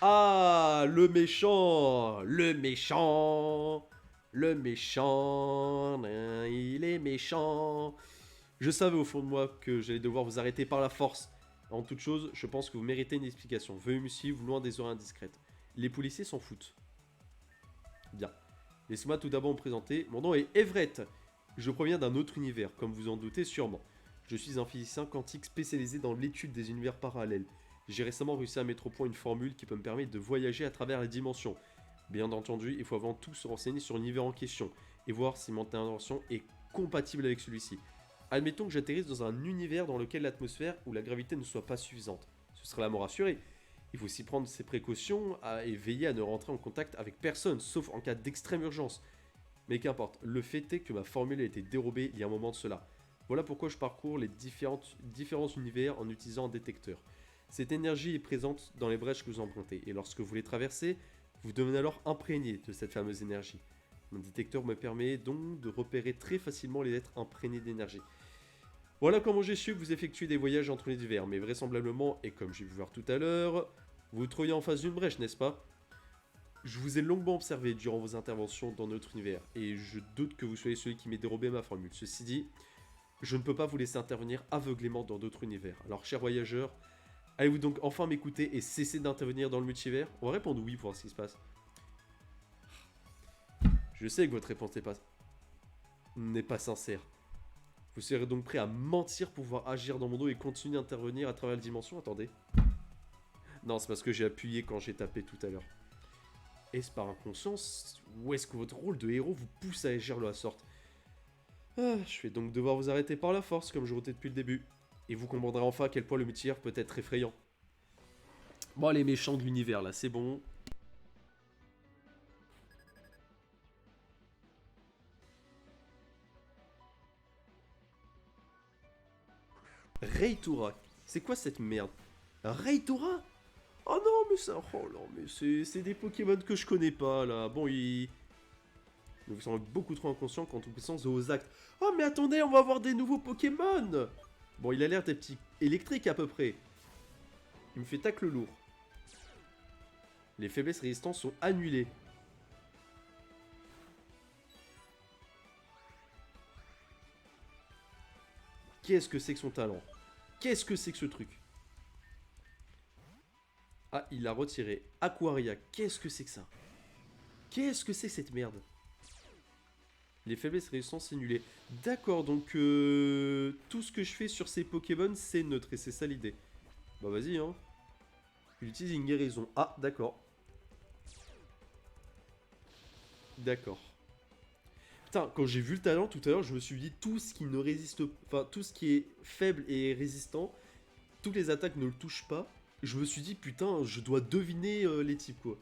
Ah, le méchant. Le méchant. Le méchant. Il est méchant. Je savais au fond de moi que j'allais devoir vous arrêter par la force. En toute chose, je pense que vous méritez une explication. Veuillez me suivre loin des oreilles indiscrètes. Les policiers s'en foutent. Bien. Laissez-moi tout d'abord me présenter. Mon nom est Everett. Je proviens d'un autre univers, comme vous en doutez sûrement. Je suis un physicien quantique spécialisé dans l'étude des univers parallèles. J'ai récemment réussi à mettre au point une formule qui peut me permettre de voyager à travers les dimensions. Bien entendu, il faut avant tout se renseigner sur l'univers en question et voir si mon intervention est compatible avec celui-ci. Admettons que j'atterrisse dans un univers dans lequel l'atmosphère ou la gravité ne soit pas suffisante. Ce serait la mort assurée. Il faut aussi prendre ses précautions et veiller à ne rentrer en contact avec personne, sauf en cas d'extrême urgence. Mais qu'importe, le fait est que ma formule a été dérobée il y a un moment de cela. Voilà pourquoi je parcours les différents univers en utilisant un détecteur. Cette énergie est présente dans les brèches que vous empruntez, et lorsque vous les traversez, vous devenez alors imprégné de cette fameuse énergie. Mon détecteur me permet donc de repérer très facilement les êtres imprégnés d'énergie. Voilà comment j'ai su que vous effectuez des voyages entre les divers, mais vraisemblablement, et comme j'ai pu voir tout à l'heure, vous vous trouviez en face d'une brèche, n'est-ce pas? Je vous ai longuement observé durant vos interventions dans notre univers, et je doute que vous soyez celui qui m'ait dérobé ma formule. Ceci dit, je ne peux pas vous laisser intervenir aveuglément dans d'autres univers. Alors, chers voyageurs, allez-vous donc enfin m'écouter et cesser d'intervenir dans le multivers? On va répondre oui pour voir ce qui se passe. Je sais que votre réponse n'est pas sincère. Vous serez donc prêt à mentir pour pouvoir agir dans mon dos et continuer d'intervenir à travers la dimension? Attendez. Non, c'est parce que j'ai appuyé quand j'ai tapé tout à l'heure. Est-ce par inconscience ou est-ce que votre rôle de héros vous pousse à agir de la sorte? Je vais donc devoir vous arrêter par la force, comme je rotais depuis le début. Et vous comprendrez enfin à quel point le multivers peut être effrayant. Bon, les méchants de l'univers, là, c'est bon. Reitora, c'est quoi cette merde? Reitora? Oh non, mais ça... Oh non, mais c'est des Pokémon que je connais pas, là. Bon, ils vous semblent beaucoup trop inconscients quant aux puissances de vos actes. Oh, mais attendez, on va avoir des nouveaux Pokémon! Bon, il a l'air d'être petit électrique, à peu près. Il me fait tacle lourd. Les faiblesses résistantes sont annulées. Qu'est-ce que c'est que son talent? Qu'est-ce que c'est que ce truc? Ah, il l'a retiré. Aquaria, qu'est-ce que c'est que ça? Qu'est-ce que c'est que cette merde? Les faiblesses résistantes annulées. D'accord, donc tout ce que je fais sur ces Pokémon, c'est neutre, et c'est ça l'idée. Bah vas-y, hein. Il utilise une guérison. Ah, d'accord. D'accord. Putain, quand j'ai vu le talent tout à l'heure, je me suis dit tout ce qui ne résiste... Enfin, tout ce qui est faible et résistant, toutes les attaques ne le touchent pas. Je me suis dit, putain, je dois deviner les types, quoi.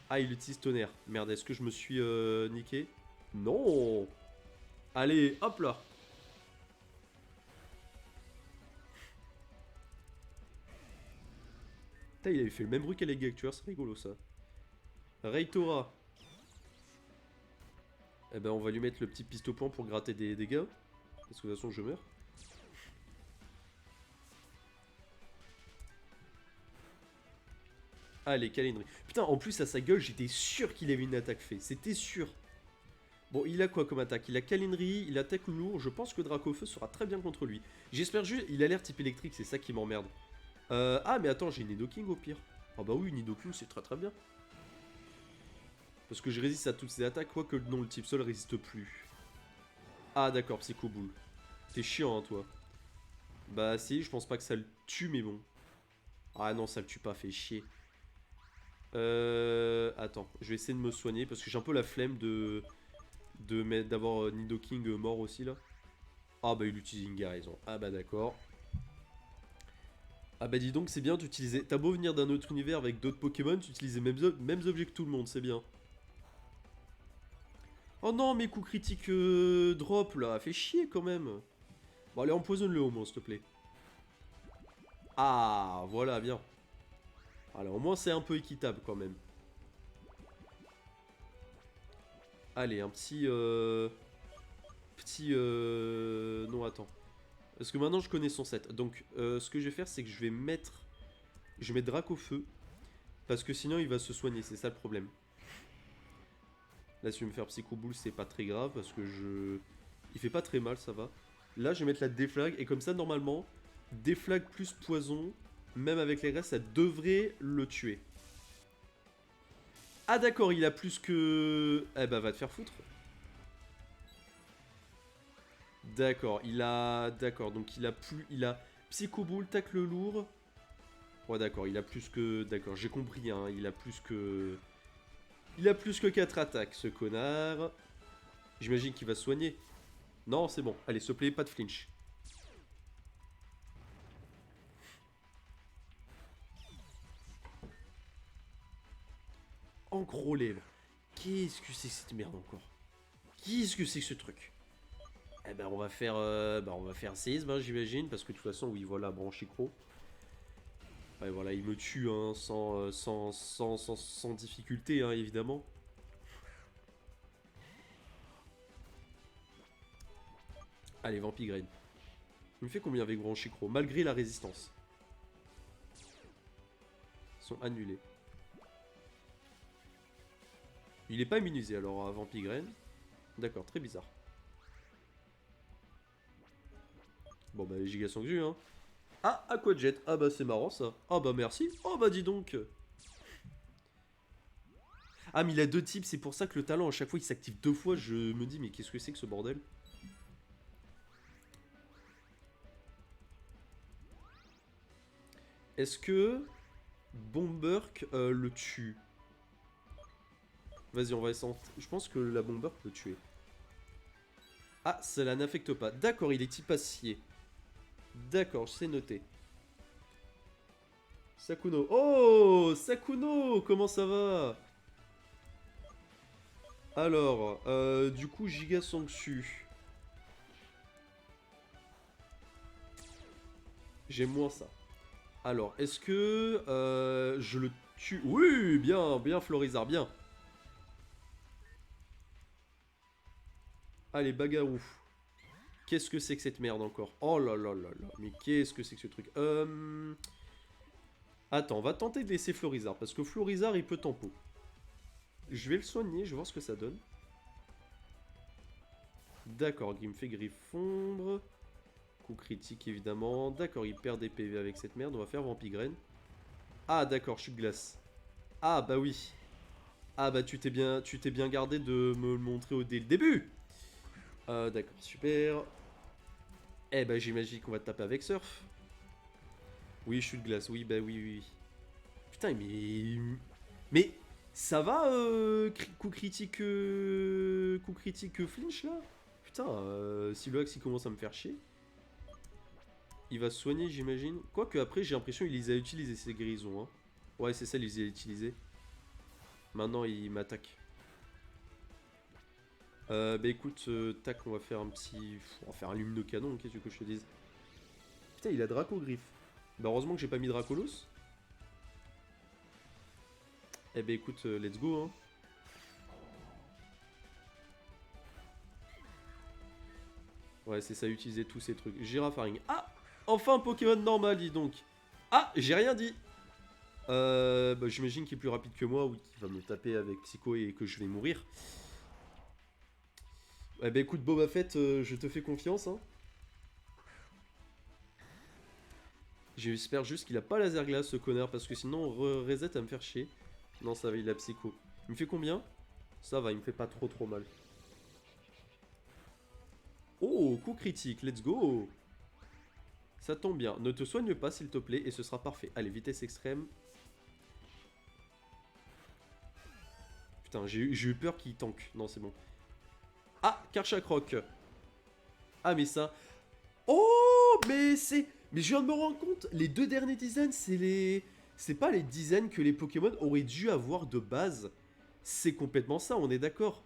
Ah, il utilise tonnerre. Merde, est-ce que je me suis niqué? Non. Allez, hop là. Putain, il avait fait le même bruit qu'à l'égactueur, c'est rigolo ça. Reitora. Eh ben, on va lui mettre le petit pistoplan pour gratter des dégâts. Parce que de toute façon, je meurs. Allez, câlinerie. Putain, en plus, à sa gueule, j'étais sûr qu'il avait une attaque fait. C'était sûr. Bon, il a quoi comme attaque? Il a câlinerie, il attaque lourd. Je pense que Dracofeu sera très bien contre lui. J'espère juste... Il a l'air type électrique, c'est ça qui m'emmerde. Ah, mais attends, j'ai Nidoking au pire. Ah bah oui, Nidoking, c'est très très bien. Parce que je résiste à toutes ces attaques, quoique non, le type sol résiste plus. Ah d'accord, Psycho Bull. T'es chiant, hein, toi. Bah si, je pense pas que ça le tue, mais bon. Ah non, ça le tue pas, fait chier. Attends, je vais essayer de me soigner, parce que j'ai un peu la flemme d'avoir Nidoking mort aussi, là. Ah bah il utilise une guérison. Ah bah d'accord. Ah bah dis donc, c'est bien d'utiliser... T'as beau venir d'un autre univers avec d'autres Pokémon, tu utilises les mêmes objets que tout le monde, c'est bien. Oh non, mes coups critiques drop là, fait chier quand même. Bon, allez, empoisonne-le au moins, s'il te plaît. Ah, voilà, bien. Alors, au moins, c'est un peu équitable quand même. Allez, un petit... Non, attends. Parce que maintenant, je connais son set. Donc, ce que je vais faire, c'est que je vais mettre... Je vais mettre Dracofeu. Parce que sinon, il va se soigner, c'est ça le problème. Là, si je vais me faire Psycho Bull, c'est pas très grave, parce que je... Il fait pas très mal, ça va. Là, je vais mettre la déflag, et comme ça, normalement, déflag plus poison, même avec les restes, ça devrait le tuer. Ah d'accord, il a plus que... Eh bah, va te faire foutre. D'accord, il a... D'accord, donc il a plus... Il a Psycho Bull, tacle lourd. Ouais, d'accord, il a plus que... D'accord, j'ai compris, hein, il a plus que... Il a plus que 4 attaques, ce connard. J'imagine qu'il va se soigner. Non, c'est bon. Allez, s'il te plaît, pas de flinch. En gros lèvres. Qu'est-ce que c'est que cette merde encore? Qu'est-ce que c'est que ce truc? Eh ben, on va faire... on va faire séisme, hein, j'imagine. Parce que de toute façon, oui, voilà, branchicro. Ouais, voilà, il me tue, hein, sans difficulté, hein, évidemment. Allez, Vampigraine. Il me fait combien avec branchicro? Malgré la résistance. Ils sont annulés. Il est pas immunisé alors à Vampigraine. D'accord, très bizarre. Bon bah Giga Sangju hein. Ah, Aquajet. Ah bah c'est marrant ça. Ah bah merci. Oh bah dis donc. Ah mais il a deux types, c'est pour ça que le talent à chaque fois il s'active deux fois. Je me dis mais qu'est-ce que c'est que ce bordel? Est-ce que Bomberk le tue? Vas-y on va essayer. Je pense que la Bomberk peut le tuer. Ah, cela n'affecte pas. D'accord, il est type acier. D'accord, c'est noté. Sakuno. Oh, Sakuno, comment ça va? Alors, du coup, Giga Sangsu. J'aime moins ça. Alors, est-ce que je le tue? Oui, bien, bien, Florizard, bien. Allez, bagarou. Qu'est-ce que c'est que cette merde encore? Oh là là là là, mais qu'est-ce que c'est que ce truc? Attends, on va tenter de laisser Florizard, parce que Florizard, il peut tempo. Je vais le soigner, je vais voir ce que ça donne. D'accord, il me fait Griffombre. Coup critique, évidemment. D'accord, il perd des PV avec cette merde, on va faire Vampigraine. Ah, d'accord, chute glace. Ah, bah oui. Ah, bah tu t'es bien gardé de me le montrer dès le début. D'accord, super. Eh bah j'imagine qu'on va te taper avec Surf. Oui, chute glace, oui, bah oui, oui. Putain, mais... Mais ça va, coup critique flinch, là? Putain, si le axe il commence à me faire chier. Il va se soigner, j'imagine. Quoique après, j'ai l'impression qu'il les a utilisés, ces grisons. Hein. Ouais, c'est ça, il les a utilisés. Maintenant, il m'attaque. Bah écoute, tac, on va faire un petit... On va faire un lumino-canon, qu'est-ce que je te dise? Putain, il a Draco-Griffe. Bah heureusement que j'ai pas mis Dracolos. Eh bah écoute, let's go, hein. Ouais, c'est ça, utiliser tous ces trucs. Girafaring. Ah, enfin un Pokémon normal, dis donc. Ah, j'ai rien dit. Bah, j'imagine qu'il est plus rapide que moi, oui, qu'il va me taper avec Psycho et que je vais mourir. Eh bah écoute Boba Fett, je te fais confiance, hein. J'espère juste qu'il a pas laser glace ce connard, parce que sinon reset à me faire chier. Non, ça va, il a Psycho. Il me fait combien? Ça va, il me fait pas trop mal. Oh, coup critique, let's go. Ça tombe bien. Ne te soigne pas, s'il te plaît, et ce sera parfait. Allez, vitesse extrême. Putain, j'ai eu peur qu'il tank. Non, c'est bon. Ah, Karchakroc. Ah, mais ça... Oh, mais c'est... Mais je viens de me rendre compte, les deux derniers designs, c'est les... C'est pas les designs que les Pokémon auraient dû avoir de base. C'est complètement ça, on est d'accord.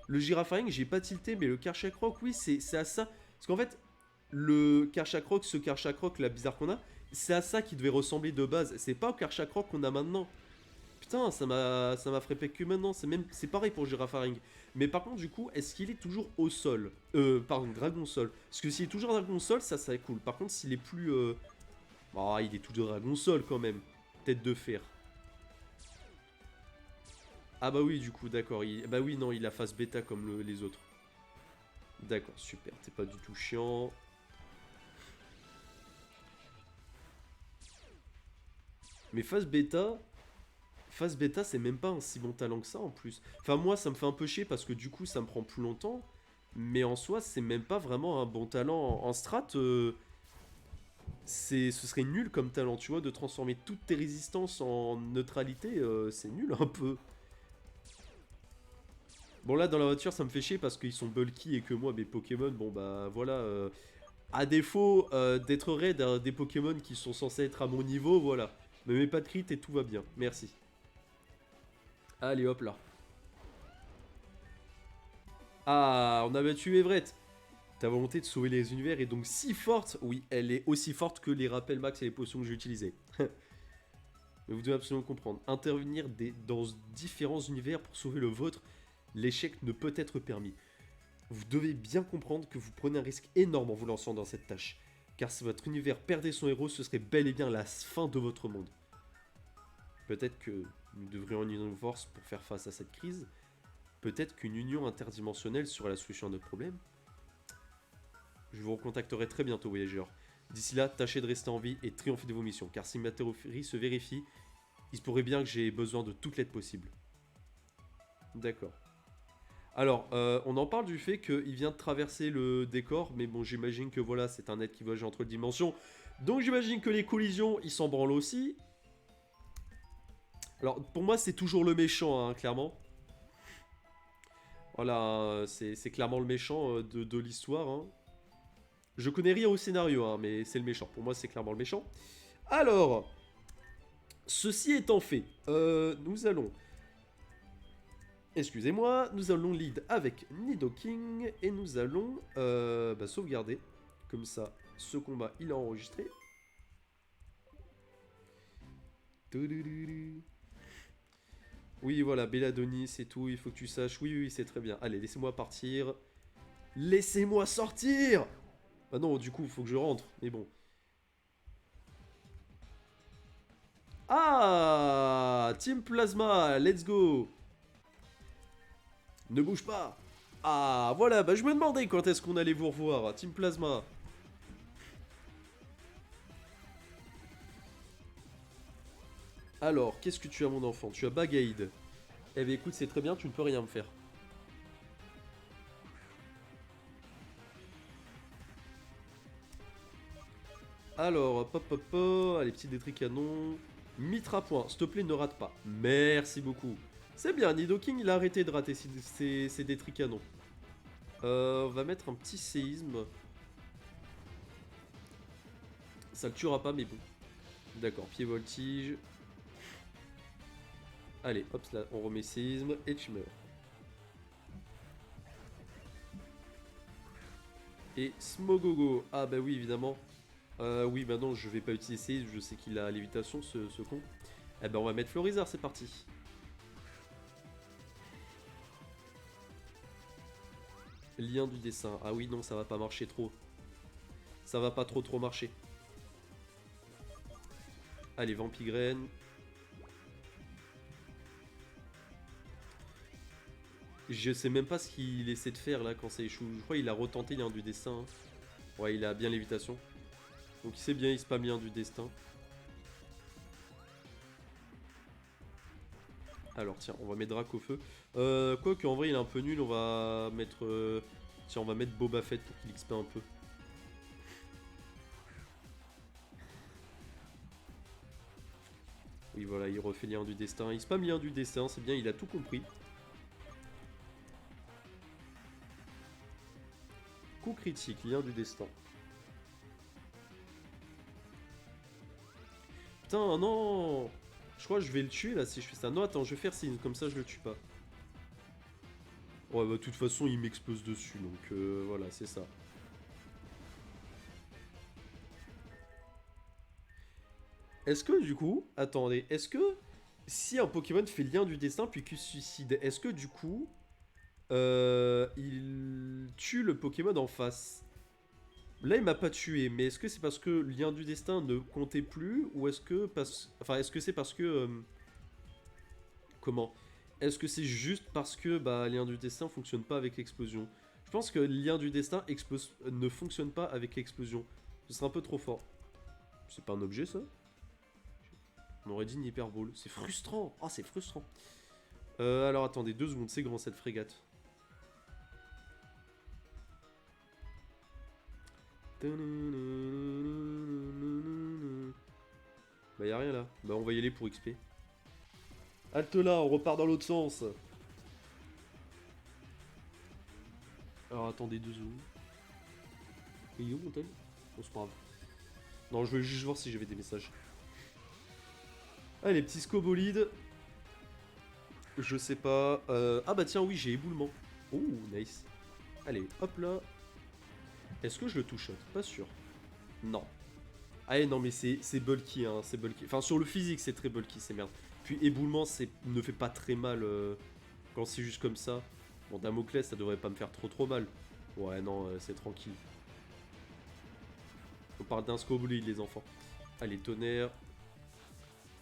Le Girafaring, j'ai pas tilté, mais le Karchakroc, oui, c'est à ça. Parce qu'en fait, le Karchakroc, ce Karchakroc, la bizarre qu'on a, c'est à ça qui devait ressembler de base. C'est pas au Karchakroc qu'on a maintenant. Putain, ça m'a frappé que maintenant. C'est pareil pour Girafaring. Mais par contre, du coup, est-ce qu'il est toujours au sol? Pardon, Dragon Sol. Parce que s'il est toujours Dragon Sol, ça serait cool. Par contre, s'il est plus... il est tout de Dragon Sol quand même. Tête de fer. Ah bah oui, du coup, d'accord. Bah oui, non, il a phase bêta comme les autres. D'accord, super. T'es pas du tout chiant. Mais phase bêta, c'est même pas un si bon talent que ça en plus. Enfin, moi, ça me fait un peu chier parce que du coup, ça me prend plus longtemps. Mais en soi, c'est même pas vraiment un bon talent. En strat, ce serait nul comme talent, tu vois, de transformer toutes tes résistances en neutralité, c'est nul un peu. Bon là dans la voiture ça me fait chier parce qu'ils sont bulky et que moi mes Pokémon, bon bah voilà, à défaut d'être raid des Pokémon qui sont censés être à mon niveau, voilà. Me mets pas de crit et tout va bien, merci. Allez hop là. Ah, on a battu Everett. Ta volonté de sauver les univers est donc si forte, oui, elle est aussi forte que les rappels max et les potions que j'ai utilisées. Mais vous devez absolument comprendre, intervenir dans différents univers pour sauver le vôtre, l'échec ne peut être permis. Vous devez bien comprendre que vous prenez un risque énorme en vous lançant dans cette tâche. Car si votre univers perdait son héros, ce serait bel et bien la fin de votre monde. Peut-être que nous devrions unir nos forces pour faire face à cette crise. Peut-être qu'une union interdimensionnelle serait la solution à notre problème. Je vous recontacterai très bientôt, voyageurs. D'ici là, tâchez de rester en vie et triompher de vos missions. Car si ma théorie se vérifie, il se pourrait bien que j'ai besoin de toute l'aide possible. D'accord. Alors, on en parle du fait qu'il vient de traverser le décor, mais bon, j'imagine que voilà, c'est un être qui voyage entre les dimensions. Donc j'imagine que les collisions, ils s'en branlent aussi. Alors, pour moi, c'est toujours le méchant, hein, clairement. Voilà, c'est clairement le méchant de l'histoire. Hein. Je connais rien au scénario, hein, mais c'est le méchant. Pour moi, c'est clairement le méchant. Alors, ceci étant fait, nous allons... Excusez-moi, nous allons lead avec Nidoking et nous allons sauvegarder. Comme ça, ce combat, il est enregistré. Oui, voilà, Belladonis et tout, il faut que tu saches. Oui, oui, c'est très bien. Allez, laissez-moi partir. Laissez-moi sortir. Ah non, du coup, il faut que je rentre, mais bon. Ah, Team Plasma, let's go. Ne bouge pas. Ah, voilà, bah je me demandais quand est-ce qu'on allait vous revoir, Team Plasma. Alors, qu'est-ce que tu as, mon enfant? Tu as Bagaïd. Eh bien, écoute, c'est très bien, tu ne peux rien me faire. Alors, hop, hop, hop, hop. Allez, petit détricanon. Mitra point, s'il te plaît, ne rate pas. Merci beaucoup. C'est bien, Nidoking, il a arrêté de rater ses détricanons. On va mettre un petit séisme. Ça le tuera pas, mais bon. D'accord, pied voltige. Allez, hop là, on remet séisme et tu meurs. Et Smogogo. Ah bah oui, évidemment. Oui, bah non, je vais pas utiliser séisme, je sais qu'il a lévitation, ce con. Eh ben, on va mettre Florizard, c'est parti. Lien du dessin. Ah oui, non, ça va pas marcher trop. Ça va pas trop marcher. Allez, Vampigraine. Je sais même pas ce qu'il essaie de faire là quand ça échoue. Je crois qu'il a retenté lien du destin. Ouais, il a bien lévitation. Donc il sait bien, il spam lien du destin. Alors tiens, on va mettre Drac au feu. Quoique en vrai il est un peu nul, on va mettre... tiens, on va mettre Boba Fett pour qu'il XP un peu. Oui voilà, il refait lien du destin. Il spam lien du destin, c'est bien, il a tout compris. Coup critique, lien du destin. Putain, non. Je crois que je vais le tuer là si je fais ça. Non, attends, je vais faire signe, comme ça je le tue pas. Ouais, bah de toute façon, il m'explose dessus, donc voilà, c'est ça. Est-ce que du coup, attendez, est-ce que si un Pokémon fait lien du destin puis qu'il se suicide, est-ce que du coup, il tue le Pokémon en face? Là, il m'a pas tué, mais est-ce que c'est parce que le lien du destin ne comptait plus ou est-ce que parce... enfin, est-ce que c'est parce que comment? est-ce que c'est juste parce que bah, lien du destin fonctionne pas avec l'explosion? Je pense que lien du destin ne fonctionne pas avec l'explosion. Ce serait un peu trop fort. C'est pas un objet ça? On aurait dit une hyperbole. C'est frustrant. Oh, c'est frustrant. Alors attendez, 2 secondes, c'est grand cette frégate. Bah y'a rien là. Bah on va y aller pour XP. Halte là, on repart dans l'autre sens. Alors attendez 2 secondes. Il est où mon tel? Oh c'est pas grave. Non, je voulais juste voir si j'avais des messages. Ah les petits scobolides. Je sais pas. Ah bah tiens oui j'ai éboulement. Oh nice. Allez hop là. Est-ce que je le touche? Pas sûr. Non. Ah non mais c'est bulky hein, c'est bulky. Enfin sur le physique c'est très bulky, c'est merde. Puis éboulement ne fait pas très mal quand c'est juste comme ça. Bon Damoclès ça devrait pas me faire trop mal. Ouais non c'est tranquille. On parle d'un scobolide les enfants. Allez tonnerre.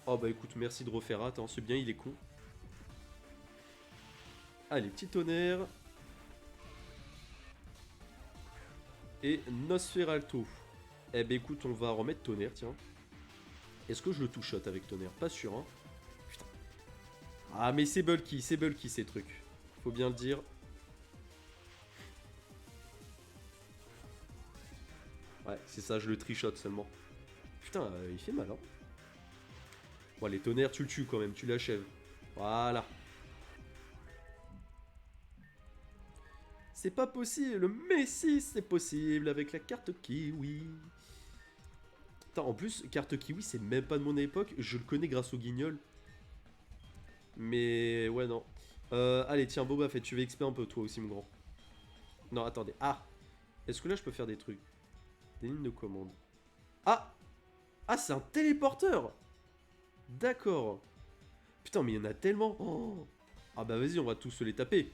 Oh bah écoute merci de refaire attends c'est bien il est con. Allez petit tonnerre. Et Nosferalto. Eh ben écoute, on va remettre tonnerre, tiens. Est-ce que je le touche avec tonnerre? Pas sûr, hein. Putain. Ah, mais c'est bulky ces trucs. Faut bien le dire. Ouais, c'est ça, je le trichote seulement. Putain, il fait mal, hein. Bon, les tonnerres, tu le tues quand même, tu l'achèves. Voilà. C'est pas possible, mais si, c'est possible avec la carte Kiwi. Putain, en plus, carte Kiwi, c'est même pas de mon époque. Je le connais grâce au guignol. Mais ouais, non. Allez, tiens, Boba Fett, tu vas XP un peu, toi aussi, mon grand. Non, attendez. Ah! Est-ce que là, je peux faire des trucs? Des lignes de commande. Ah! Ah, c'est un téléporteur! D'accord. Putain, mais il y en a tellement. Oh. Ah bah vas-y, on va tous se les taper.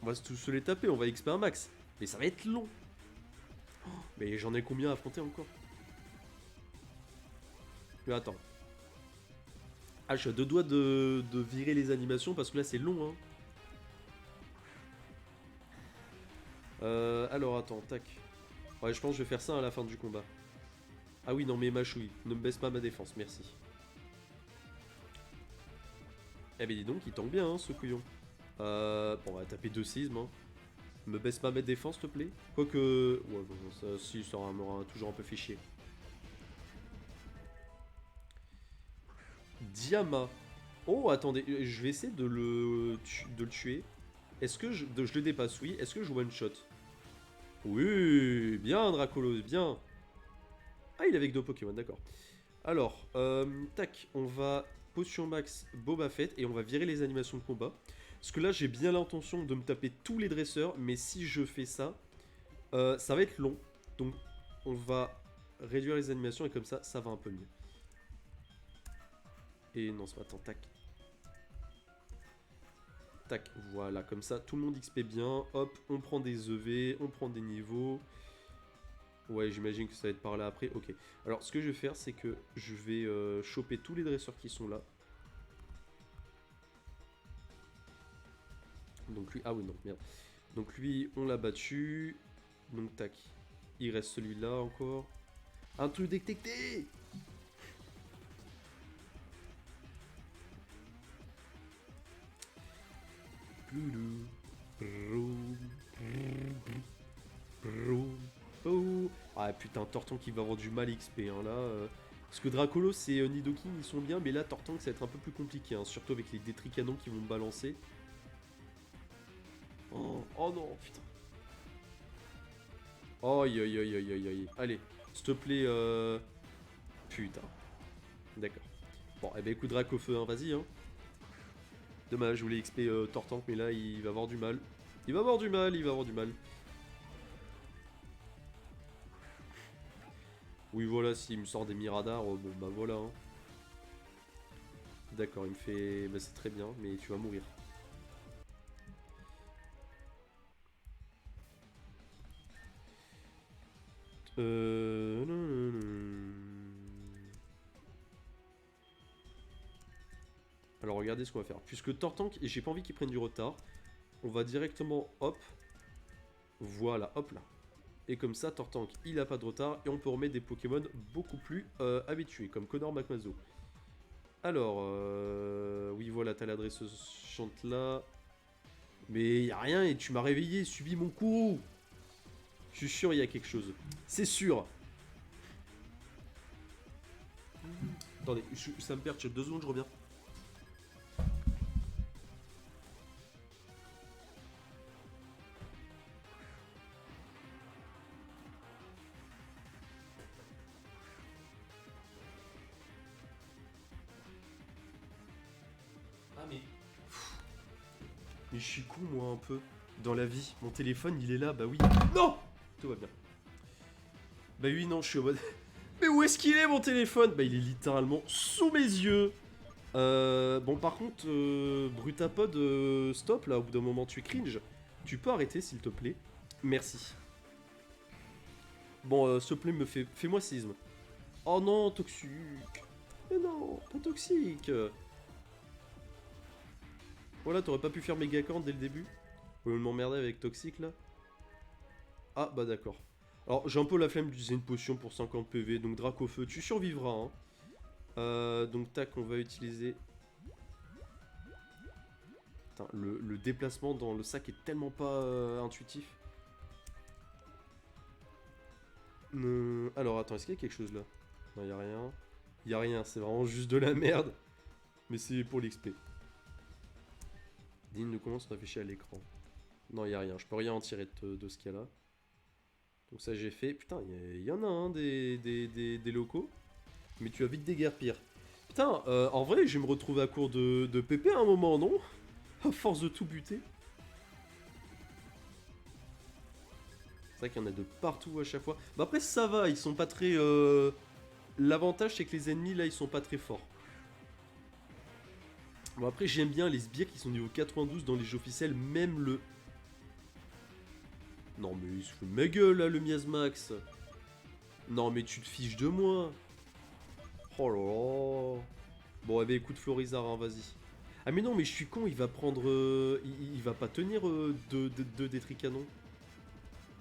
On va tous se les taper, on va XP un max. Mais ça va être long. Oh, mais j'en ai combien à affronter encore? Mais attends. Ah, je suis à 2 doigts de virer les animations parce que là, c'est long, hein. Alors attends, tac. Ouais, je pense que je vais faire ça à la fin du combat. Ah oui, non, mais ma chouille, ne me baisse pas ma défense, merci. Eh ben dis donc, il tank bien, hein, ce couillon. Bon, on va taper 2 sismes, hein. Me baisse pas ma défense, s'il te plaît. Quoique... Ouais, bon, ça, si, ça m'aura toujours un peu fait chier. Diama. Oh, attendez, je vais essayer de le tuer. Est-ce que je le dépasse? Oui. Est-ce que je one-shot? Oui, bien, Dracolos, bien. Ah, il est avec 2 Pokémon, d'accord. Alors, tac, on va potion max Boba Fett et on va virer les animations de combat. Parce que là, j'ai bien l'intention de me taper tous les dresseurs, mais si je fais ça, ça va être long. Donc, on va réduire les animations et comme ça, ça va un peu mieux. Et non, c'est pas tant, tac. Tac, voilà, comme ça, tout le monde XP bien. Hop, on prend des EV, on prend des niveaux. Ouais, j'imagine que ça va être par là après. Ok. Alors, ce que je vais faire, c'est que je vais choper tous les dresseurs qui sont là. Donc lui... Ah oui, non, merde. Donc lui, on l'a battu. Donc tac. Il reste celui-là encore. Un truc détecté! Oh. Ah putain, Tortank qui va avoir du mal XP hein, là. Parce que Dracolos et Nidoking ils sont bien, mais là Tortank ça va être un peu plus compliqué, hein, surtout avec les détricanons qui vont me balancer. Oh, oh non, putain. Aïe aïe aïe aïe aïe aïe. Allez, s'il te plaît. Putain. D'accord. Bon, eh ben écoute Drac au feu, hein, vas-y. Hein. Dommage, je voulais XP Tortank, mais là il va avoir du mal. Il va avoir du mal, il va avoir du mal. Oui, voilà, s'il me sort des miradars, bon bah voilà. Hein. D'accord, il me fait. Bah c'est très bien, mais tu vas mourir. Alors regardez ce qu'on va faire. Puisque Tortank, et j'ai pas envie qu'il prenne du retard, on va directement, hop, voilà, hop là. Et comme ça, Tortank, il a pas de retard, et on peut remettre des Pokémon beaucoup plus habitués, comme Connor McMazo. Alors, oui voilà, t'as l'adresse chante là. Mais y a rien, et tu m'as réveillé, subis mon coup. Je suis sûr, il y a quelque chose. C'est sûr. Attendez, ça me perd, 2 secondes, je reviens. Ah mais je suis con moi un peu. Dans la vie, mon téléphone il est là, bah oui. Non. Tout va bien. Bah oui non, je suis au mode... Mais où est-ce qu'il est mon téléphone? Bah il est littéralement sous mes yeux. Bon par contre, Brutapod, stop là, au bout d'un moment tu es cringe. Tu peux arrêter s'il te plaît? Merci. Bon, s'il te plaît, fais-moi sisme. Oh non, toxique. Mais non, pas toxique. Voilà, t'aurais pas pu faire Megacorn dès le début? Vous m'emmerder avec toxique là? Ah bah d'accord. Alors j'ai un peu la flemme d'utiliser une potion pour 50 PV, donc Dracofeu, tu survivras hein. Donc tac, on va utiliser... Putain, le déplacement dans le sac est tellement pas intuitif. Alors attends, est-ce qu'il y a quelque chose là? Non, y a rien. Y a rien, c'est vraiment juste de la merde. Mais c'est pour l'XP. Digne de comment se afficher à l'écran. Non, y a rien, je peux rien en tirer de ce qu'il y a là. Donc ça j'ai fait. Putain, il y en a un des locaux. Mais tu as vite déguerpir. Putain, en vrai, je vais me retrouver à court de PP à un moment, non? À force de tout buter. C'est vrai qu'il y en a de partout à chaque fois. Bah après, ça va, ils sont pas très... L'avantage, c'est que les ennemis, là, ils sont pas très forts. Bon, après, j'aime bien les sbires qui sont niveau 92 dans les jeux officiels, même le... Non, mais il se fout de ma gueule, là, le Miasmax. Non, mais tu te fiches de moi. Oh là là. Bon, eh ben, écoute, Florizard, hein, vas-y. Ah, mais non, mais je suis con, il va prendre... il va pas tenir deux des tricanons.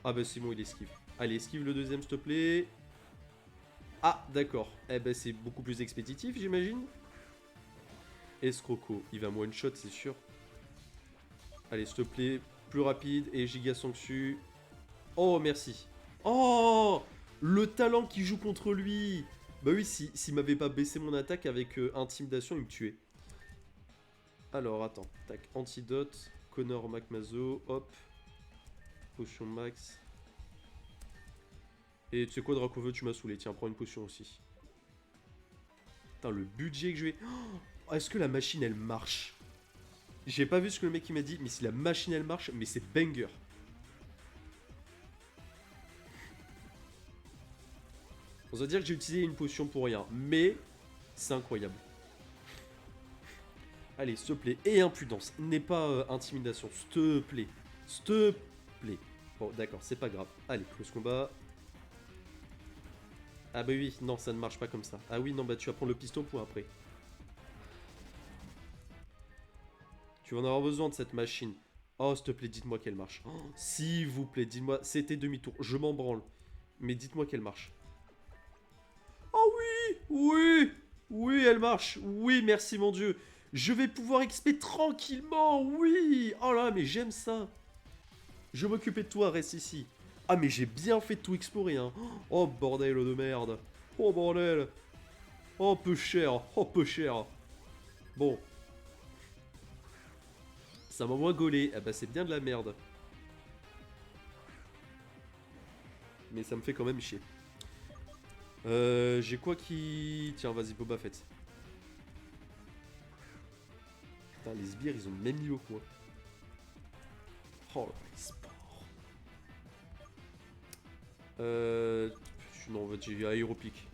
Ah, bah, c'est bon, il esquive. Allez, esquive le deuxième, s'il te plaît. Ah, d'accord. Eh ben, c'est beaucoup plus expéditif, j'imagine. Escroco, il va me one-shot, c'est sûr. Allez, s'il te plaît, plus rapide. Et Giga Sangsue. Oh, merci. Oh, le talent qui joue contre lui. Bah oui, s'il m'avait pas baissé mon attaque avec intimidation, il me tuait. Alors, attends. Tac, antidote. Connor McMazo. Hop. Potion max. Et tu sais quoi, Dracoveux, tu m'as saoulé. Tiens, prends une potion aussi. Putain, le budget que je vais... Oh, est-ce que la machine, elle marche? J'ai pas vu ce que le mec il m'a dit, mais si la machine, elle marche, mais c'est banger. On va dire que j'ai utilisé une potion pour rien, mais c'est incroyable. Allez, s'il te plaît. Et impudence, n'est pas intimidation, s'il te plaît. S'il te plaît. Bon, d'accord, c'est pas grave. Allez, close combat. Ah bah oui, non, ça ne marche pas comme ça. Ah oui, non, bah tu vas prendre le piston pour après. Tu vas en avoir besoin de cette machine. Oh, s'il te plaît, dites-moi qu'elle marche. Oh, s'il vous plaît, dites-moi, c'était demi-tour. Je m'en branle. Mais dites-moi qu'elle marche. Oh oui, oui, oui, elle marche. Oui, merci mon Dieu. Je vais pouvoir XP tranquillement, oui. Oh là, mais j'aime ça. Je vais m'occuper de toi, reste ici. Ah, mais j'ai bien fait de tout explorer, hein. Oh, bordel de merde. Oh, bordel. Oh, peu cher. Oh, peu cher. Bon. Ça m'envoie gauler. Ah bah, c'est bien de la merde. Mais ça me fait quand même chier. J'ai quoi qui... Tiens, vas-y, Boba Fett. Putain, les sbires, ils ont le même niveau que moi. Oh, les sports. Non, on va dire aéropique.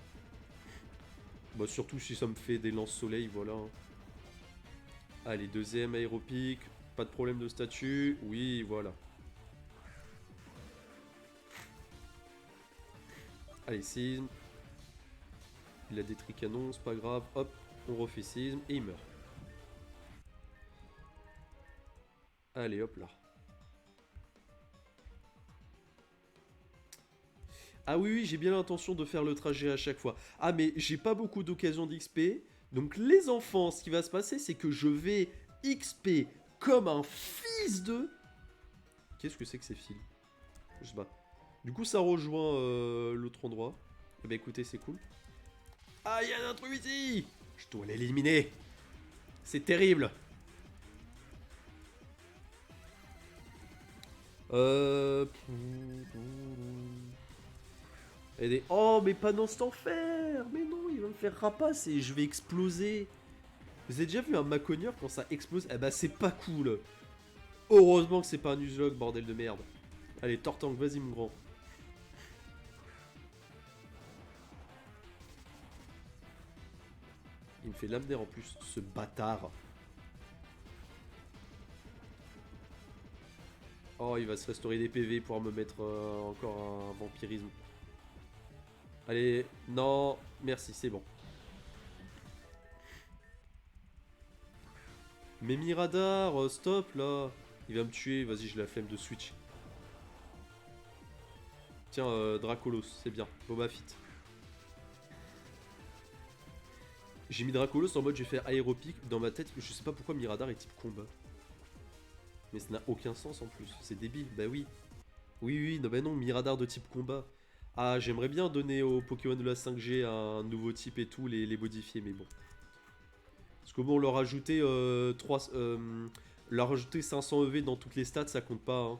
Bah, surtout si ça me fait des lance-soleil, voilà. Allez, deuxième aéropique. Pas de problème de statut. Oui, voilà. Allez, sisme. Il a des tricanons, c'est pas grave. Hop, on refait sisme et il meurt. Allez, hop là. Ah oui, oui, j'ai bien l'intention de faire le trajet à chaque fois. Ah, mais j'ai pas beaucoup d'occasions d'XP. Donc les enfants, ce qui va se passer, c'est que je vais XP comme un fils de... Qu'est-ce que c'est que ces fils? Je sais pas. Du coup, ça rejoint l'autre endroit. Eh ben écoutez, c'est cool. Ah, il y a un truc ici! Je dois l'éliminer. C'est terrible. Euh... Oh, mais pas dans cet enfer! Mais non, il va me faire rapace et je vais exploser. Vous avez déjà vu un Maconier quand ça explose? Eh bah, c'est pas cool. Heureusement que c'est pas un Nuzlocke, bordel de merde. Allez, Tortank, vas-y, mon grand. Il me fait lame d'air en plus, ce bâtard. Oh, il va se restaurer des PV pour me mettre encore un vampirisme. Allez, non, merci, c'est bon. Mais Miradar, stop là. Il va me tuer, vas-y, j'ai la flemme de switch. Tiens, Dracolos, c'est bien. Boba Fett. J'ai mis Dracolos en mode je vais faire aéropique. Dans ma tête, je sais pas pourquoi Miradar est type combat. Mais ça n'a aucun sens en plus, c'est débile, bah oui. Oui, oui, non, bah non, Miradar de type combat. Ah, j'aimerais bien donner aux Pokémon de la 5G un nouveau type et tout, les modifier, mais bon. Parce que bon, leur rajouter 500 EV dans toutes les stats, ça compte pas, hein.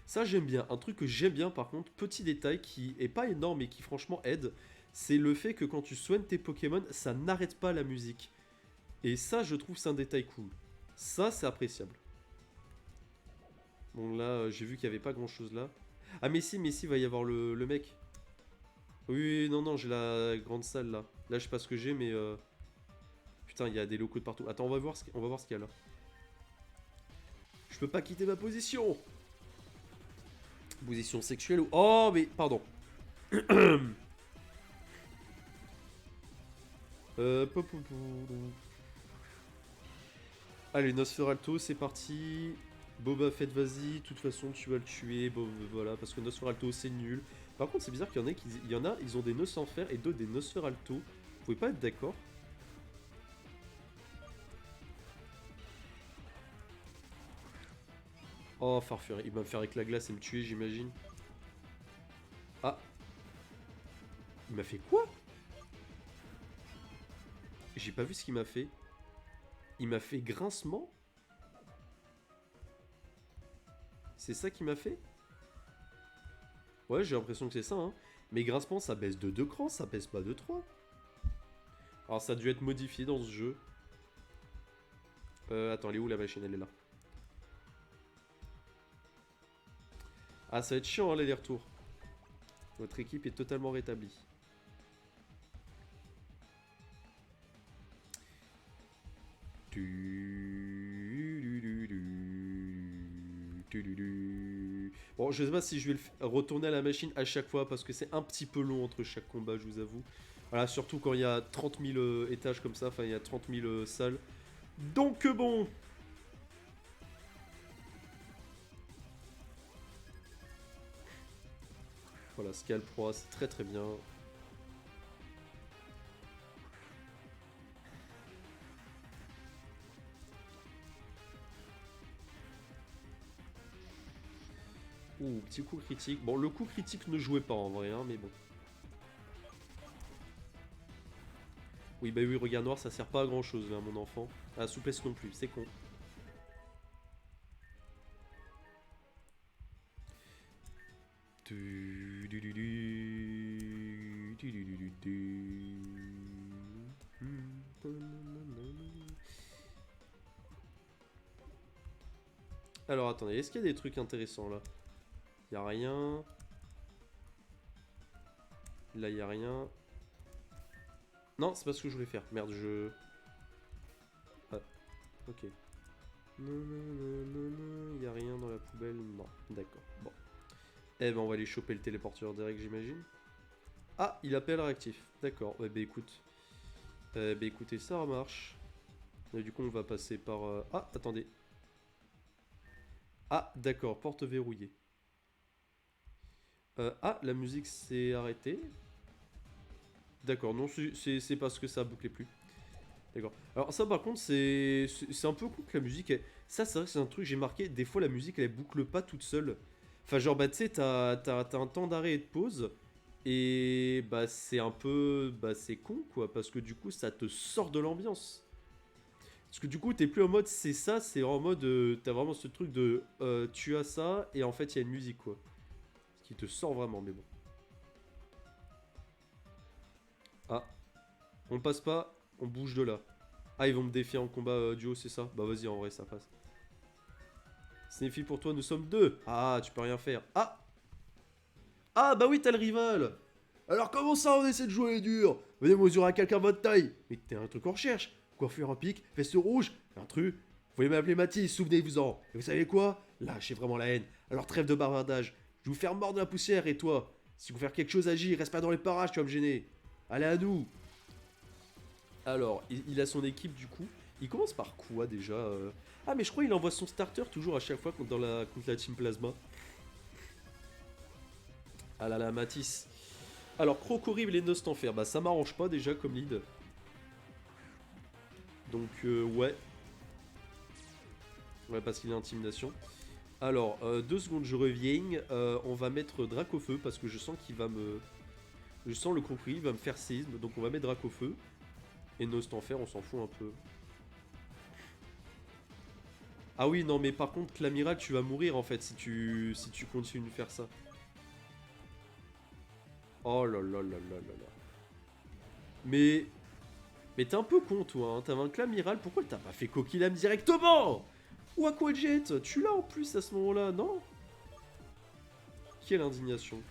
Ça, j'aime bien. Un truc que j'aime bien, par contre, petit détail qui est pas énorme et qui franchement aide, c'est le fait que quand tu soignes tes Pokémon, ça n'arrête pas la musique. Et ça, je trouve, c'est un détail cool. Ça, c'est appréciable. Bon, là, j'ai vu qu'il n'y avait pas grand-chose là. Ah, mais si, il va y avoir le mec. Oui, oui, non, non, j'ai la grande salle là. Là, je sais pas ce que j'ai, mais... Putain, il y a des locaux de partout. Attends, on va voir ce qu'il y a là. Je peux pas quitter ma position. Position sexuelle ou... Oh, mais... Pardon. Allez, Nosferalto, c'est parti. Boba Fett, vas-y. De toute façon, tu vas le tuer. Bon, voilà, parce que Nosferalto, c'est nul. Par contre, c'est bizarre qu'il y en a, ils ont des Nos en fer et d'autres des Nosferalto. Vous pouvez pas être d'accord? Oh, Farfure, il va me faire avec la glace et me tuer, j'imagine. Ah, il m'a fait quoi? J'ai pas vu ce qu'il m'a fait. Il m'a fait grincement? C'est ça qu'il m'a fait? Ouais, j'ai l'impression que c'est ça, hein. Mais grincement, ça baisse de 2 crans, ça baisse pas de 3. Alors, ça a dû être modifié dans ce jeu. Attends, elle est où la machine? Elle est là. Ah, ça va être chiant, hein, l'aller-retour. Votre équipe est totalement rétablie. Bon, je sais pas si je vais retourner à la machine à chaque fois parce que c'est un petit peu long entre chaque combat, je vous avoue. Voilà, surtout quand il y a 30 000 étages comme ça, enfin il y a 30 000 salles. Donc bon. Voilà, Scalp 3, c'est très très bien. Ouh, petit coup critique. Bon, le coup critique ne jouait pas en vrai, hein, mais bon. Oui, bah oui, regard noir, ça sert pas à grand chose, là, mon enfant. À la souplesse non plus, c'est con. Alors, attendez, est-ce qu'il y a des trucs intéressants, là? Y a rien. Là, y a rien. Non, c'est pas ce que je voulais faire. Merde, je... Ah, ok. Non, non, non, non, non, y a rien dans la poubelle. Non, d'accord, bon. Eh ben, on va aller choper le téléporteur direct, j'imagine. Ah, il appelle réactif. D'accord. Ouais, bah écoute. Bah écoutez, ça marche. Et du coup, on va passer par... Ah, attendez. Ah, d'accord, porte verrouillée. Ah, la musique s'est arrêtée. D'accord, non, c'est parce que ça bouclait plus. D'accord. Alors ça, par contre, c'est un peu con que la musique... Ça, c'est vrai que c'est un truc que j'ai marqué. Des fois, la musique, elle boucle pas toute seule. Enfin, genre, bah, tu sais, t'as un temps d'arrêt et de pause. Et bah, c'est un peu... Bah, c'est con, quoi. Parce que du coup, ça te sort de l'ambiance. Parce que du coup, t'es plus en mode c'est ça, c'est en mode t'as vraiment ce truc de tu as ça et en fait il y a une musique quoi. Ce qui te sort vraiment, mais bon. Ah, on passe pas, on bouge de là. Ah, ils vont me défier en combat duo, c'est ça? Bah vas-y, en vrai, ça passe. Sniffy pour toi, nous sommes deux. Ah, tu peux rien faire. Ah, ah bah oui, t'as le rival. Alors comment ça on essaie de jouer les durs? Venez mesurer à quelqu'un votre taille. Mais t'es un truc en recherche. Coiffure en pique, veste rouge, un truc. Vous voulez m'appeler Mathis, souvenez-vous-en. Et vous savez quoi? Là, j'ai vraiment la haine. Alors trêve de bavardage. Je vais vous faire mordre de la poussière et toi, si vous faire quelque chose, agis, reste pas dans les parages, tu vas me gêner. Allez à nous. Alors, il a son équipe du coup. Il commence par quoi déjà Ah mais je crois qu'il envoie son starter toujours à chaque fois contre la Team Plasma. Ah là là, Matisse. Alors, Crocorib et Nost en fer, bah ça m'arrange pas déjà comme lead. Donc ouais. Ouais, parce qu'il a intimidation. Alors, 2 secondes, je reviens. On va mettre Dracofeu parce que je sens qu'il va me... Je sens le Crocorib va me faire séisme, donc on va mettre Dracofeu. Et Nost en fer, on s'en fout un peu. Ah oui, non, mais par contre, Clamiral, tu vas mourir en fait si tu continues de faire ça. Oh là là là là là là. Mais... Mais t'es un peu con, toi, hein. T'avais un Clamiral, pourquoi t'as pas fait Coquillam directement? Ou Aquajet, tu l'as en plus à ce moment-là, non? Quelle indignation.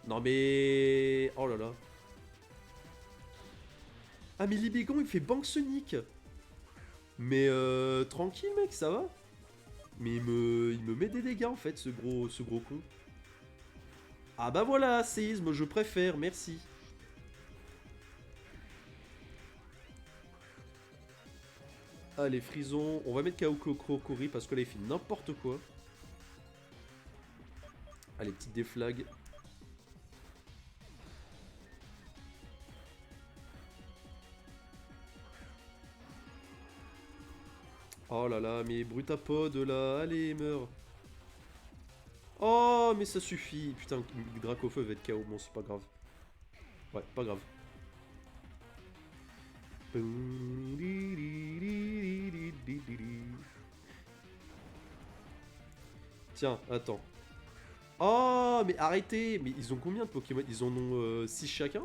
Non mais... Oh là là. Ah mais Libégon il fait Bank Sonic. Mais tranquille mec, ça va. Mais il me met des dégâts en fait, ce gros con. Ah bah voilà, séisme, je préfère, merci. Allez, Frison, on va mettre KO Crocori parce que là il fait n'importe quoi. Allez, petite déflag. Oh là là, mais Brutapod là, allez, meurs. Oh, mais ça suffit. Putain, Dracofeu va être KO, bon, c'est pas grave. Ouais, pas grave. Tiens, attends. Oh, mais arrêtez. Mais ils ont combien de Pokémon? Ils en ont 6 chacun?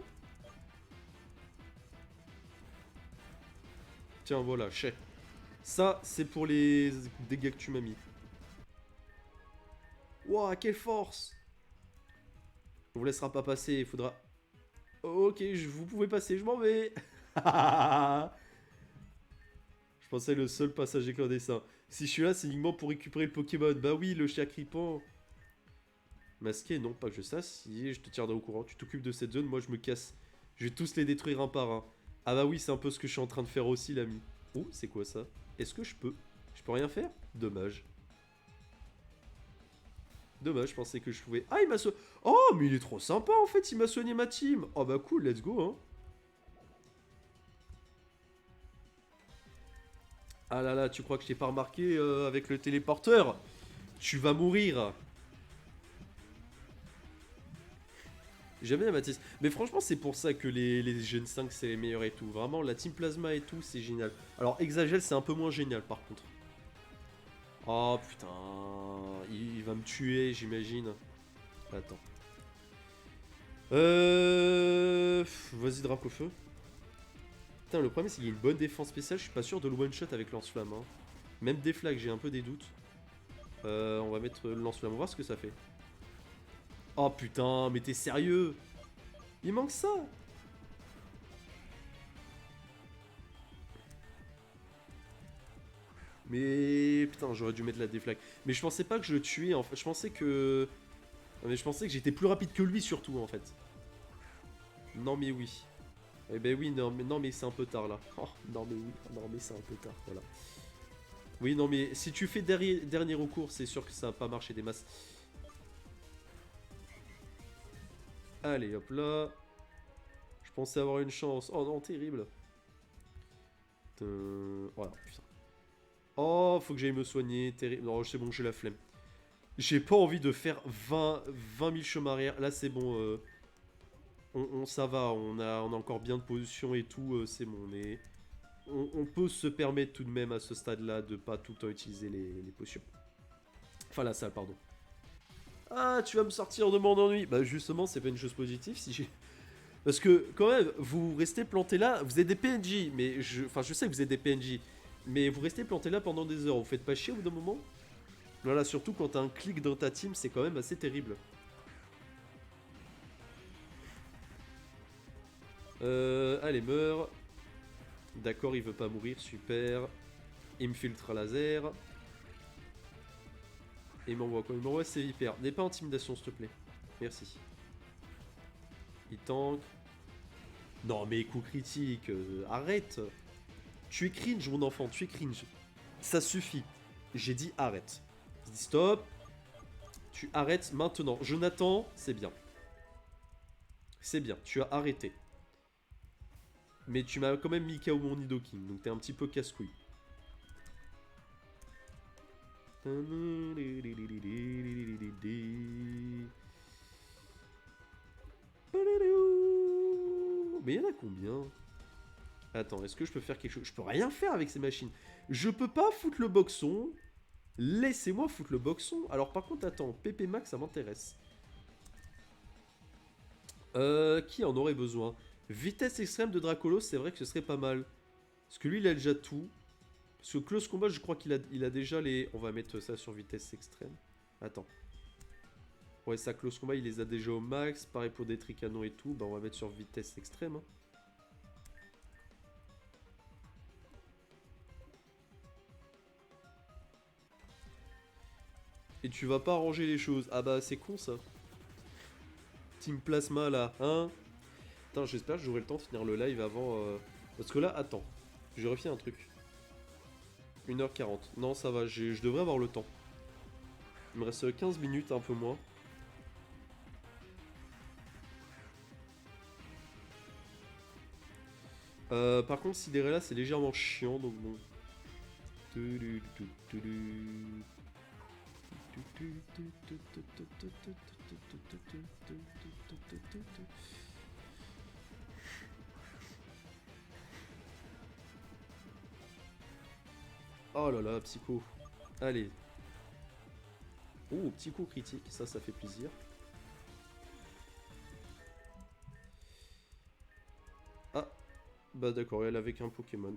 Tiens, voilà, chais. Ça, c'est pour les dégâts que tu m'as mis. Wouah, quelle force! On vous laissera pas passer, il faudra... Ok, vous pouvez passer, je m'en vais. Je pensais le seul passager clandestin. Si je suis là, c'est uniquement pour récupérer le Pokémon. Bah oui, le chien crippant. Masqué, non, pas que je sache. Si, je te tiendrai au courant. Tu t'occupes de cette zone, moi je me casse. Je vais tous les détruire un par un. Ah bah oui, c'est un peu ce que je suis en train de faire aussi, l'ami. Oh, c'est quoi ça? Est-ce que je peux? Je peux rien faire? Dommage. Dommage, je pensais que je pouvais... Ah, il m'a soigné... Oh, mais il est trop sympa, en fait, il m'a soigné ma team. Oh bah cool, let's go, hein. Ah là là, tu crois que je t'ai pas remarqué avec le téléporteur? Tu vas mourir. J'aime bien Mathis. Mais franchement, c'est pour ça que les Gen 5, c'est les meilleurs et tout. Vraiment, la Team Plasma et tout, c'est génial. Alors, Exagel, c'est un peu moins génial, par contre. Oh, putain. Il va me tuer, j'imagine. Attends. Vas-y, Dracofeu. Putain, le problème, c'est qu'il y a une bonne défense spéciale. Je suis pas sûr de le one-shot avec lance-flamme. Hein. Même des flags, j'ai un peu des doutes. On va mettre le lance-flamme. On va voir ce que ça fait. Oh, putain, mais t'es sérieux? Il manque ça. Mais putain, j'aurais dû mettre la déflag. Mais je pensais pas que je le tuais en fait. Je pensais que. Non, mais je pensais que j'étais plus rapide que lui surtout en fait. Non mais oui. Eh ben oui, non mais c'est un peu tard là. Oh, non mais oui, non mais c'est un peu tard, voilà. Oui, non mais si tu fais dernier recours, c'est sûr que ça va pas marcher des masses. Allez, hop là. Je pensais avoir une chance. Oh non, terrible. Voilà, putain. Oh, faut que j'aille me soigner. Terrible. Non, c'est bon, j'ai la flemme. J'ai pas envie de faire 20 000 chemins arrière. Là, c'est bon. Ça va. On a encore bien de position et tout. C'est bon. On peut se permettre tout de même à ce stade-là de pas tout le temps utiliser les potions. Enfin, la salle, pardon. Ah, tu vas me sortir de mon ennui. Bah, justement, c'est pas une chose positive si j'ai. Parce que, quand même, vous restez planté là. Vous êtes des PNJ. Mais enfin, je sais que vous êtes des PNJ. Mais vous restez planté là pendant des heures. Vous faites pas chier au bout d'un moment? Voilà, surtout quand t'as un clic dans ta team, c'est quand même assez terrible. Allez, meurs. D'accord, il veut pas mourir, super. Il me filtre laser. Et il m'envoie quoi? Il m'envoie ses vipères. N'aie pas intimidation, s'il te plaît. Merci. Il tank. Non, mais coup critique, arrête. Tu es cringe, mon enfant, tu es cringe. Ça suffit. J'ai dit arrête. J'ai dit stop. Tu arrêtes maintenant. Jonathan, c'est bien. C'est bien, tu as arrêté. Mais tu m'as quand même mis KO mon Nidoking, donc t'es un petit peu casse-couille. Mais il y en a combien? Attends, est-ce que je peux faire quelque chose? Je peux rien faire avec ces machines. Je peux pas foutre le boxon. Laissez-moi foutre le boxon. Alors par contre, attends, PP Max, ça m'intéresse. Qui en aurait besoin? Vitesse extrême de Dracolos, c'est vrai que ce serait pas mal. Parce que lui, il a déjà tout. Parce que Close Combat, je crois qu'il a déjà les... On va mettre ça sur vitesse extrême. Attends. Ouais, ça, Close Combat, il les a déjà au max. Pareil pour des tricanons et tout. Bah, on va mettre sur vitesse extrême. Hein. Et tu vas pas arranger les choses. Ah bah, c'est con, ça. Team Plasma, là, hein. Putain, j'espère que j'aurai le temps de finir le live avant... Parce que là, attends. J'ai refait un truc. 1h40. Non, ça va, je devrais avoir le temps. Il me reste 15 minutes, un peu moins. Par contre, Cinderella, c'est légèrement chiant, donc bon. Oh là là, psycho. Allez. Oh, petit coup critique, ça fait plaisir. Ah, bah d'accord, elle avec un Pokémon.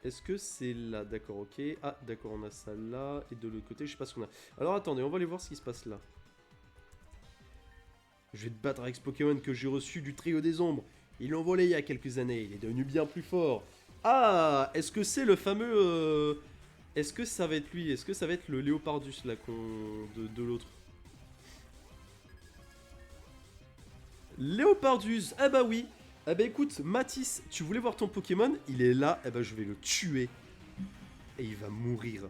Est-ce que c'est là? D'accord, ok. Ah, d'accord, on a ça là. Et de l'autre côté, je sais pas ce qu'on a. Alors attendez, on va aller voir ce qui se passe là. Je vais te battre avec ce Pokémon que j'ai reçu du trio des ombres. Il l'a envolé il y a quelques années, il est devenu bien plus fort. Ah, est-ce que c'est le fameux... Est-ce que ça va être lui? Est-ce que ça va être le Léopardus là de l'autre? Léopardus, ah bah oui. Ah bah écoute, Matisse, tu voulais voir ton Pokémon? Il est là, eh bah je vais le tuer. Et il va mourir.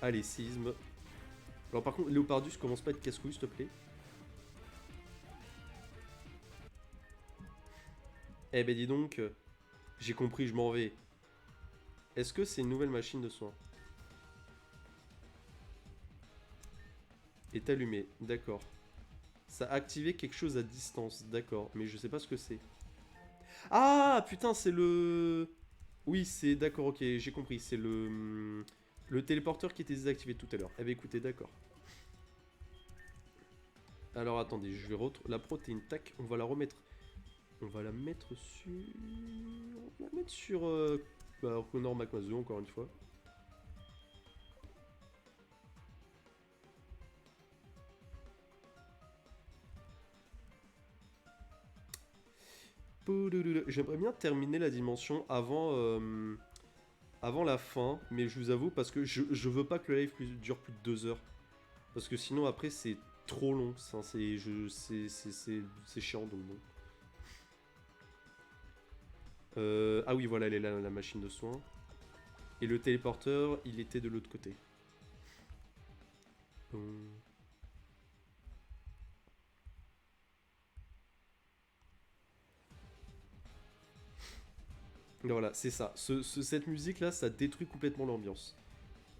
Allez, sisme. Alors par contre, Léopardus, commence pas à être casse-couille, s'il te plaît. Eh ben dis donc, j'ai compris, je m'en vais. Est-ce que c'est une nouvelle machine de soins? Est allumée, d'accord. Ça a activé quelque chose à distance, d'accord. Mais je sais pas ce que c'est. Ah, putain, c'est le... Oui, c'est... D'accord, ok, j'ai compris. C'est le téléporteur qui était désactivé tout à l'heure. Eh ben écoutez, d'accord. Alors attendez, je vais la protéine, tac, on va la remettre. On va la mettre sur... On va la mettre sur... Connor McMazo, encore une fois. J'aimerais bien terminer la dimension avant avant la fin, mais je vous avoue, parce que je veux pas que le live dure plus de 2 heures. Parce que sinon, après, c'est trop long. C'est chiant, donc bon. Ah oui, voilà, elle est là, la machine de soins. Et le téléporteur, il était de l'autre côté. Et voilà, c'est ça. Cette musique-là, ça détruit complètement l'ambiance.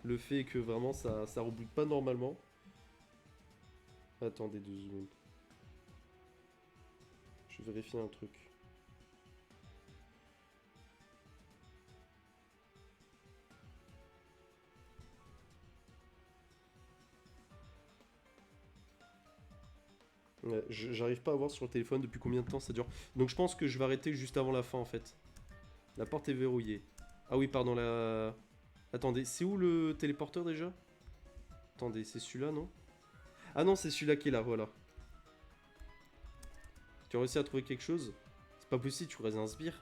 Le fait que vraiment, ça reboot pas normalement. Attendez 2 secondes. Je vais vérifier un truc. Ouais, j'arrive pas à voir sur le téléphone depuis combien de temps ça dure. Donc je pense que je vais arrêter juste avant la fin en fait. La porte est verrouillée. Ah oui, pardon, la... Attendez, c'est où le téléporteur déjà? Attendez, c'est celui-là, non? Ah non, c'est celui-là qui est là, voilà. Tu as réussi à trouver quelque chose? C'est pas possible, tu restes un sbire.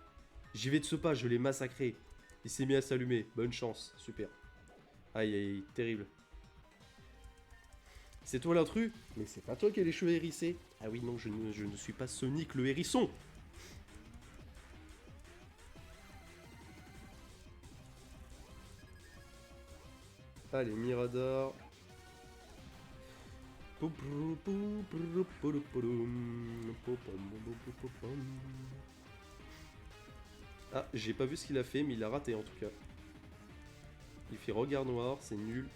J'y vais de ce pas, je l'ai massacré. Il s'est mis à s'allumer. Bonne chance, super. Aïe, aïe, aïe, terrible. C'est toi l'intrus? Mais c'est pas toi qui as les cheveux hérissés. Ah oui, non, je ne suis pas Sonic le hérisson. Allez, Mirador. Ah, j'ai pas vu ce qu'il a fait, mais il a raté en tout cas. Il fait regard noir, c'est nul.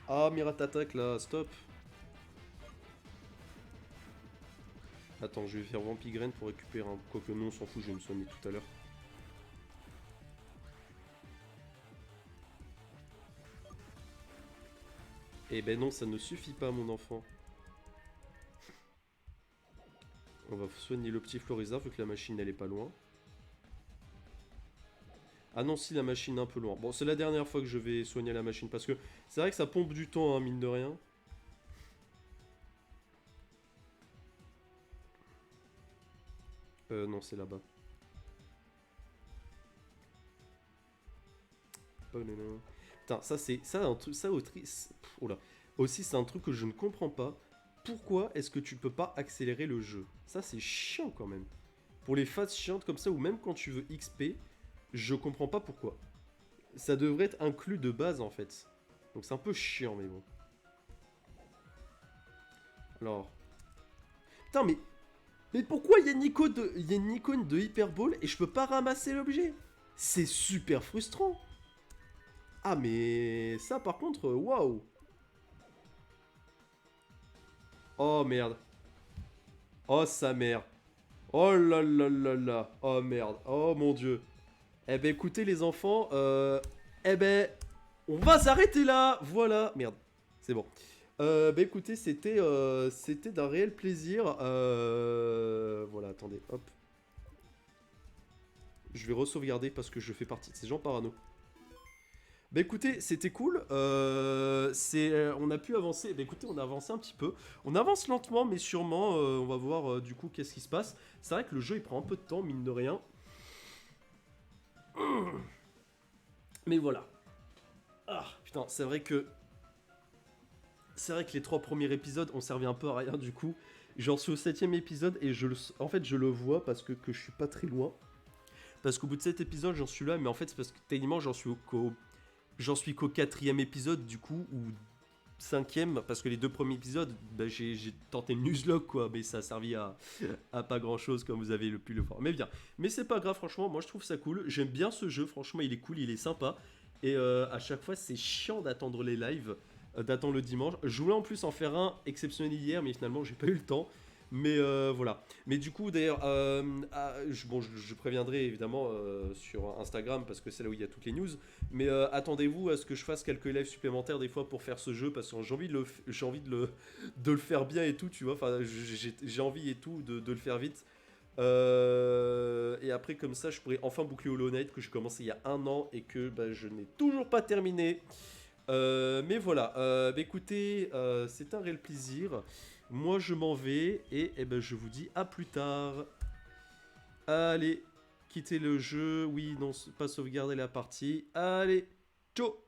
Ah, Mirat attaque là, stop. Attends, je vais faire Vampigraine pour récupérer un... Quoique non, on s'en fout, je vais me soigner tout à l'heure. Eh ben non, ça ne suffit pas, mon enfant. On va soigner le petit Florizard vu que la machine elle est pas loin. Ah non, si la machine est un peu loin. Bon, c'est la dernière fois que je vais soigner la machine parce que c'est vrai que ça pompe du temps, hein, mine de rien. Non, c'est là-bas. Putain, ça c'est... Ça, un truc... Ça, autrice... Oh là. Aussi, c'est un truc que je ne comprends pas. Pourquoi est-ce que tu peux pas accélérer le jeu? Ça, c'est chiant quand même. Pour les phases chiantes comme ça, ou même quand tu veux XP, je comprends pas pourquoi. Ça devrait être inclus de base en fait. Donc c'est un peu chiant, mais bon. Alors... Putain, mais... Mais pourquoi il y a une icône de Hyperball et je peux pas ramasser l'objet? C'est super frustrant. Ah, mais... Ça, par contre, waouh. Oh, merde. Oh, sa mère. Oh là là là là. Oh, merde. Oh, mon Dieu. Eh ben, écoutez, les enfants, eh ben... On va s'arrêter là. Voilà. Merde. C'est bon. Bah écoutez, c'était d'un réel plaisir. Voilà, attendez, hop. Je vais re-sauvegarder parce que je fais partie de ces gens parano. Bah écoutez, c'était cool. On a pu avancer. Bah écoutez, on a avancé un petit peu. On avance lentement, mais sûrement. On va voir du coup qu'est-ce qui se passe. C'est vrai que le jeu il prend un peu de temps, mine de rien. Mais voilà. Ah putain, c'est vrai que les 3 premiers épisodes ont servi un peu à rien du coup. J'en suis au 7ème épisode et en fait je le vois parce que je suis pas très loin. Parce qu'au bout de 7 épisodes j'en suis là, mais en fait c'est parce que techniquement j'en suis qu'au 4ème épisode du coup, ou 5ème, parce que les 2 premiers épisodes, bah, j'ai tenté le nuzlocke quoi, mais ça a servi à pas grand chose comme vous avez pu le voir. Mais bien, mais c'est pas grave franchement, moi je trouve ça cool, j'aime bien ce jeu, franchement il est cool, il est sympa. Et à chaque fois c'est chiant d'attendre les lives, d'attendre le dimanche. Je voulais en plus en faire un exceptionnel hier, mais finalement j'ai pas eu le temps. Mais voilà. Mais du coup, d'ailleurs, bon, je préviendrai évidemment sur Instagram parce que c'est là où il y a toutes les news. Mais attendez-vous à ce que je fasse quelques lives supplémentaires des fois pour faire ce jeu parce que j'ai envie de le faire bien et tout, tu vois. Enfin, j'ai envie et tout de le faire vite. Et après, comme ça, je pourrais enfin boucler Hollow Knight que j'ai commencé il y a 1 an et que bah, je n'ai toujours pas terminé. Mais voilà, bah, écoutez, c'est un réel plaisir. Moi je m'en vais et, ben, je vous dis à plus tard. Allez, quittez le jeu. Oui, non, pas sauvegarder la partie. Allez, ciao.